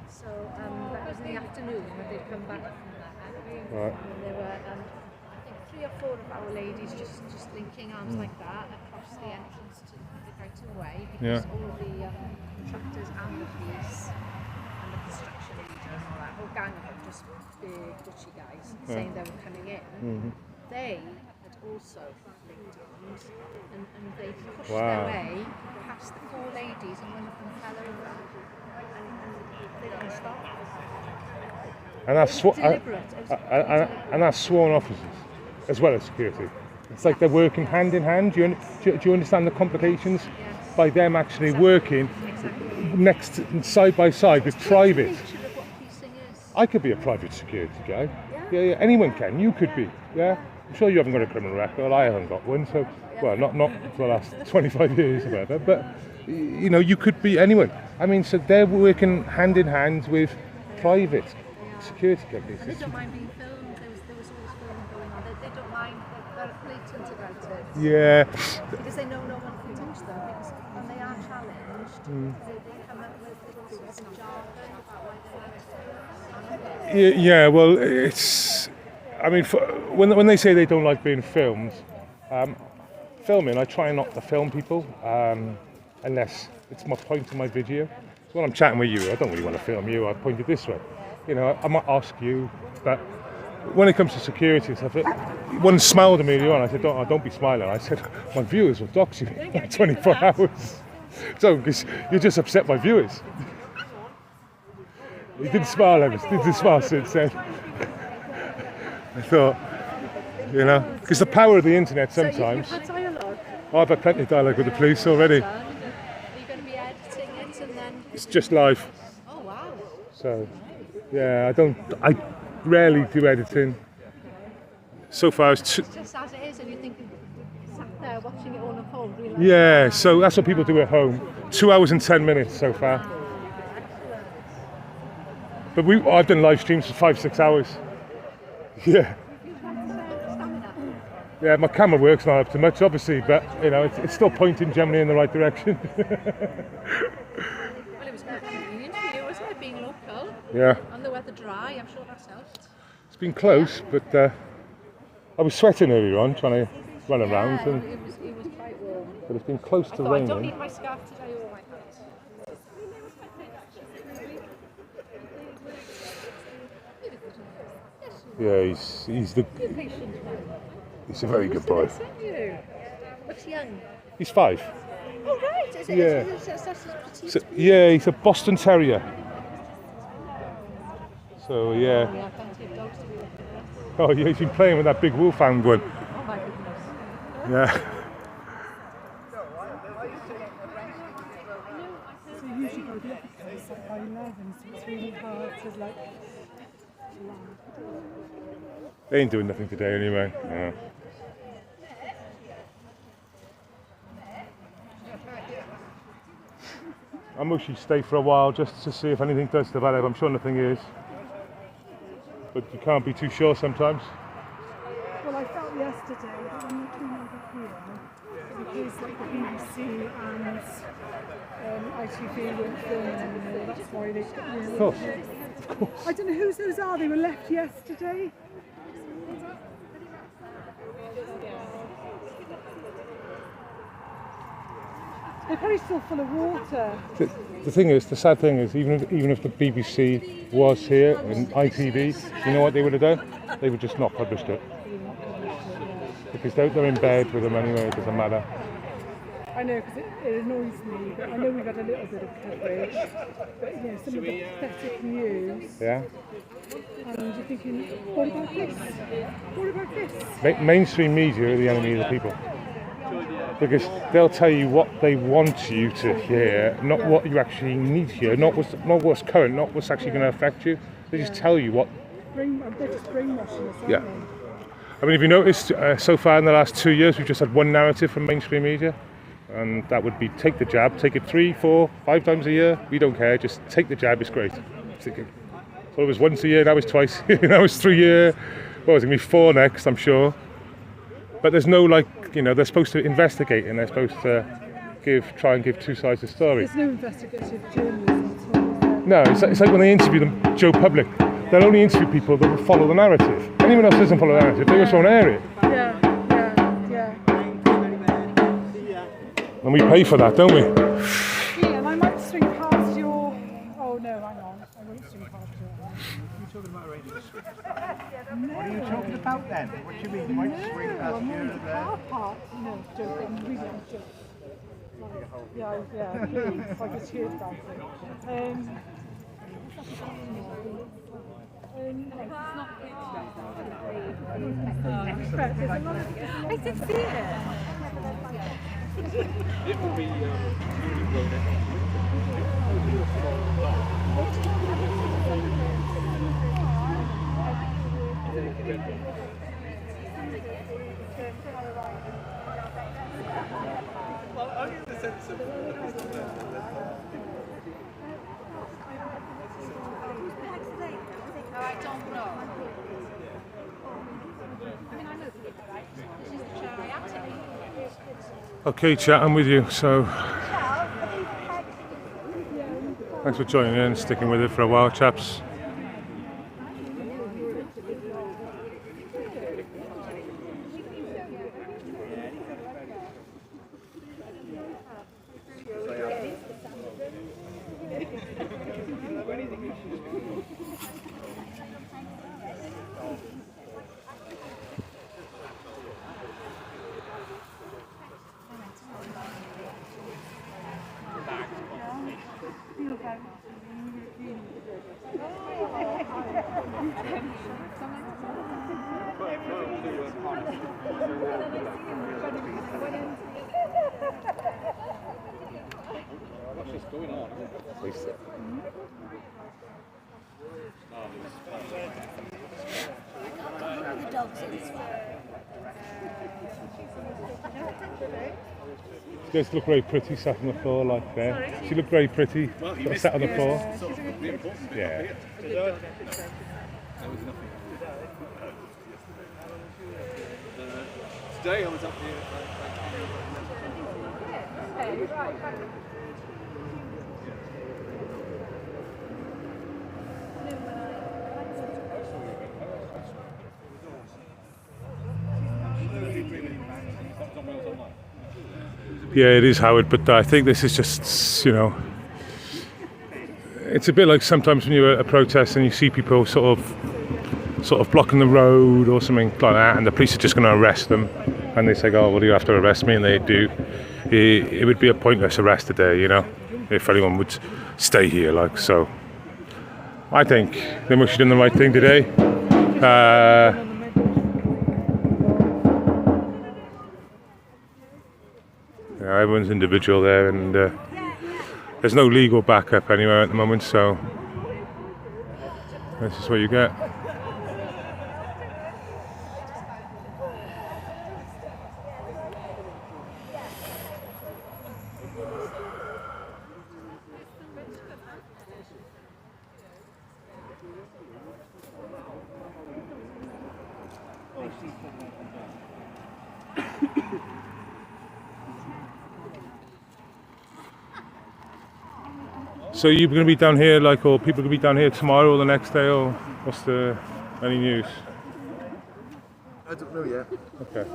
So that was in the afternoon when they'd come back from that. Right. And there were, I think, 3 or 4 of our ladies just linking arms like that across the entrance to the motorway because all the contractors and the police and the construction leaders and all that whole gang of them, just big butchy guys, saying they were coming in. Mm-hmm. They had also linked arms and they pushed Wow. their way past the 4 ladies and one of them fell over and they didn't stop. And that's Deliberate. and that's sworn officers as well as security. It's like they're working hand in hand. Do you understand the complications by them actually working next side by side with private? I could be a private security guy. Yeah. Anyone can. You could be. Yeah. I'm sure you haven't got a criminal record. I haven't got one. So, well, not for the last 25 years or whatever. But you could be anyone. I mean, so they're working hand in hand with private security companies. And they don't mind being filmed. There was all this filming going on. They don't mind. They're blatant about it. Yeah. Because they know no one can touch them. Because when they are challenged, they come up with little sorts of jargon about why they like to. Yeah. Well, it's. I mean, when they say they don't like being filmed, filming, I try not to film people unless it's my point in my video. So when I'm chatting with you, I don't really want to film you. I point it this way. I might ask you, but when it comes to security and stuff, one smiled at me earlier on. I said, don't be smiling. I said, my viewers will dox you in 24 hours. So, because you just upset my viewers. He didn't smile at us. Didn't smile since then. I thought, because the power of the internet sometimes. So you've had dialogue? Oh, I've had plenty of dialogue with the police already. Are you going to be editing it and then? It's just live. Oh wow. So, yeah, I rarely do editing. So far, It's just as it is, and you're thinking, sat there watching it all unfold. yeah. So that's what people do at home. 2 hours and 10 minutes so far. But I've done live streams for 5-6 hours. Yeah. Yeah, my camera work's not up to much, obviously, but you know, it's still pointing generally in the right direction. Well, it was good convenient for you, wasn't it, being local? Yeah. And the weather dry, I'm sure that's helped. It's been close, but I was sweating earlier on, trying to run around, and it was quite warm. but it's been close to I raining. don't need my scarf today or my hat. Yeah, he's a very good boy. Looks young. He's 5. Oh, right. Is it, Yeah. that's petite? So, yeah, he's a Boston Terrier. So yeah. Yeah, plenty of dogs to be looking at. Oh yeah, he's been playing with that big wolfhound one. Oh my goodness. Yeah. So usually go the episodes like by 11, so it's really hard to like. They ain't doing nothing today anyway. Yeah. I'll mostly stay for a while just to see if anything does develop. I'm sure nothing is. But you can't be too sure sometimes. Well, I felt yesterday that when you came over here, because like the BBC and ITV weren't filming anymore, that's why they got rid Of course. I don't know whose those are, they were left yesterday. They're probably still full of water. The thing is, the sad thing is, even if the BBC was here and ITV, you know what they would have done? They would just not published it. Because they're in bed with them anyway, it doesn't matter. I know, because it annoys me, but I know we've had a little bit of coverage. But you know, some of the pathetic news. Yeah. And you're thinking, what about this? What about this? Mainstream media are the enemy of the people. Because they'll tell you what they want you to hear, not what you actually need to hear, not what's current, not what's actually going to affect you. They just tell you what. They're just brainwashing us, aren't Yeah. they? I mean, have you noticed so far in the last 2 years, we've just had one narrative from mainstream media, and that would be take the jab, take it 3, 4, 5 times a year. We don't care. Just take the jab. It's great. So it was once a year. Now it's twice. Now it's 3 a year. Well, it's going to be 4 next, I'm sure. But there's no they're supposed to investigate and they're supposed to try and give 2 sides of the story. There's no investigative journalism at all, is there? No, it's like when they interview them, Joe Public, they'll only interview people that will follow the narrative. Anyone else doesn't follow the narrative, they just want to air it. Yeah. And we pay for that, don't we? Yeah, and I might swing past your... Oh no, hang on. I won't swing past your... You're talking about arranging a swing. What are you talking about then? What do you mean? You might swing past I'm here in and the there? car park. No, joking. Really joking. Yeah, please. I just heard about it. I did see it. It will be well, only in the sense of I don't know. I mean, I know the people, right? This is the geriatric. Okay, chat, I'm with you. So, thanks for joining in, sticking with it for a while, chaps. what's just going on? The dogs in this one. She does look very pretty sat on the floor like there. She looked very pretty sat on the floor. Yeah. Today I was up here. Yeah, it is, Howard, but I think this is just, you know, it's a bit like sometimes when you're at a protest and you see people sort of blocking the road or something like that, and the police are just going to arrest them, and they say, oh, well, you have to arrest me, and they do. It would be a pointless arrest today, you know, if anyone would stay here, like, so. I think they must have done the right thing today. Yeah, everyone's individual there, and there's no legal backup anywhere at the moment, so this is what you get. So you're going to be down here, like, or people going to be down here tomorrow or the next day, or what's any news? I don't know yet. Okay.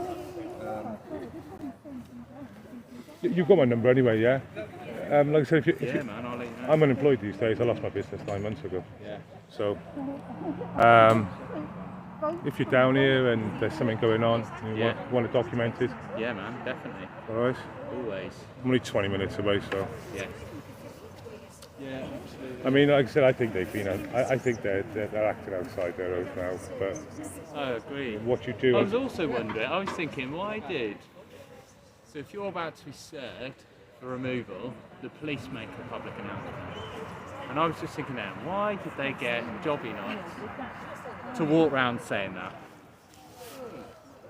You've got my number anyway, yeah? Like I said, Man, I'll let you know. I'm unemployed these days. I lost my business 9 months ago. Yeah. So, if you're down here and there's something going on, and you want to document it. Yeah, man, definitely. All right. Always. I'm only 20 minutes away, so. Yeah. Yeah, absolutely. I mean, like I said, I think they've been. I think they're acting outside their oath now. But I agree. What you do. I was also wondering. I was thinking, why did? So if you're about to be served for removal, the police make a public announcement. And I was just thinking, now, why did they get Jobby Knight to walk around saying that?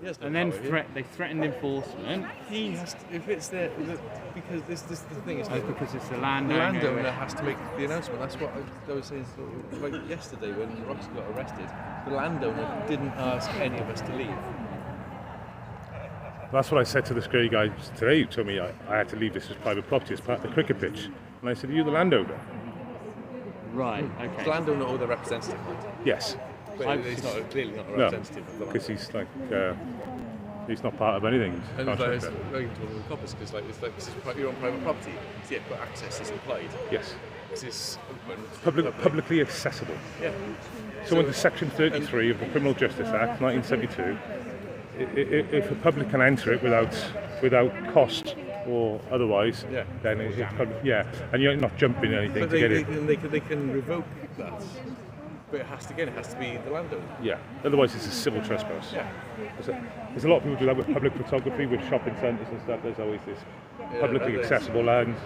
Yes, and then they threatened enforcement. He has to, if it's there, because this is the thing. It's like, because it's the landowner. The landowner has to make the announcement. That's what I was saying. Like yesterday when Ross got arrested, the landowner didn't ask any of us to leave. That's what I said to the security guy today who told me I had to leave this as private property as part of the cricket pitch. And I said, are you the landowner? Right, okay. The landowner or the representative? Yes. But he's clearly not a representative of the because he's like, he's not part of anything. And it's like, it's very to the coppers, because like, it's like this is you're on private property, so yeah, but access is implied. Yes. This is open. Publicly accessible. Yeah. So under Section 33 of the Criminal Justice Act, 1972, if a public can enter it without cost or otherwise, then it's public, and you're not jumping anything to get in. They can revoke that, but it has to be the landowner. Yeah, otherwise it's a civil trespass. Yeah. There's a lot of people do that with public photography, with shopping centres and stuff. There's always this publicly accessible land.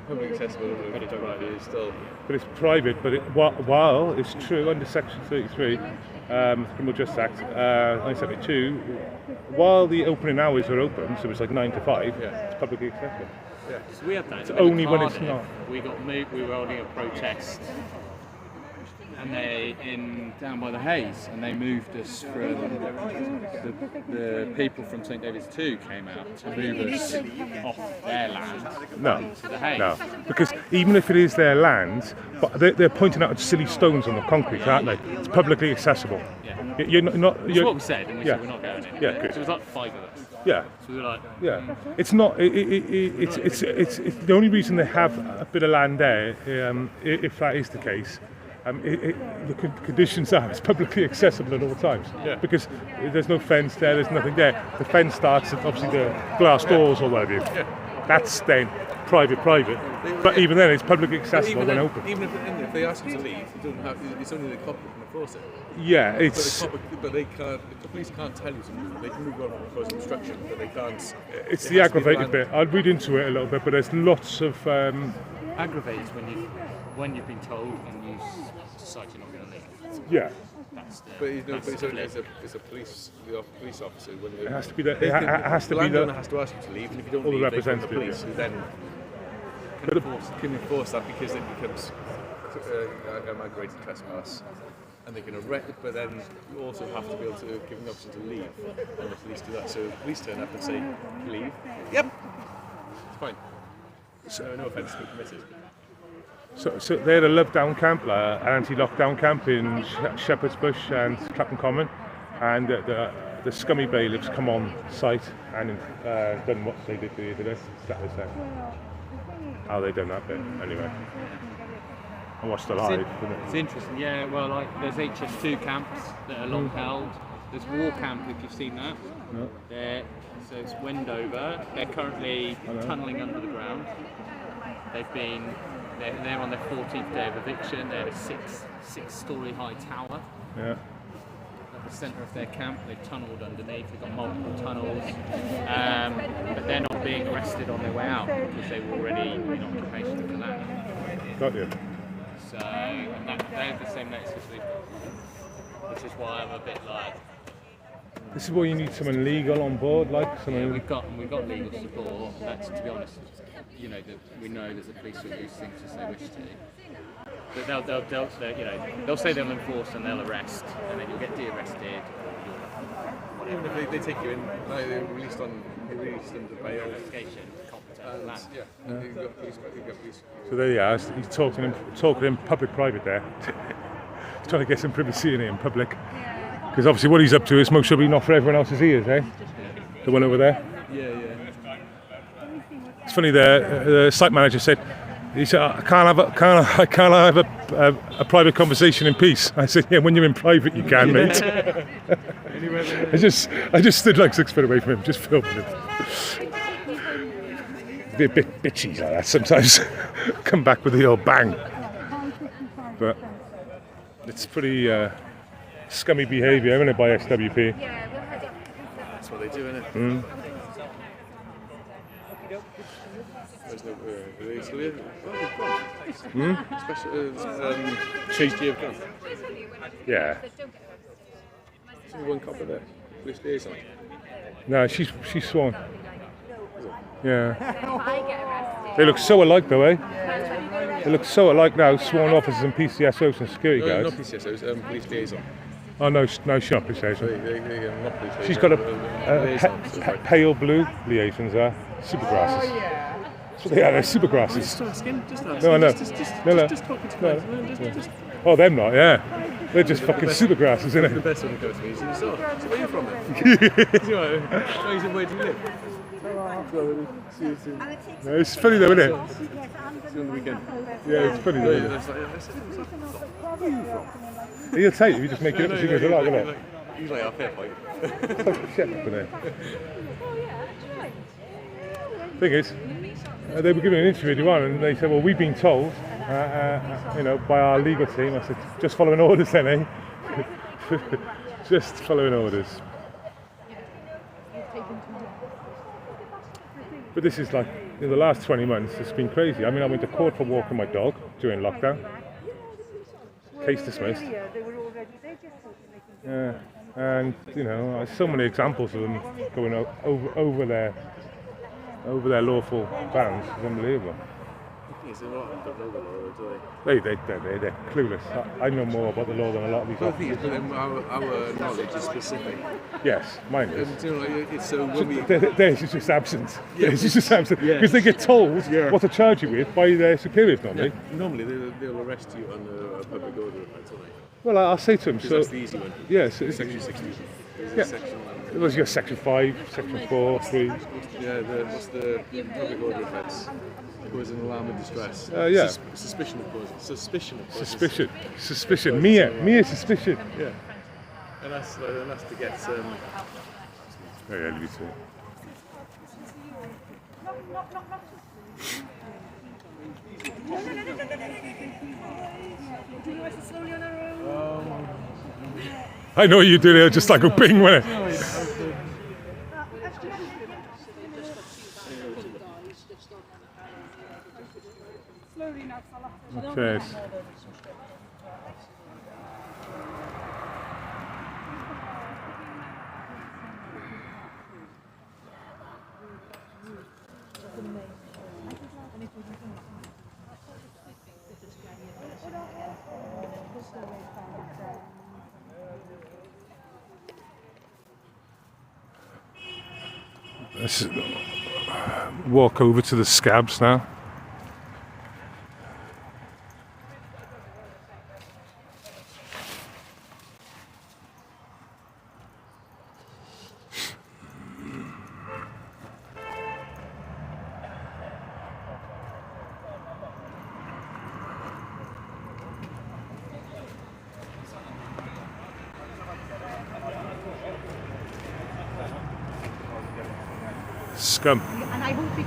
Public accessible photography is still... But it's private, but while it's true under Section 33, Criminal Justice Act, 1972, while the opening hours are open, so it's like 9 to 5, it's publicly accessible. Yeah. So we had that. It's only when it's not. We got moved. We were holding a protest, and they down by the Hayes, and they moved us from the people from St David's 2 came out to move us off their land to the Hayes. No, because even if it is their land, but they're pointing out silly stones on the concrete, aren't they? It's publicly accessible. Yeah. You're not. That's what we said, and we said we're not going in. Yeah, good. So it was like 5 of us. Yeah. So we were like, it's not. It's the only reason they have a bit of land there, if that is the case. The conditions are it's publicly accessible at all times because there's no fence there, there's nothing there. The fence starts at obviously the glass doors or whatever. That's then private. But even then, it's publicly accessible when open. Even if they ask you to leave, it's only the cop who can enforce it. Yeah, it's. But they can't. The police can't tell you to move. They can move on and cause obstruction, but they can't. It's the aggravated bit. I'll read into it a little bit, but there's lots of. Aggravated when you've been told and you decide you're not going to leave. Yeah. that's the. But you know, that's but the it's flip. a police officer. When It has to be it has to be landowner has to ask you to leave, and if you don't all the leave, they call the representative, police, yeah. who then can enforce that because it becomes an aggravated trespass, and they can arrest. But then you also have to be able to give them the option to leave, and the police do that. So the police turn up and say, "Leave." Yep, it's fine. So no offence to committed. So they had a lockdown camp, like an anti-lockdown camp in Shepherd's Bush and Clapham Common, and the scummy bailiffs come on site and done what they did the other day. That was how they done that bit. Anyway, I watched the live. It's interesting, yeah. Well, like there's HS2 camps that are long held. There's War Camp, if you've seen that. No. So it's Wendover. They're currently tunnelling under the ground. They're on their 14th day of eviction. They're at a six-storey high tower. Yeah. At the centre of their camp, they've tunnelled underneath. They've got multiple tunnels, but they're not being arrested on their way out because they were already in occupation for that. Got you. So, and they have the same notice as we've got, which is why I'm a bit like. This is where you need someone legal on board, like someone. Yeah, we've got legal support. That's, to be honest, you know, that we know that the police will use things as they wish to. But they'll say they'll enforce and they'll arrest, and then you'll get de-arrested. Even if they take you in, like they're released under bail. Investigation, competent land. Yeah. You've got police. So there you are. He's talking in public-private there. He's trying to get some privacy in public. Because obviously what he's up to is most probably not for everyone else's ears, eh? The one over there. Yeah. It's funny. The site manager said, he said, I can't have a private conversation in peace. I said, yeah, when you're in private, you can, mate. I just stood like 6 feet away from him, just filming him. Be a bit bitchy like that sometimes. Come back with the old bang. But it's pretty scummy behaviour, isn't it, by SWP? That's what they do, isn't it? Mm. There's no, are they still here? Hmm? Chase G have gone. Yeah. There's only one copper there. Police liaison. No, she's sworn. Yeah. They look so alike though, eh? They look so alike now, sworn officers and PCSOs and security No, guards. not PCSOs, police liaison. Oh no, she's not police liaison. Not police liaison. She's got a pale blue liaisons are super grasses. So they are, they're super grasses. Just asking. No, I know. Just talking to guys. Oh, them not, yeah. They're just fucking super grasses, isn't The it? best one that goes to me is, so where are you from then? Where do you live? No, it's funny though, isn't it? See you on the weekend. Yeah, it's funny though, isn't it? Where are you from? He'll tell you, you just make it up as he goes along, isn't it? He's like, oh, fair fight. Shut up, innit? Thing is, they were giving an interview to one, and they said, well, we've been told, by our legal team. I said, just following orders then, eh? Just following orders. But this is like, in the last 20 months, it's been crazy. I mean, I went to court for walking my dog during lockdown. Case dismissed. Yeah, and there's so many examples of them going over their lawful bans. It's unbelievable. They're clueless. I know more about the law than a lot of these officers. Our knowledge is specific. Yes, mine is. So when we... Theirs is just absent. Theirs is just absent. Because they get told what to charge you with by their superiors, normally. Yeah. Normally they'll arrest you on a public order offence, won't they? Well, I'll say to them, so... That's the easy one. Yes. Section 60. Yeah. It was your Section 5, Section 4, 3... Yeah, what's the public order offence? Was an alarm of distress. Yeah. Suspicion of cause. Suspicion. Mere suspicion. Yeah. And that's to get some. Very early too. I know you did it, just like a ping, wasn't it? Okay. Let's walk over to the scabs now. Scum. And I won't be.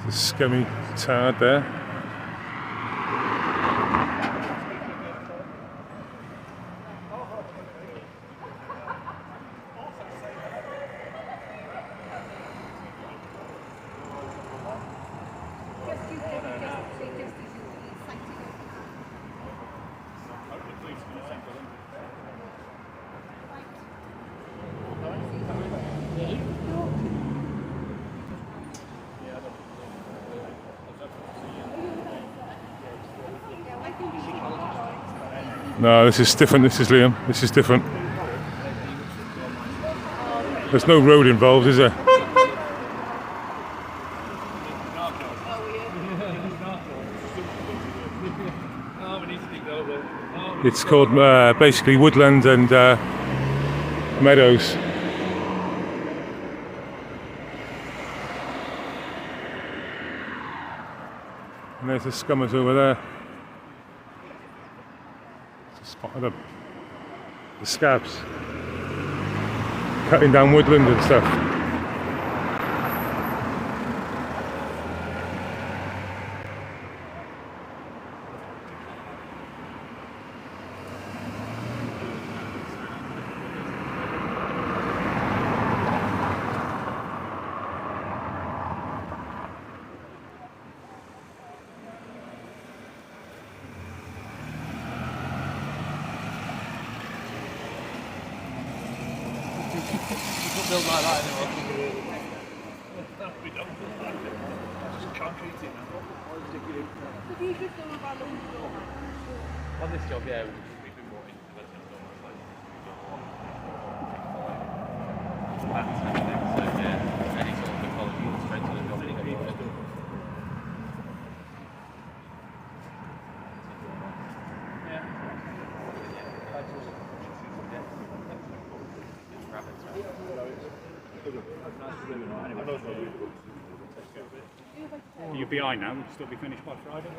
The scummy tard there. No, this is different. This is Liam. This is different. There's no road involved, is there? It's called basically woodland and meadows. And there's the scummers over there. Spotted them. The scabs. Cutting down woodland and stuff. Build like that anymore. We don't build like it. Just concrete it now. On this job, yeah, we've been more into development of that kind of thing. So yeah, any sort of ecology straight to the job. You're behind now, we'll still be finished by Friday.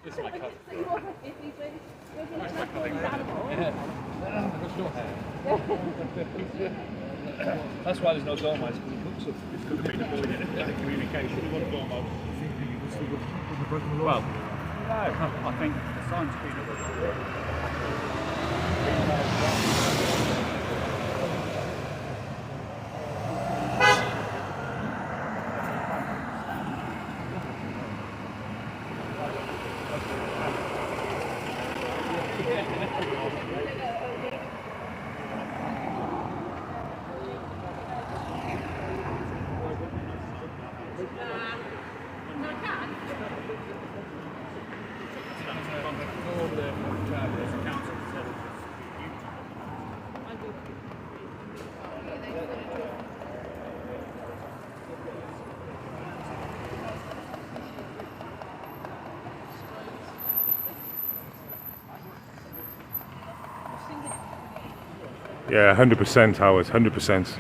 This is my cousin. That's my cousin. That's why there's no dormice. It's going to be the building and communication. Well, no, I think the sign's been Yeah, 100%, Howard, 100%.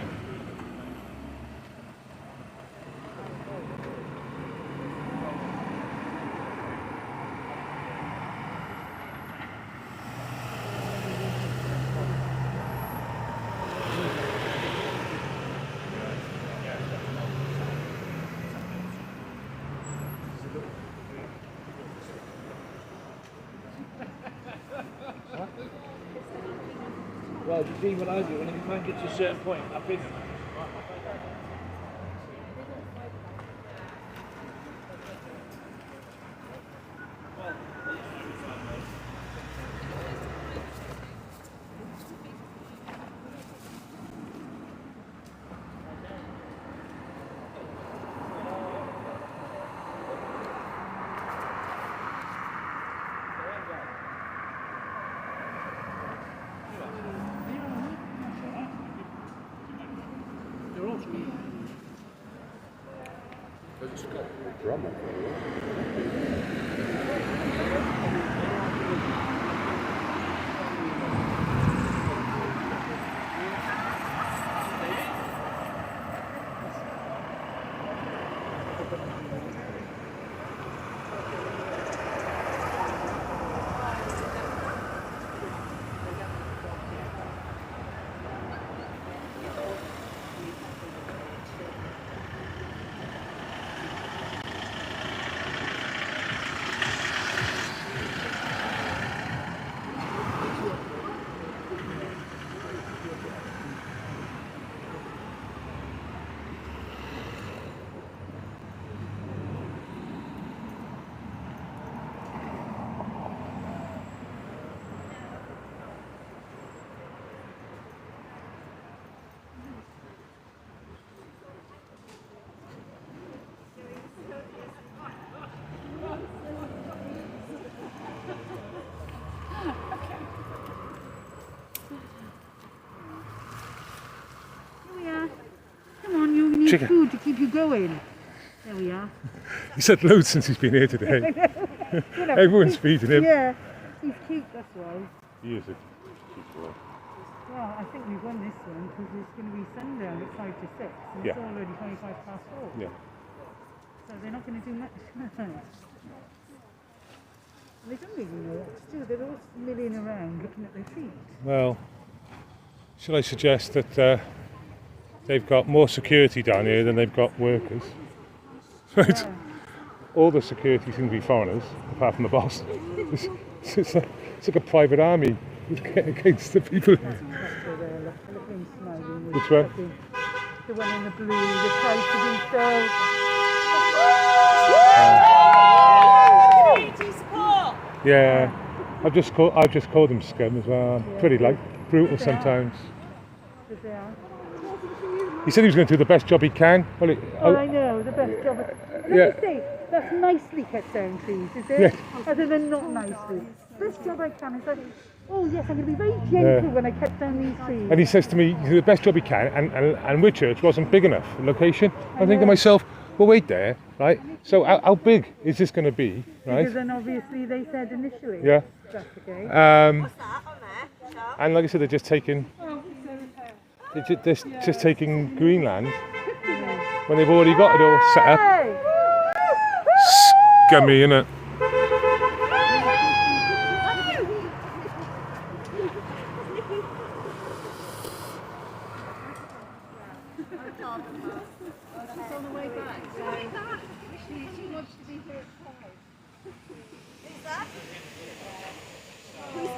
Well, you see what I do, when you might get to a certain point, I've been It's got a drum up Chicken. Food to keep you going. There we are. He's had loads since he's been here today. You know, Everyone's feeding him. Yeah, he's cute, that's why. He is a cute boy. Well, I think we've won this one because it's going to be sundown at 5 to 6 and it's already 25 past 4. Yeah. So they're not going to do much. They don't really know what to do. They're all milling around looking at their feet. Well, shall I suggest that they've got more security down here than they've got workers? Right? Yeah. All the security seem to be foreigners, apart from the boss. It's like a private army against the people. Which one? The one in the blue that tries to be so... Yeah, I've just called them scum as well. Pretty brutal sometimes. He said he was going to do the best job he can. Well, I know, the best job. Let me say, that's nicely cut down trees, is it? Yeah. Other than not nicely. Best job I can is like, oh yes, I'm going to be very gentle when I cut down these trees. And he says to me, you do the best job he can, and Whitchurch wasn't big enough, the location. I think to myself, well, wait there, right? So how big is this going to be, right? Because then obviously they said initially. Yeah. That's okay. And like I said, they're just taking Greenland when they've already got it all set up. Scummy, innit?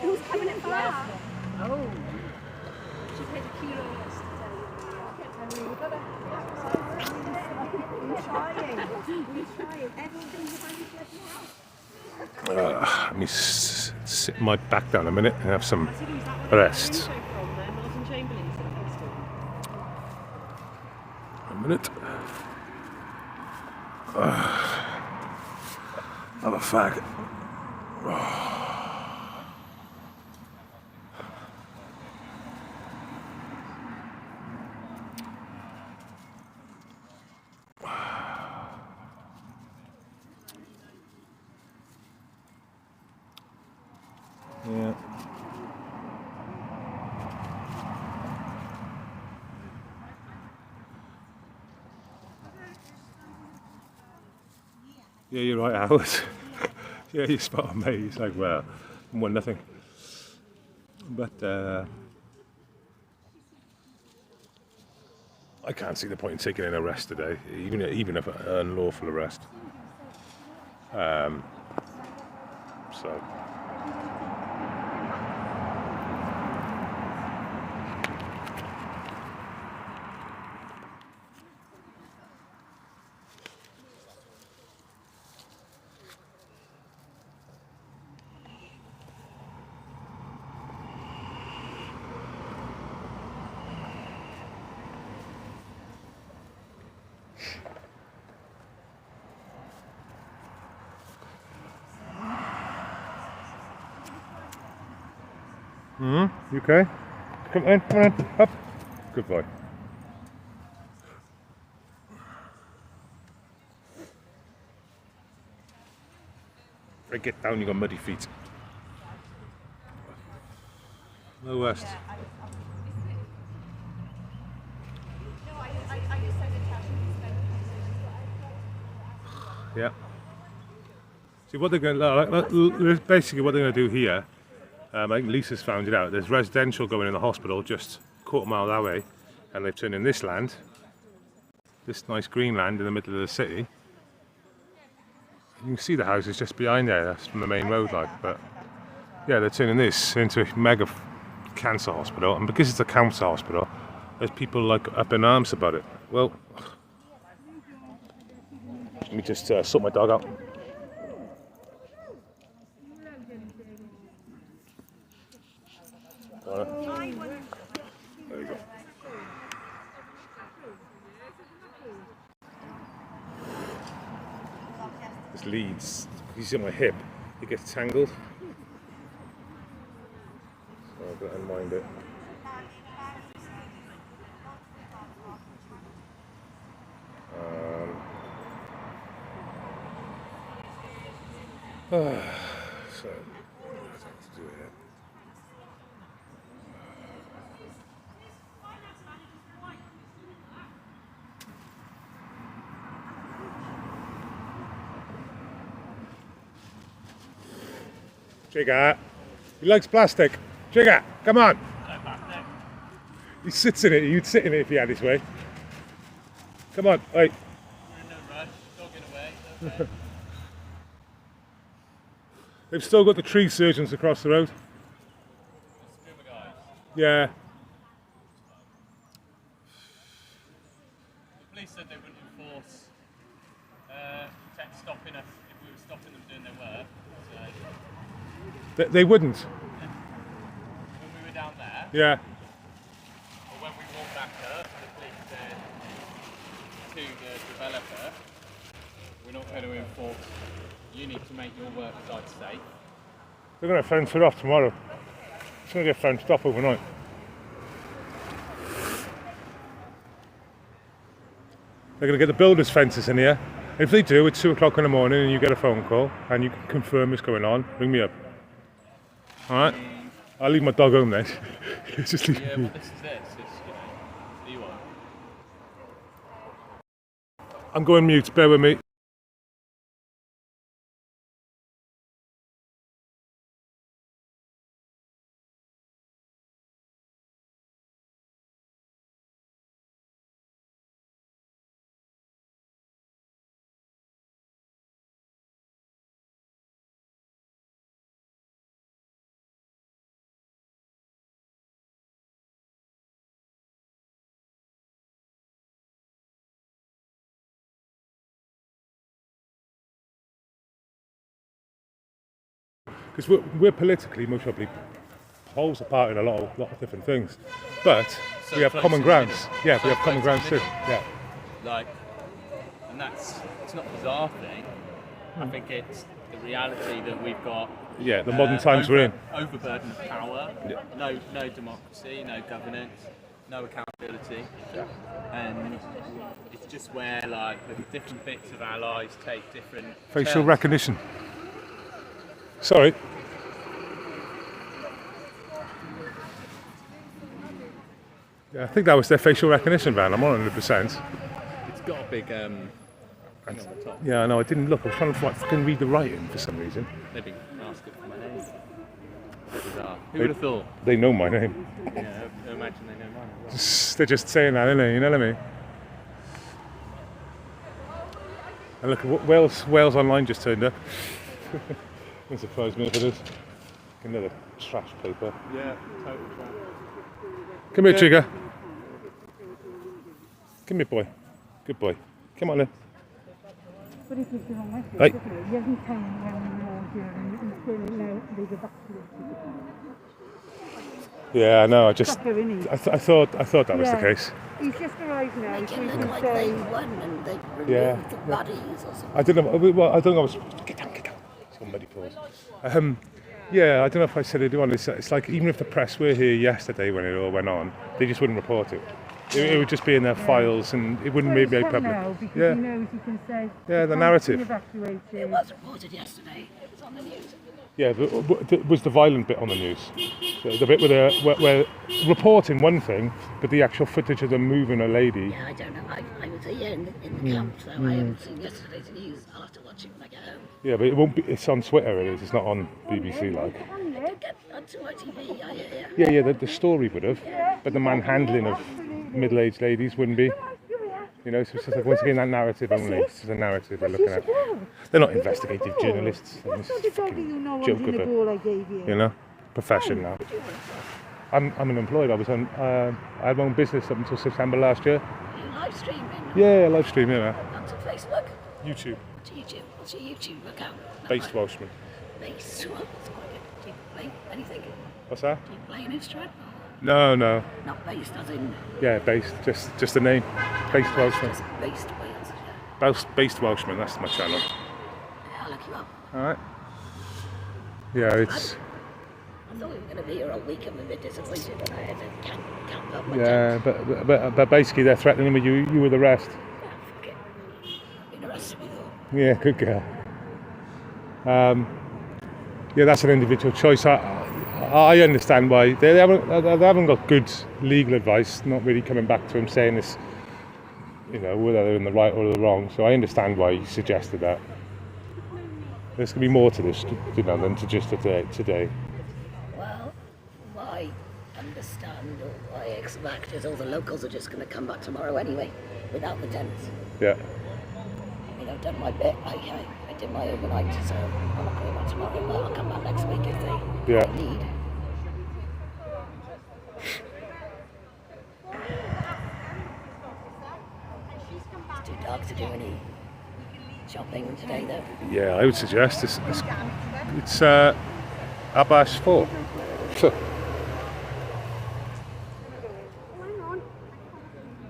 Who's coming in for that? Oh. She paid a kilo yesterday. We're trying. Let me sit my back down a minute and have some rest. A minute. Have a fag. Yeah. Yeah, you're right, Howard. Yeah, you're spot on, mate. It's like, well, won nothing. But I can't see the point in taking an arrest today, even if an unlawful arrest. So. You okay? Come on, up. Good boy. I get down, you got muddy feet. No worst. Yeah. See what they're going to basically what they're going to do here. I think Lisa's found it out. There's residential going in the hospital just a quarter mile that way, and they've turned in this land, this nice green land in the middle of the city. You can see the houses just behind there. That's from the main road, like. But yeah, they're turning this into a mega cancer hospital, and because it's a cancer hospital, there's people like up in arms about it. Well, let me just sort my dog out. There you go. This leads, you see my hip, it gets tangled. So I've got to unwind it. So, what's that to do here? Jigger, he likes plastic. Jigger, come on. He sits in it. You'd sit in it if you had his way. Come on, wait. We're in no rush. Don't get away. It's okay. They've still got the tree surgeons across the road. Yeah. The police said they wouldn't enforce stopping us if we were stopping them doing their work. So. They wouldn't. When we were down there. Yeah. Or when we walked back up, the police said to the developer, we're not going to enforce. You need to make your work site safe. They're going to fence it off tomorrow. It's going to get fenced off overnight. They're going to get the builders' fences in here. If they do, it's 2 o'clock in the morning and you get a phone call and you can confirm what's going on, ring me up. Alright? I'll leave my dog home then. Just leave yeah, well, this is it. Do you want? I'm going mute, bear with me. Because we're politically, most probably, poles apart in a lot of different things, but So we have close common to grounds. middle. Yeah, So we have common close to grounds too. middle. Yeah. Like, and it's not a bizarre thing. I think it's the reality that we've got. Yeah, the modern times we're in. Overburden of power. Yeah. No democracy, no governance, no accountability. Yeah. And it's just where like the different bits of our lives take different Facial turns. recognition. Sorry. Yeah, I think that was their facial recognition van. I'm 100%. It's got a big thing on the top. Yeah, I know. I didn't look. I was trying to fucking read the writing for some reason. Maybe ask it for my name. Bizarre. Who would have thought? They know my name. Yeah, I imagine they know mine as well. They're just saying that, aren't they? You know what I mean? And look, Wales Online just turned up. Wouldn't surprise me if it is. Another trash paper. Yeah, total trash. Come here, Trigger. Come here, boy. Good boy. Come on then. But it was the wrong message, Right. wasn't it? He hasn't told me when we were here and you can still now leave it back to Yeah, I know. I just. Stop her, innit? I thought that was the case. He's just arrived now, so we Look can like say... they won and they removed Yeah. the bodies or something. I don't know. Well, I don't know. Get down. It's got muddy paws. Yeah, I don't know if I said it on. It's like even if the press were here yesterday when it all went on, they just wouldn't report it. It would just be in their files and it wouldn't be made public. Now, because Yeah. he knows he can say... Yeah, the "Can't narrative. be evacuated." It was reported yesterday. So on the news. Yeah, was the violent bit on the news? So the bit where reporting one thing, but the actual footage of them moving a lady. Yeah, I don't know. I was here in the camp, so I haven't seen yesterday's news. I'll have to watch it when I get home. Yeah, but it won't be. It's on Twitter. It is. It's not on BBC. Like. I did get onto my TV. Yeah. The story would have, but the manhandling of middle-aged ladies wouldn't be. You know, so it's just like, once again, that narrative only. It's a narrative they're looking at. They're not investigative journalists. It's just a fucking joke of it. You know, profession now. I'm unemployed. I had my own business up until September last year. Are you live streaming? Yeah, live streaming. Onto Facebook? YouTube. To YouTube. What's your YouTube account? Based Welshman. Based. Well, that's quite good. Do you play anything? What's that? Do you play an instrument? No. Not based, as in. Yeah, based. Just the name. Based Welshman. Just based Wales. Based Welshman. That's my channel. Yeah, I'll look you up. All right. Yeah, it's. I thought we were going to be here all week. I'm a bit disappointed that I had to camp up my Yeah, but basically they're threatening with you with arrest. Yeah, fuck it. I've been arrested before. Yeah, good girl. Yeah, that's an individual choice. I understand why they haven't got good legal advice. Not really coming back to him saying this, you know, whether they're in the right or the wrong. So I understand why he suggested that. There's going to be more to this, you know, than to just today. Well, why understand or why expect is all the locals are just going to come back tomorrow anyway, without the tents. Yeah. I mean, I've done my bit. I did my overnight, so I'm not going back tomorrow, but I'll come back next week if they need. It's too dark to do any shopping today, though. Yeah, I would suggest it's Abbas 4.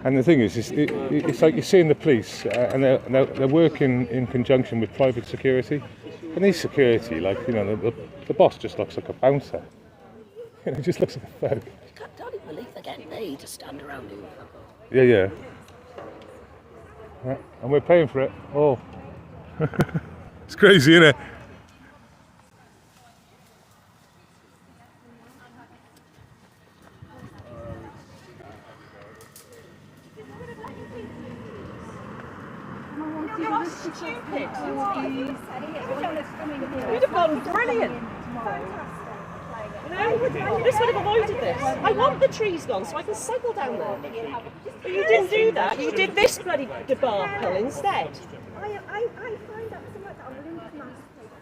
And the thing is, it's like you're seeing the police, and they're working in conjunction with private security. And these security, like, you know, the boss just looks like a bouncer. You know, he just looks like a thug. I don't even believe they're getting paid to stand around doing that. Yeah. And we're paying for it. Oh. It's crazy, isn't it? You're stupid. You'd have gone brilliant. No, this would have avoided this. I want the trees gone so I can cycle down there. But you didn't do that. You did this bloody debacle instead.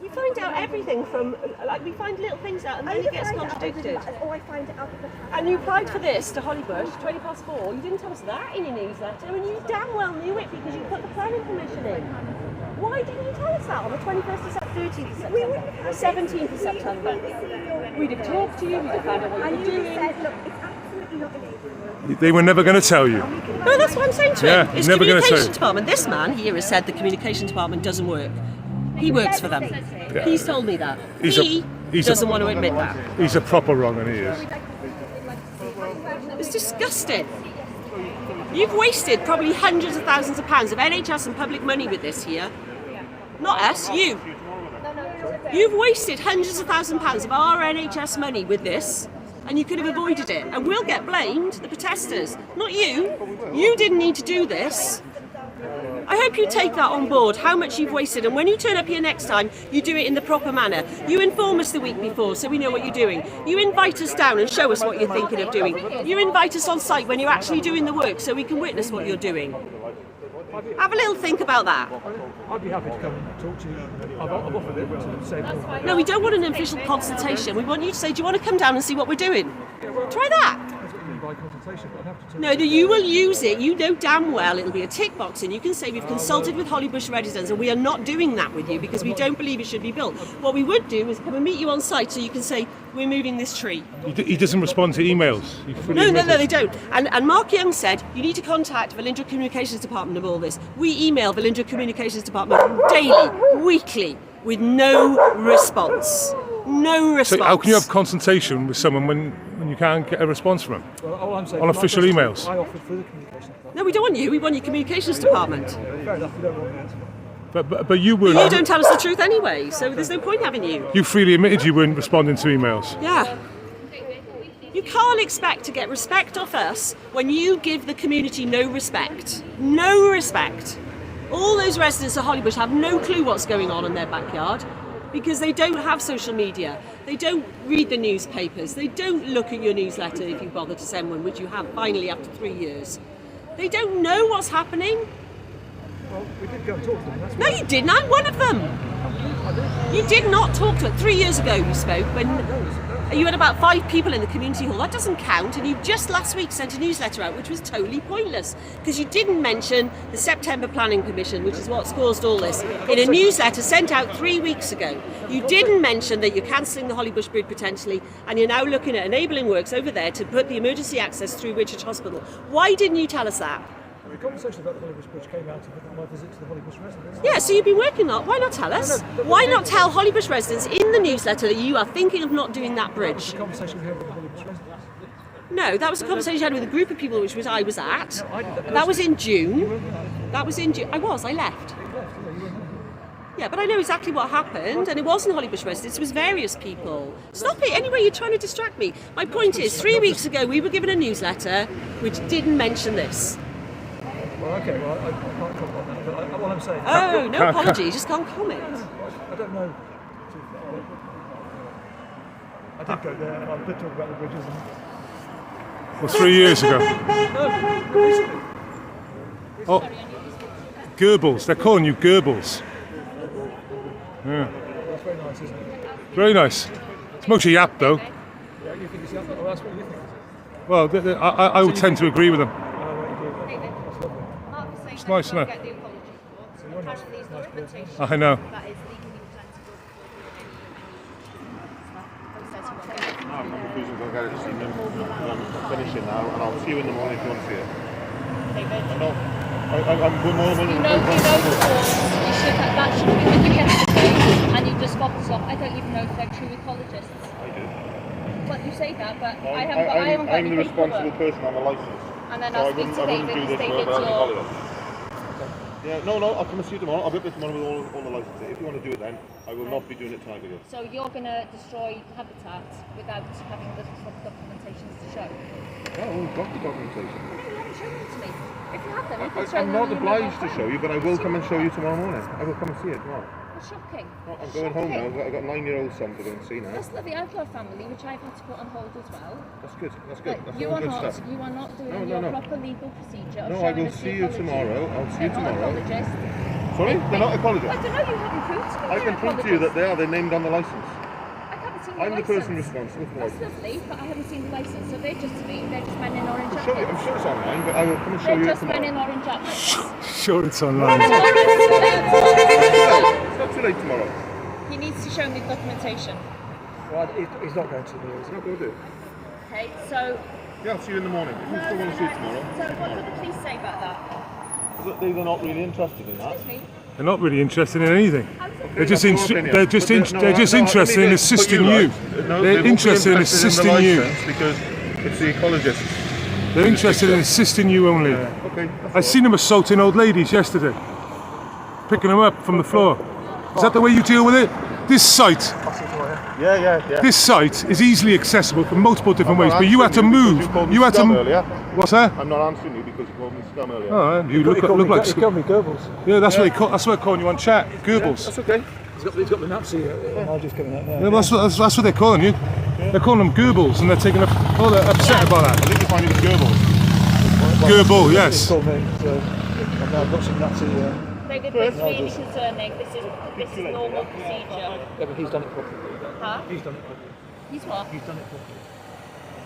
You find out everything from, like, we find little things out and then it gets contradicted. And you applied for this to Hollybush, 4:20. You didn't tell us that in your newsletter, and you damn well knew it because you put the planning permission in. Why didn't you tell us that on the 21st of September, 13th of September, 17th of September? We'd have talked to you, we'd have found out what you were doing. They were never going to tell you. No, that's what I'm saying to him. It's never going to tell communication you. department. This man here has said the communication department doesn't work. He works for them. Yeah. He's told me that. He doesn't want to admit that. He's a proper wrong, and he is. It's disgusting. You've wasted probably hundreds of thousands of pounds of NHS and public money with this here. Not us, you. You've wasted hundreds of thousands of pounds of our NHS money with this, and you could have avoided it. And we'll get blamed, the protesters, not you. You didn't need to do this. I hope you take that on board, how much you've wasted, and when you turn up here next time, you do it in the proper manner. You inform us the week before so we know what you're doing. You invite us down and show us what you're thinking of doing. You invite us on site when you're actually doing the work so we can witness what you're doing. Have a little think about that. I'd be happy to come and talk to you. I've offered it to say more. No, we don't want an official consultation. We want you to say, do you want to come down and see what we're doing? Try that. By consultation, but I'd have to tell No, you will use it. You know damn well it'll be a tick box, and you can say we've consulted with Hollybush residents, and we are not doing that with you because we don't believe it should be built. What we would do is come and meet you on site so you can say we're moving this tree. He doesn't respond to emails. No, they don't. And Mark Young said you need to contact Velindre Communications Department of all this. We email Velindre Communications Department daily, weekly, with no response. No response. So how can you have consultation with someone when you can't get a response from them? Well, all I'm saying, on official emails? I offered for the communications department. No, we don't want you. We want your communications department. Fair enough, we don't want that. But you weren't. You don't tell us the truth anyway, so there's no point having you. You freely admitted you weren't responding to emails. Yeah. You can't expect to get respect off us when you give the community no respect. No respect. All those residents of Hollybush have no clue what's going on in their backyard because they don't have social media. They don't read the newspapers. They don't look at your newsletter if you bother to send one, which you have finally after 3 years. They don't know what's happening. Well, we did go and talk to them. No, you didn't. I'm one of them. You did not talk to it. 3 years ago you spoke when you had about 5 people in the community hall. That doesn't count. And you just last week sent a newsletter out which was totally pointless because you didn't mention the September Planning Commission, which is what's caused all this, in a newsletter sent out 3 weeks ago. You didn't mention that you're cancelling the Hollybush Bridge potentially and you're now looking at enabling works over there to put the emergency access through Richard Hospital. Why didn't you tell us that? The conversation about the Hollybush Bridge came out of my visit to the Hollybush residents. Yeah, so you've been working on. Why not tell us? Why not tell Hollybush residents in the newsletter that you are thinking of not doing that bridge? The conversation we had with the Hollybush residents. No, that was a conversation you had with a group of people, which was I was at. That was in June. That was in June. I left. Yeah, but I know exactly what happened, and it wasn't Hollybush residents, it was various people. Stop it, anyway, you're trying to distract me. My point is, 3 weeks ago we were given a newsletter which didn't mention this. Well, okay, well, I can't comment on that, but what I'm saying... Oh, no apology, you just can't comment. I don't know. I did go there, and I did talk about the bridges. And... Well, 3 years ago. No, recently. Oh, Goebbels, they're calling you Goebbels. Yeah. That's very nice, isn't it? Very nice. It's mostly yap, though. Yeah, you think it's yap? Well, that's what you think. Well, I would tend to agree with them. It's nice, isn't it? I know. I'm confused. I'll get it this evening. I'm finishing now, and I'll see you in the morning if you want to see it. I'm more than you know that should be with you yesterday, and you just got this off. I don't even know if they're true ecologists. I do. But you say that, but I haven't got I'm the any responsible paperwork. person on the licence. And then so I'll speak to David, because David's your... Yeah, no, I'll come and see you tomorrow. I'll be up there tomorrow with all the licenses. If you want to do it then, I will not be doing it tonight with you. So you're going to destroy habitat without having the documentation to show? Oh, we've got the documentation. Show them to me. If you have them, you can show I'm them not on your obliged mobile to show you, but I will come and show you tomorrow morning. I will come and see it tomorrow. That's shocking. No, I'm going home now. I've got a 9-year-old son to go and see now. That's lovely. I've got a family which I've had to put on hold as well. That's good. That's good. But That's you all are good not. stuff. You are not doing No, your no. proper legal procedure. Of No, I showing will us the see you ecology. tomorrow. I'll see you They're not tomorrow. ecologists. Sorry? They're not ecologists? I don't know. You haven't proved to me. I can prove to you that they are. They're named on the licence. I haven't seen I'm the person license. responsible for the That's licence. lovely, but I haven't seen the license. So they're just me. They're just men in orange I'm sure jackets. it's online, but I will come and show They're you just men in tomorrow. orange jackets. Sure, it's online. It's not too late tomorrow. He needs to show me the documentation. Well, he's not going to be. He's not going to do. Okay, so. Yeah, I'll see you in the morning. If you still want to see it tomorrow. So what do the police say about that? They're not really interested in that. Excuse me. They're not really interested in anything. They're just That's your opinion. they're just But they're just let me interested in just put assisting you you. right. No, they They're won't be interested in assisting the you. licence because it's the ecologists. They're interested in assisting you only. Okay. I seen them assaulting old ladies yesterday, picking them up from the floor. Is that the way you deal with it? This site, Yeah. this site is easily accessible from multiple different ways, but you had to move. You had to earlier. What's that? I'm not answering you because you called me scum earlier. Oh, you look like. He called me Goebbels. Yeah, that's what they're calling you on chat. Goebbels. That's okay. He's got the Nazi emojis coming out now. Yeah, that's what they're calling you. They're calling them Goebbels, and they're taking they're upset about that. I think you find it was Goebbels. Goebbels, yes. He called me, so I've got some Nazi. David, this is really concerning. This is normal procedure. Yeah, but he's done it properly. Huh? He's done it properly. He's what? He's done it properly.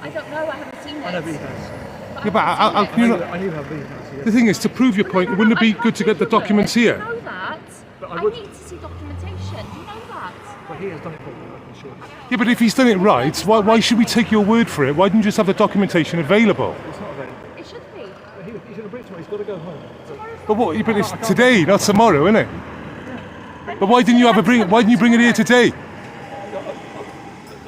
I don't know. I haven't seen it. I know he has. Yeah, but I knew how big Nazi is. the thing is, to prove your point, wouldn't it be good to get the documents I here? know that. But I need to see documentation. You know that. But he has done it properly, I can assure you. Yeah, but if he's done it right, why should we take your word for it? Why didn't you just have the documentation available? It's not available. It should be. He's in a bridge tomorrow, he's got to go home. But it's today, not tomorrow, isn't it? But why didn't you bring it here today? I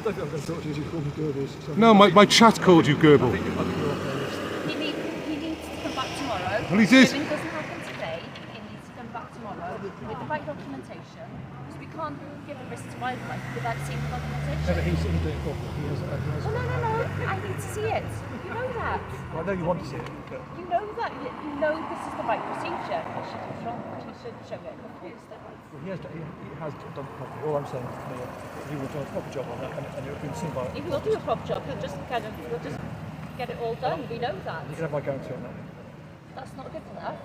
don't think I'm going to talk to you as you call me Goebbels. So No, my chat called you Goebbels. I think you're off my list. He needs to come back tomorrow. Well, he did. If it doesn't happen today, he needs to come back tomorrow with the right can't give a risk to wildlife without seeing the documentation. No, but he's doing it properly. He has, Oh, no. I need to see it. You know that. I know you want to see it, but You know that. You know this is the right procedure. You should have shown it. You should show it. he has done it properly. All I'm saying is that he will do a proper job on that, and it will be seen by. He will do a proper job. He'll just get it all done. We know that. You can have my guarantee on that. That's not good enough.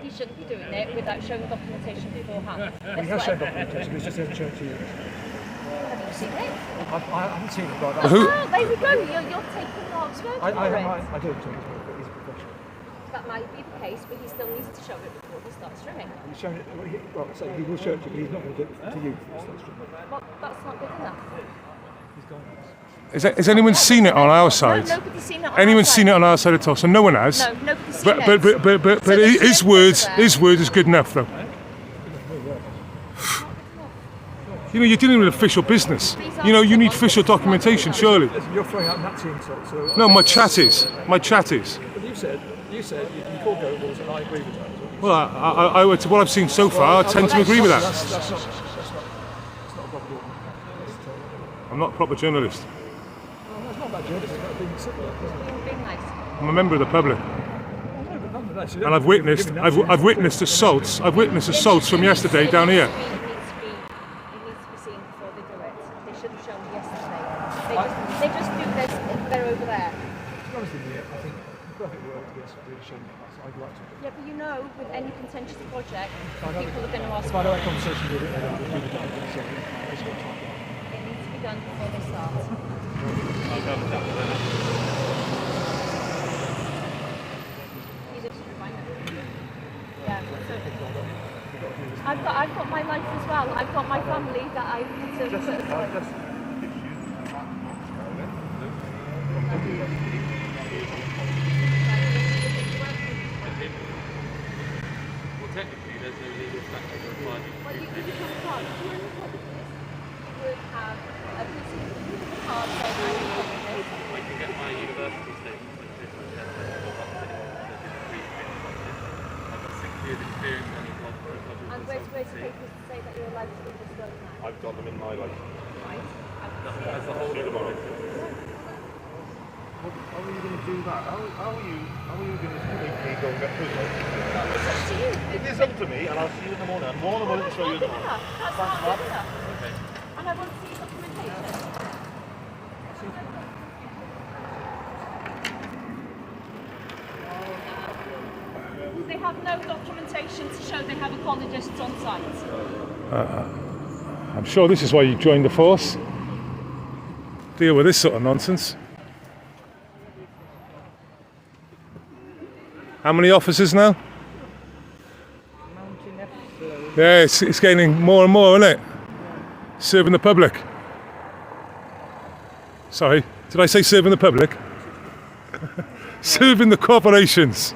He shouldn't be doing it without showing documentation beforehand. He has shown documentation, but he just hasn't shown it to you. Have you seen it? I haven't seen it, but I... Oh, there we go. You're taking Mark's word for it. I do take his word, but he's a professional. That might be the case, but he still needs to show it before he starts swimming. He's shown it, he will show it to you, but he's not going to do it to you. Well, that's not good enough. He's gone. Has anyone seen it on our side? No, nobody's seen it on Anyone's our side. seen it on our side at all? So no one has. No, nobody's seen But So there's his word is good enough, though. You know, you're dealing with official business. You know, you need official documentation, surely. Listen, you're throwing out Nazi insults. So No, my chat is. But you said you called Goebbels, and I agree with that. Well, to what I've seen so far, I tend to agree with that. That's not a proper journalist. I'm not a proper journalist. That's not about journalism, it's about being civil. Being nice. I'm a member of the public. And I've witnessed assaults. I've witnessed assaults from yesterday down here. It needs to be seen before they do it. They should have shown yesterday. They just do this. They're over there. To be honest with you, I think in the perfect world, yes, really shown us. I'd like to. Yeah, but you know, with any contentious project, people are going to ask. If I had a conversation with it, we'll do the damn thing. It needs to be done before they start. You just remind them. Yeah. I've got my life as well. I've got my family that I need to put aside. Well, technically, there's no legal statute required. Well, you could become part. If you were in public, you would have a piece of card saying I'm in public. I can get my university statement, which is I've got 6 years experience on the blog for a public And where's the papers to say that you're allowed to do this work now? I've got them in my life. Right. That's the whole How are you going to do that? How are you going to make me go and get food? It's up to you. It is up to me, and I'll see you in the morning. I'm more than willing to show you in the morning. That's not good enough. And I want to see documentation. They have no documentation to show they have ecologists on site. I'm sure this is why you joined the force. Deal with this sort of nonsense. How many officers now? Yeah, it's gaining more and more, isn't it? Serving the public. Sorry, did I say serving the public? Serving the corporations.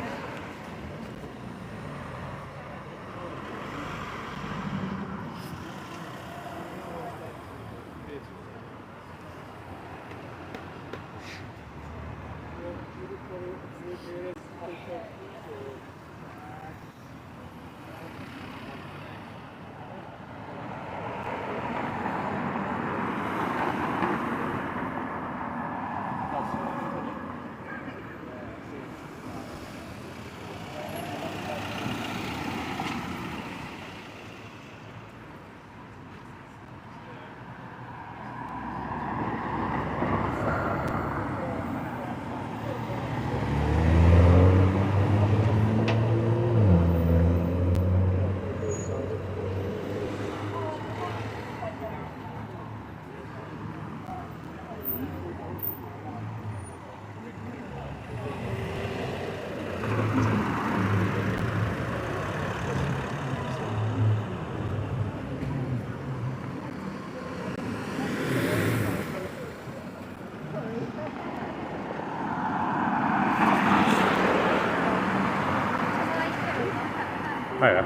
Hiya.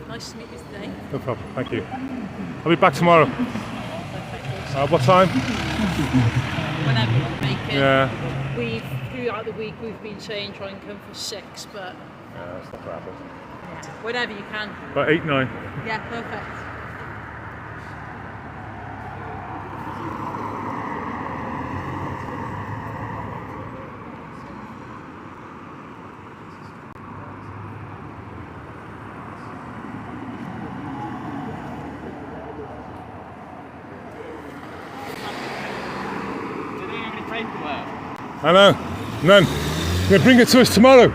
Nice to meet you today. No problem, thank you. I'll be back tomorrow. What time? Whenever you make it. Yeah. Throughout the week we've been saying try and come for 6, but Yeah, that's not gonna happen. Whenever you can. About 8, 9. Yeah, perfect. Do they have any paperwork? I know, none. They bring it to us tomorrow.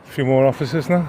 A few more officers now.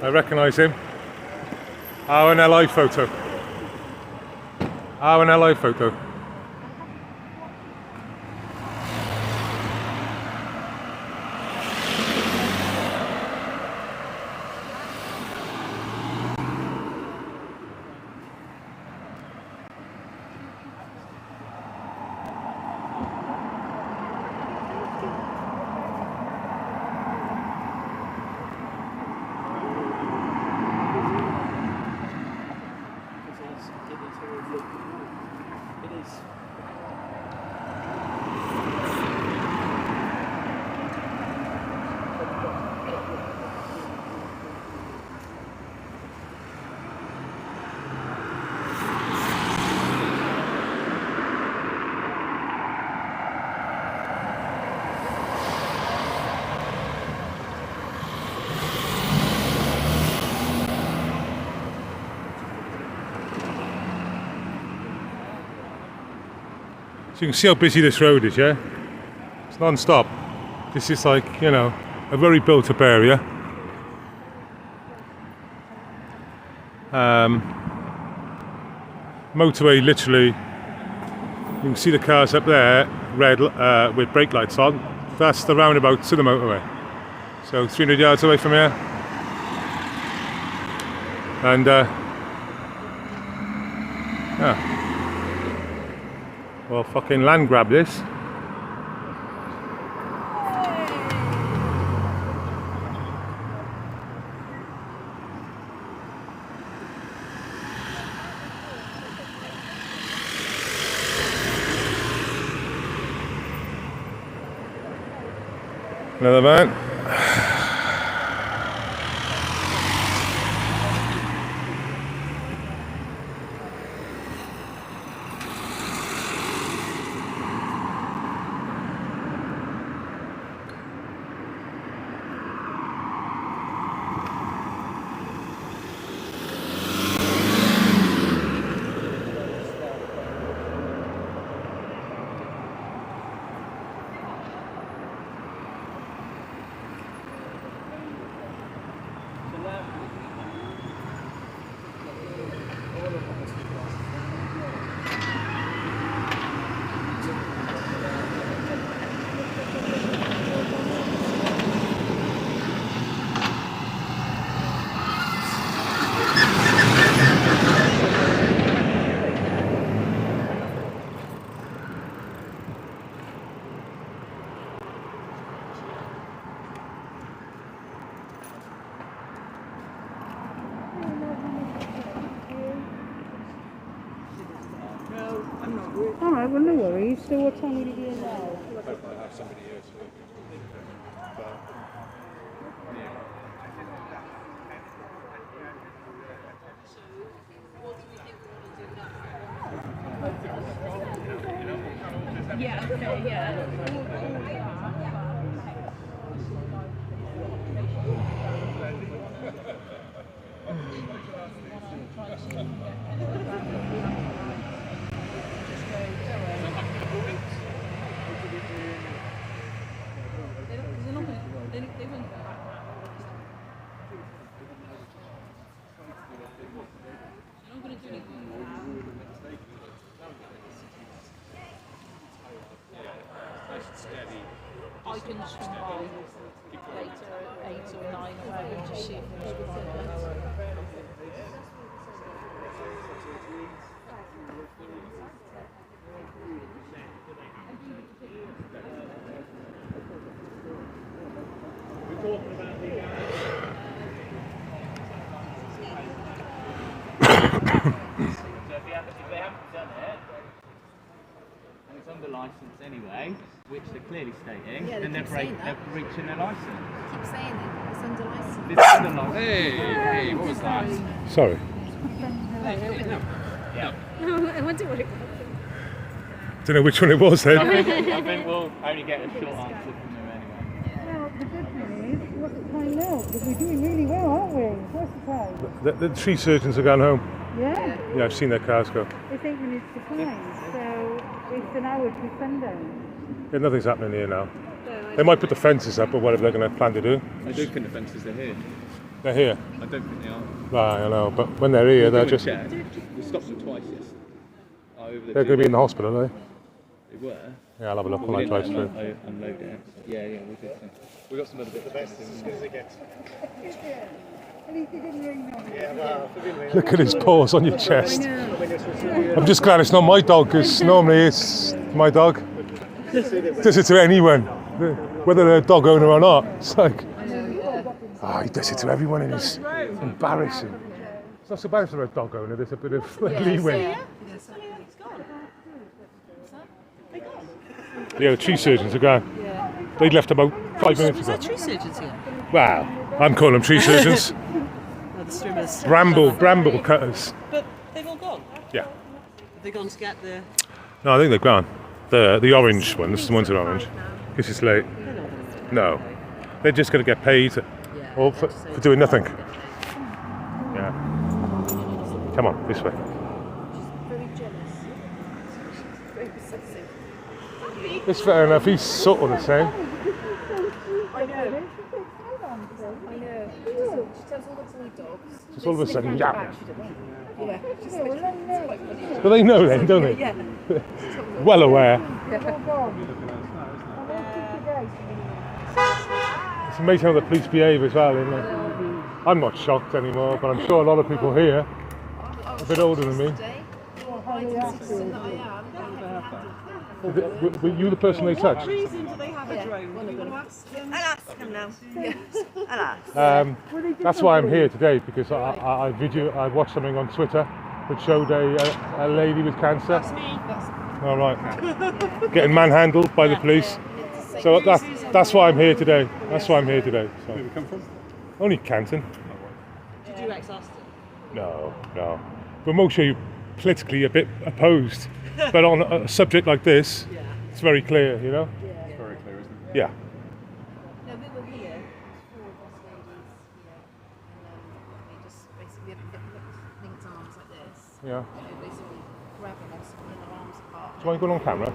I recognise him. RNLI photo. RNLI photo. So you can see how busy this road is, yeah? It's non-stop. This is like, you know, a very built-up area. Motorway, literally, you can see the cars up there, red with brake lights on. That's the roundabout to the motorway. So 300 yards away from here. And, yeah. Well, fucking land grab this. Another van. Alright, well no worries. So what time will you be in now? Hopefully I have somebody here to So, what do we think we want to do now? I can swing by later at 8 or 9 or whatever and just see if there's a problem. If they haven't done it, and it's under license anyway, which they're clearly stating, Yeah, they then they're, keep saying that. they're breaching their license. Keep saying it. It's under license. It's under license. Hey, what was that? Sorry. Yeah. I wonder what it was. Don't know which one it was then. I think we'll only get a short answer from them anyway. Well, the good thing is, what's the time now? Because we're doing really well, aren't we? What's the time? The tree surgeons have gone home. Yeah. Yeah, I've seen their cars go. It's 8 minutes to 5, so it's an hour to sundown. Yeah, nothing's happening here now. They might put the fences up or whatever they're going to plan to do. I do think the fences are here. They're here. I don't think they are. Right, I know, but when they're here, they're just... We stopped them twice, yes. They're going to be in the hospital, are they? They were. Yeah, I'll have a look We when I didn't drive through. unload it. Yeah, we'll do it. We got some other bits. The best as good as it gets. At least it didn't rain on it. Yeah, well, Look at his paws on your chest. I know. I'm just glad it's not my dog, because normally it's my dog. Does it to anyone, whether they're a dog owner or not. It's like, he does it to everyone and it's embarrassing. It's not so bad if they're a dog owner, there's a bit of leeway. Yeah, the tree surgeons are gone. They left about 5 minutes ago. tree surgeons here? Wow, I'm calling them tree surgeons. The swimmers. Bramble cutters. But they've all gone. Yeah. Have they gone to get the... No, I think they're gone. The orange ones, the ones that are orange. Because it's late. No. They're just going to get paid or for doing nothing. Yeah. Come on, this way. Very jealous. Very possessive. It's fair enough, he's sort of the same. I know. I know. She tells all the toy dogs. Just all of a sudden, yeah. Yeah. Just quite funny. But they know then, don't they? Yeah. Well aware. It's amazing how the police behave as well, isn't it? I'm not shocked anymore, but I'm sure a lot of people here, a bit older than me. Were you the person they touched? What reason do they have a drone? Do you want to ask them? I'll ask them now. Yes, I'll ask. That's why I'm here today, because I watched something on Twitter that showed a lady with cancer. That's me. All right. Getting manhandled by the police. So that's why I'm here today. That's why I'm here today. So. Where did you come from? Only Canton. Did you ex-Aston? No. But most are politically a bit opposed. But on a subject like this, it's very clear, you know? It's very clear, isn't it? Yeah. No, we were here, 4 of us ladies here, and we just basically linked arms like this. Yeah. And basically grabbing us and pulling our arms apart. Do you want to go on camera?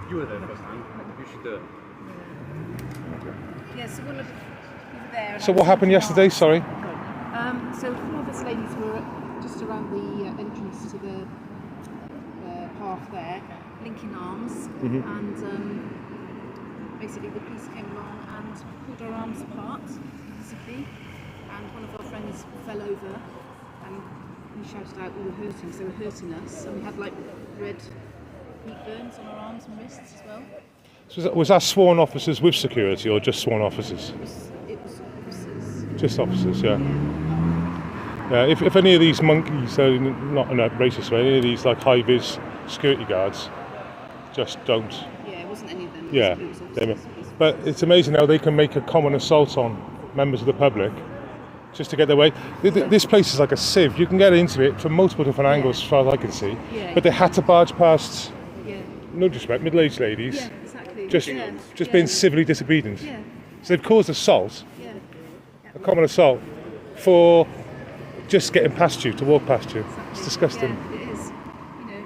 You were there first time. You should do it. Yeah, so one of we were there. So what happened yesterday? Sorry. So 4 of us ladies were just around the entrance to the path there, linking arms, and basically the police came along and pulled our arms apart, basically, and one of our friends fell over, and we shouted out we were hurting, so they were hurting us, and we had like red heat burns on our arms and wrists as well. So was that sworn officers with security or just sworn officers? It was officers. Just officers, yeah. Yeah, if any of these monkeys, not in a racist way, any of these like high-vis security guards, just don't. Yeah, it wasn't any of them. Yeah, It was officers. but it's amazing how they can make a common assault on members of the public just to get their way. This place is like a sieve. You can get into it from multiple different angles as far as I can see. Yeah. But they had to barge past no disrespect, middle-aged ladies, Yeah, exactly. just Yeah. just Yeah. being civilly disobedient. Yeah. So they've caused assault, Yeah. a common assault, for just getting past you, to walk past you. It's disgusting. Yeah, it is. You know.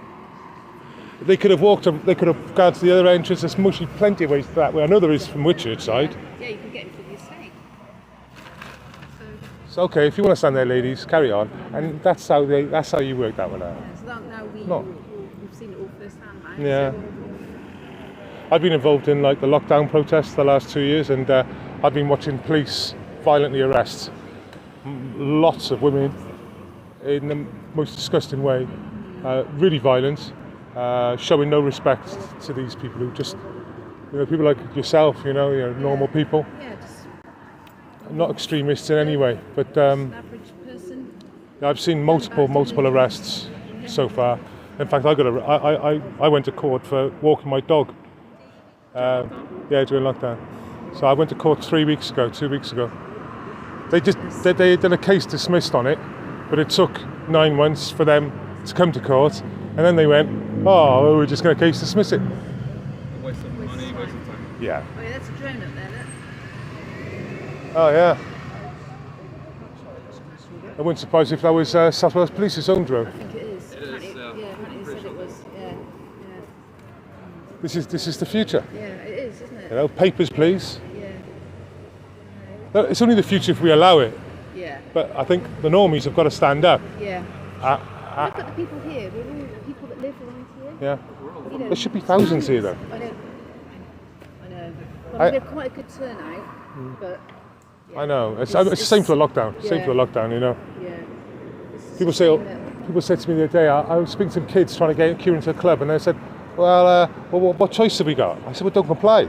They could have walked. They could have gone to the other entrance. There's mostly plenty of ways that way. I know there is from Whitchurch side. Yeah, you can get into the estate. So okay, if you want to stand there, ladies, carry on. And that's how you work that one out. So that now we've seen it all firsthand, right? Yeah. I've been involved in like the lockdown protests the last 2 years, and I've been watching police violently arrest lots of women in the most disgusting way, really violent, showing no respect to these people who just, people like yourself, normal people. Yeah, just Not extremists in any way, but an average person. I've seen multiple arrests so far. In fact, I went to court for walking my dog. During lockdown. So I went to court 2 weeks ago. They did a case dismissed on it, but it took 9 months for them to come to court, and then they went, "Oh, we're just going to case dismiss it." Waste of money, waste of time. Yeah. Oh yeah, that's a drone up there, look. Oh yeah. I wouldn't surprise if that was South Wales Police's own drone. I think it is. Apparently said it was. Yeah. This is the future. Yeah, it is, isn't it? Papers, please. Yeah. No, it's only the future if we allow it. Yeah. But I think the normies have got to stand up. Yeah. Look at the people here. We're all people that live around here. Yeah. You know, There should be thousands here, though. I know. Well, we have quite a good turnout, but. I know. It's the same for a lockdown. Same for a lockdown, Yeah. People said to me the other day, I was speaking to some kids trying to get Kieran into a club, and they said, well, what choice have we got? I said, well, don't comply.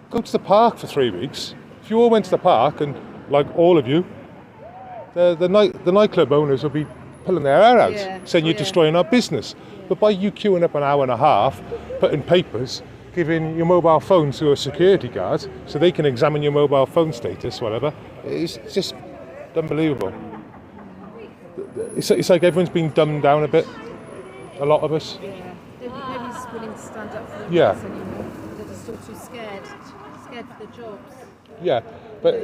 Go to the park for 3 weeks. If you all went to the park, and like all of you, the nightclub owners will be pulling their hair out, saying you're destroying our business. But by you queuing up an hour and a half, putting papers, giving your mobile phone to a security guard so they can examine your mobile phone status, whatever, it's just unbelievable. It's like everyone's been dumbed down a bit, a lot of us. Nobody's willing to stand up for their Yeah. rights anymore. They're just all too scared for their jobs. Yeah, but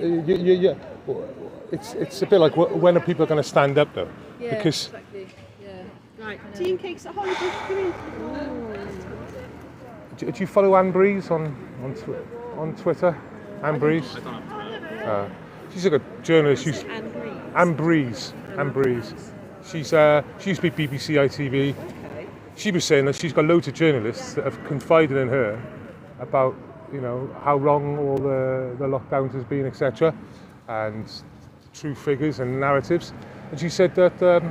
it's a bit like when are people going to stand up though? Yeah, Because exactly. Yeah. Right, tea and cakes at Hollywood. Come in. do you follow Anne Breeze on Twitter? Anne Breeze? She's a good journalist. Anne Breeze. She used to be BBC ITV. She was saying that she's got loads of journalists that have confided in her about how wrong all the lockdowns has been, etc., and true figures and narratives. And she said that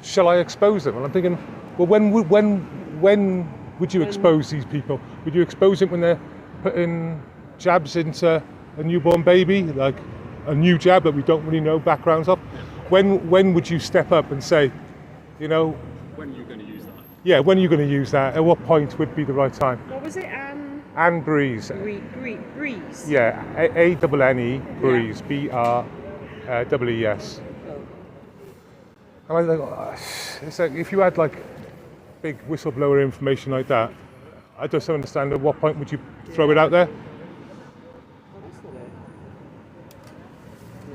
shall I expose them? And I'm thinking, well, when would you expose these people? Would you expose them when they're putting jabs into a newborn baby, like a new jab that we don't really know backgrounds of? When would you step up and say, when are you going to use that? Yeah, when are you going to use that? At what point would be the right time? What was it? Anne Breeze. Breeze. Yeah, A-N-N-E, Breeze, B-R-E-E-S. And I think, it's like if you had like big whistleblower information like that, I just don't understand at what point would you throw it out there?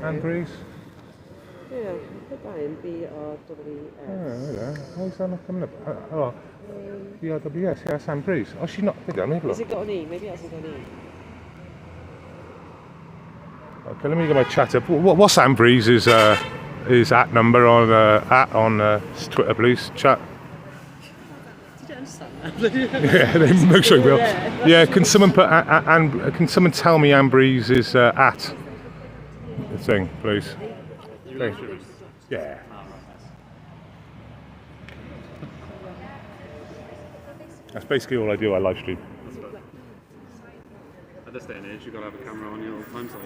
Anne Breeze? Yeah, put that in B-R-E-E-S. Why is that not coming up? B-R-E-E-S, yeah, that's Anne Breeze. Oh, she's not, maybe I'm Has it got an E? Maybe it hasn't got an E. Okay, let me get my chat up. What's Anne Breeze's at number on Twitter, please? Chat. Did you understand that? Yeah, they make sure you will. Yeah, can someone put can someone tell me Anne Breeze's at the thing, please? Yeah. That's basically all I do. I live stream. At this day and age, you've got to have a camera on you all the time, so.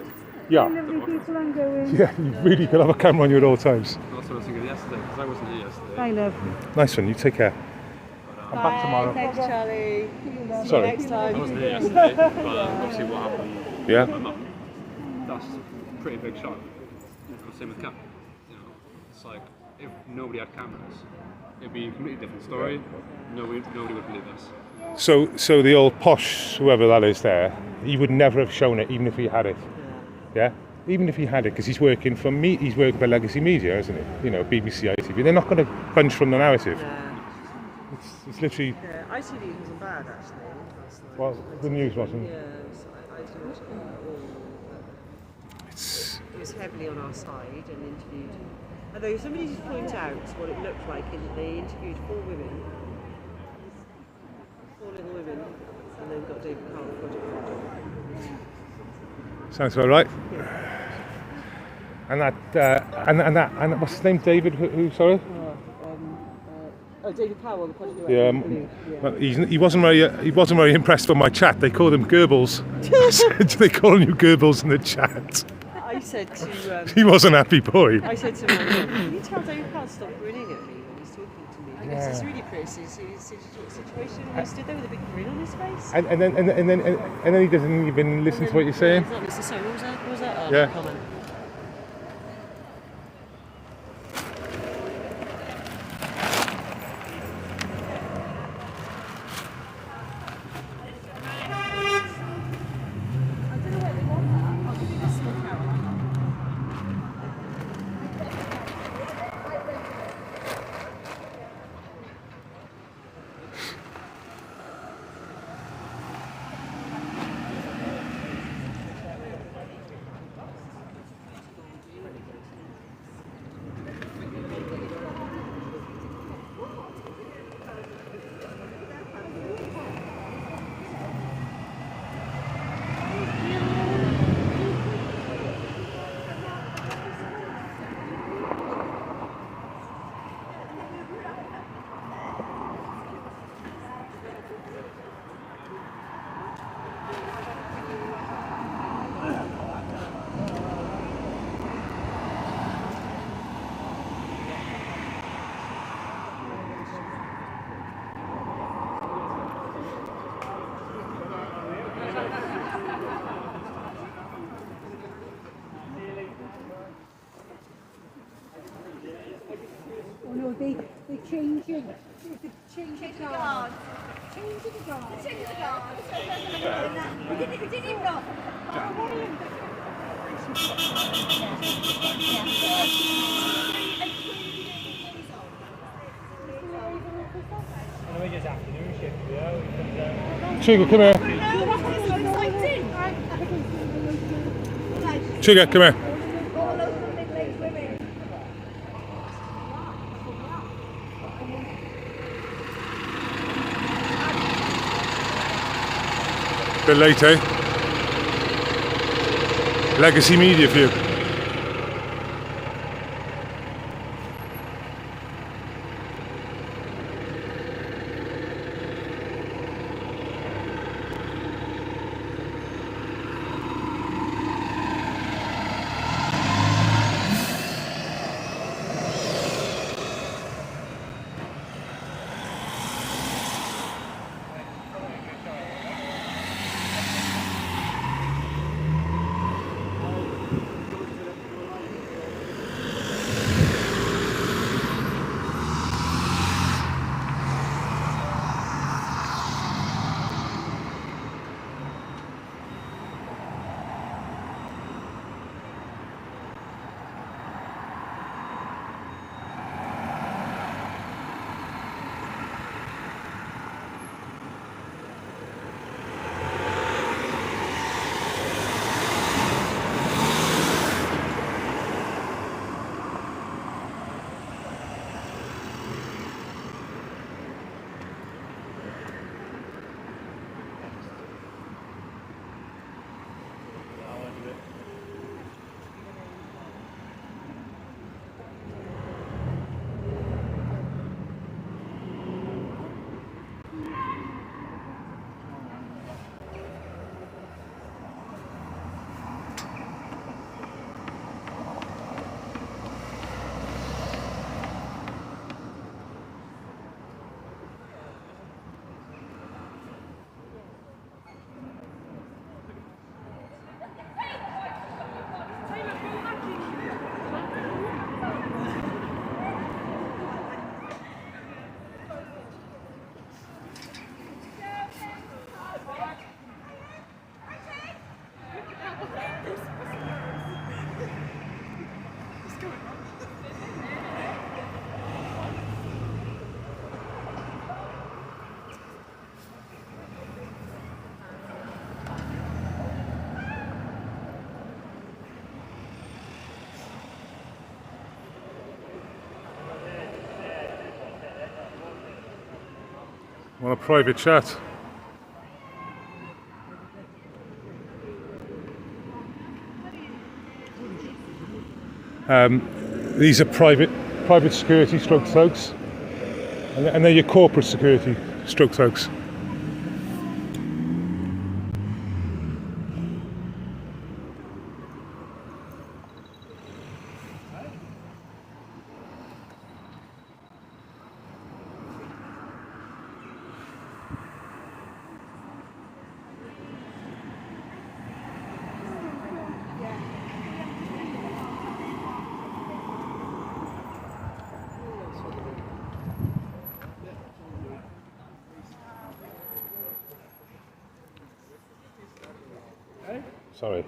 Yeah. Lovely people I'm going. Yeah, you really could have a camera on you at all times. That's what I was thinking yesterday, because I wasn't here yesterday. I love. Nice one. You take care. I'm back tomorrow. Thanks, Charlie. Sorry. See you next time. I wasn't here yesterday, but obviously what happened. Yeah. I'm not. That's a pretty big shock. Same with Cap. It's like if nobody had cameras, it'd be a completely different story. Nobody would believe us. So the old posh, whoever that is there, he would never have shown it, even if he had it. Yeah, even if he had it, because he's working for me. He's working for Legacy Media, isn't it? You know, BBC, ITV. They're not going to bunch from the narrative. It's literally. Yeah, ITV wasn't bad actually. Last night. Well, the news wasn't. Yeah, I didn't watch it at all. It was heavily on our side and interviewed. Although somebody did point out what it looked like in that they interviewed 4 women, 4 little women, and then got David Carl, the project manager. Sounds about right. Yeah. And that what's his name? David? Who? Sorry. Oh, David Powell, the project Yeah, director. well, he wasn't very impressed with my chat. They called him Goebbels. They call you Goebbels in the chat. I said to. He was an happy boy. I said to him, "Can you tell David Powell to stop grinning at me when he's talking to me? Because it's really creating a situation." And he stood there with a big grin on his face. And then he doesn't even listen to what you're saying. Sorry, what was that? Yeah. Comment. Oh no, they're changing. They're changing the guard. Changing the guard. Changing the guard. We didn't even know. Sugar, come here. Sugar, come here. Bit late, eh? Legacy Media for you. On a private chat. These are private security stroke thugs, and they're your corporate security stroke thugs. Sorry.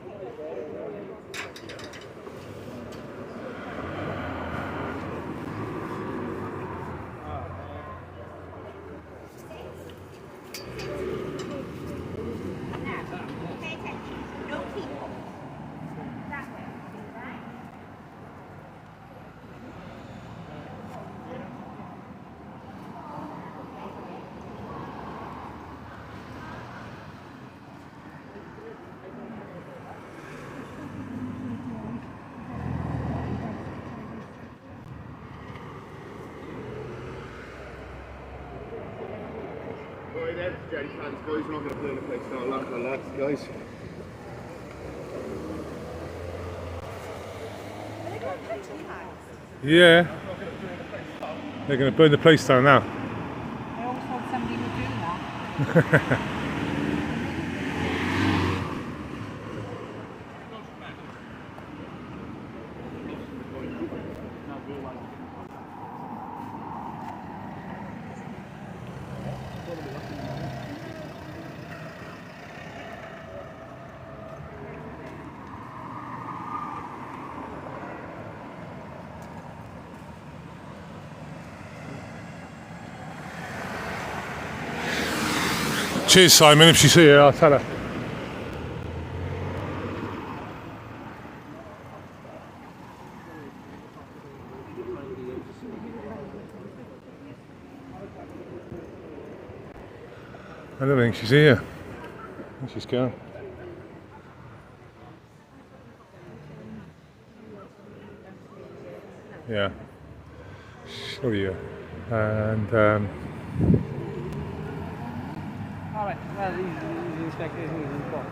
Jerry fans, boys, we're not going to play in the place now. Relax, guys. Yeah. They're going to burn the place down now. I always thought somebody would do that. Cheers, Simon. If she's here, I'll tell her. I don't think she's here. I think she's gone. Yeah. Show you. And Alright, well, he's inspected who's in the box.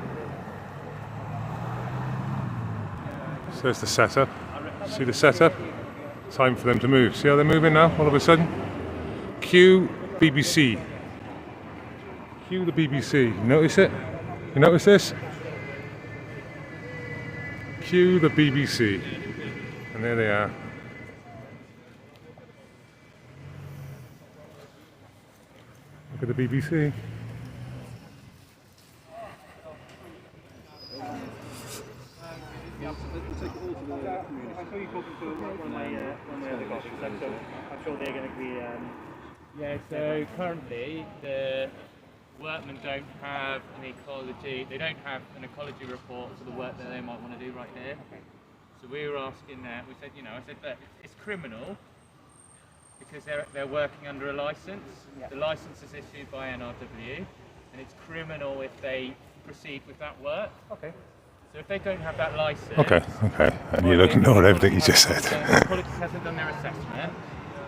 so there's the setup. See the setup? Time for them to move. See how they're moving now, all of a sudden? Cue BBC. Cue the BBC. You notice it? You notice this? Cue the BBC. And there they are. Look at the BBC. I saw you talking to one of my other colleagues, so I'm sure they're going to be. Yeah, so currently the workmen don't have an ecology, they don't have an ecology report for the work that they might want to do right here. So we were asking that, we said, you know, I said that it's criminal because they're working under a license. Yeah. The license is issued by NRW, and it's criminal if they proceed with that work. Okay. So if they don't have that license... Okay. And you ignored everything you just said. The ecology hasn't done their assessment,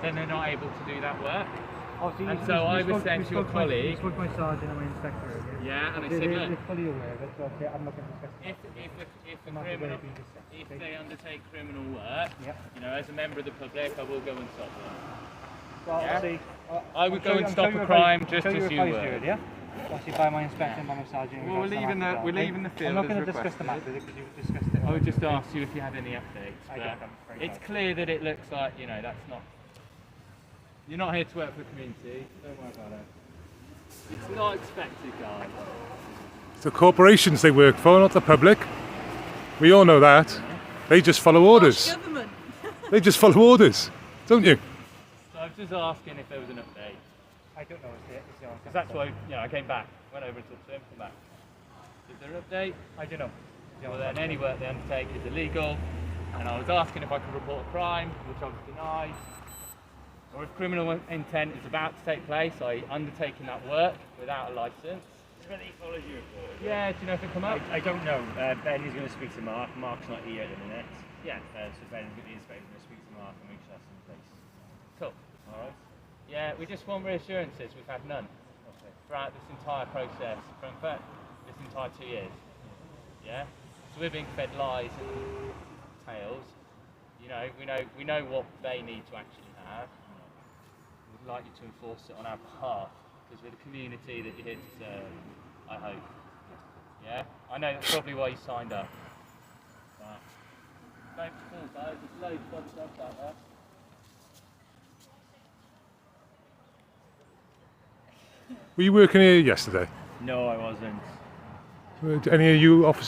then they're not able to do that work. Oh, so and so I was saying to your colleague... You spoke to my sergeant and my inspector. Yeah, and I said, look... They're fully aware of it, so okay, I'm not going to discuss it. If they undertake criminal work, you know, as a member of the public, I will go and stop them. Well, Yeah? see, I would go and stop a crime just as you would. Yeah? Obviously by my inspection, by my sergeant. Well, we're leaving the field I'm not as going to discuss the requested. matter because you've discussed it. I would just ask you if you had any updates. I but don't, I'm afraid it's not. clear that it looks like, you know, that's not... You're not here to work for the community, don't worry about it. It's not expected, guys. It's the corporations they work for, not the public. We all know that. They just follow orders. Government. They just follow orders, don't you? So I was just asking if there was an update. I don't know. Because that's why, you know, I came back, went over and talked to him, come back. Is there an update? I don't know. Well, then any work they undertake is illegal, and I was asking if I could report a crime, which I was denied. or if criminal intent is about to take place, i.e. undertaking that work without a licence. Whether he follows you for it. Yeah, do you know if it come up? I don't know. Ben is going to speak to Mark. Mark's not here at the minute. Yeah. So Ben, the inspector, going to speak to Mark and make sure that's in place. Cool. Alright. Yeah, we just want reassurances. We've had none throughout this entire process, for in fact, this entire 2 years. Yeah? So we're being fed lies and tales. You know, we know what they need to actually have. We'd like you to enforce it on our behalf, because we're the community that you're here to serve, I hope. Yeah? I know that's probably why you signed up. But don't fall, guys, there's loads of other jobs out there. Were you working here yesterday? No, I wasn't. Any of you officers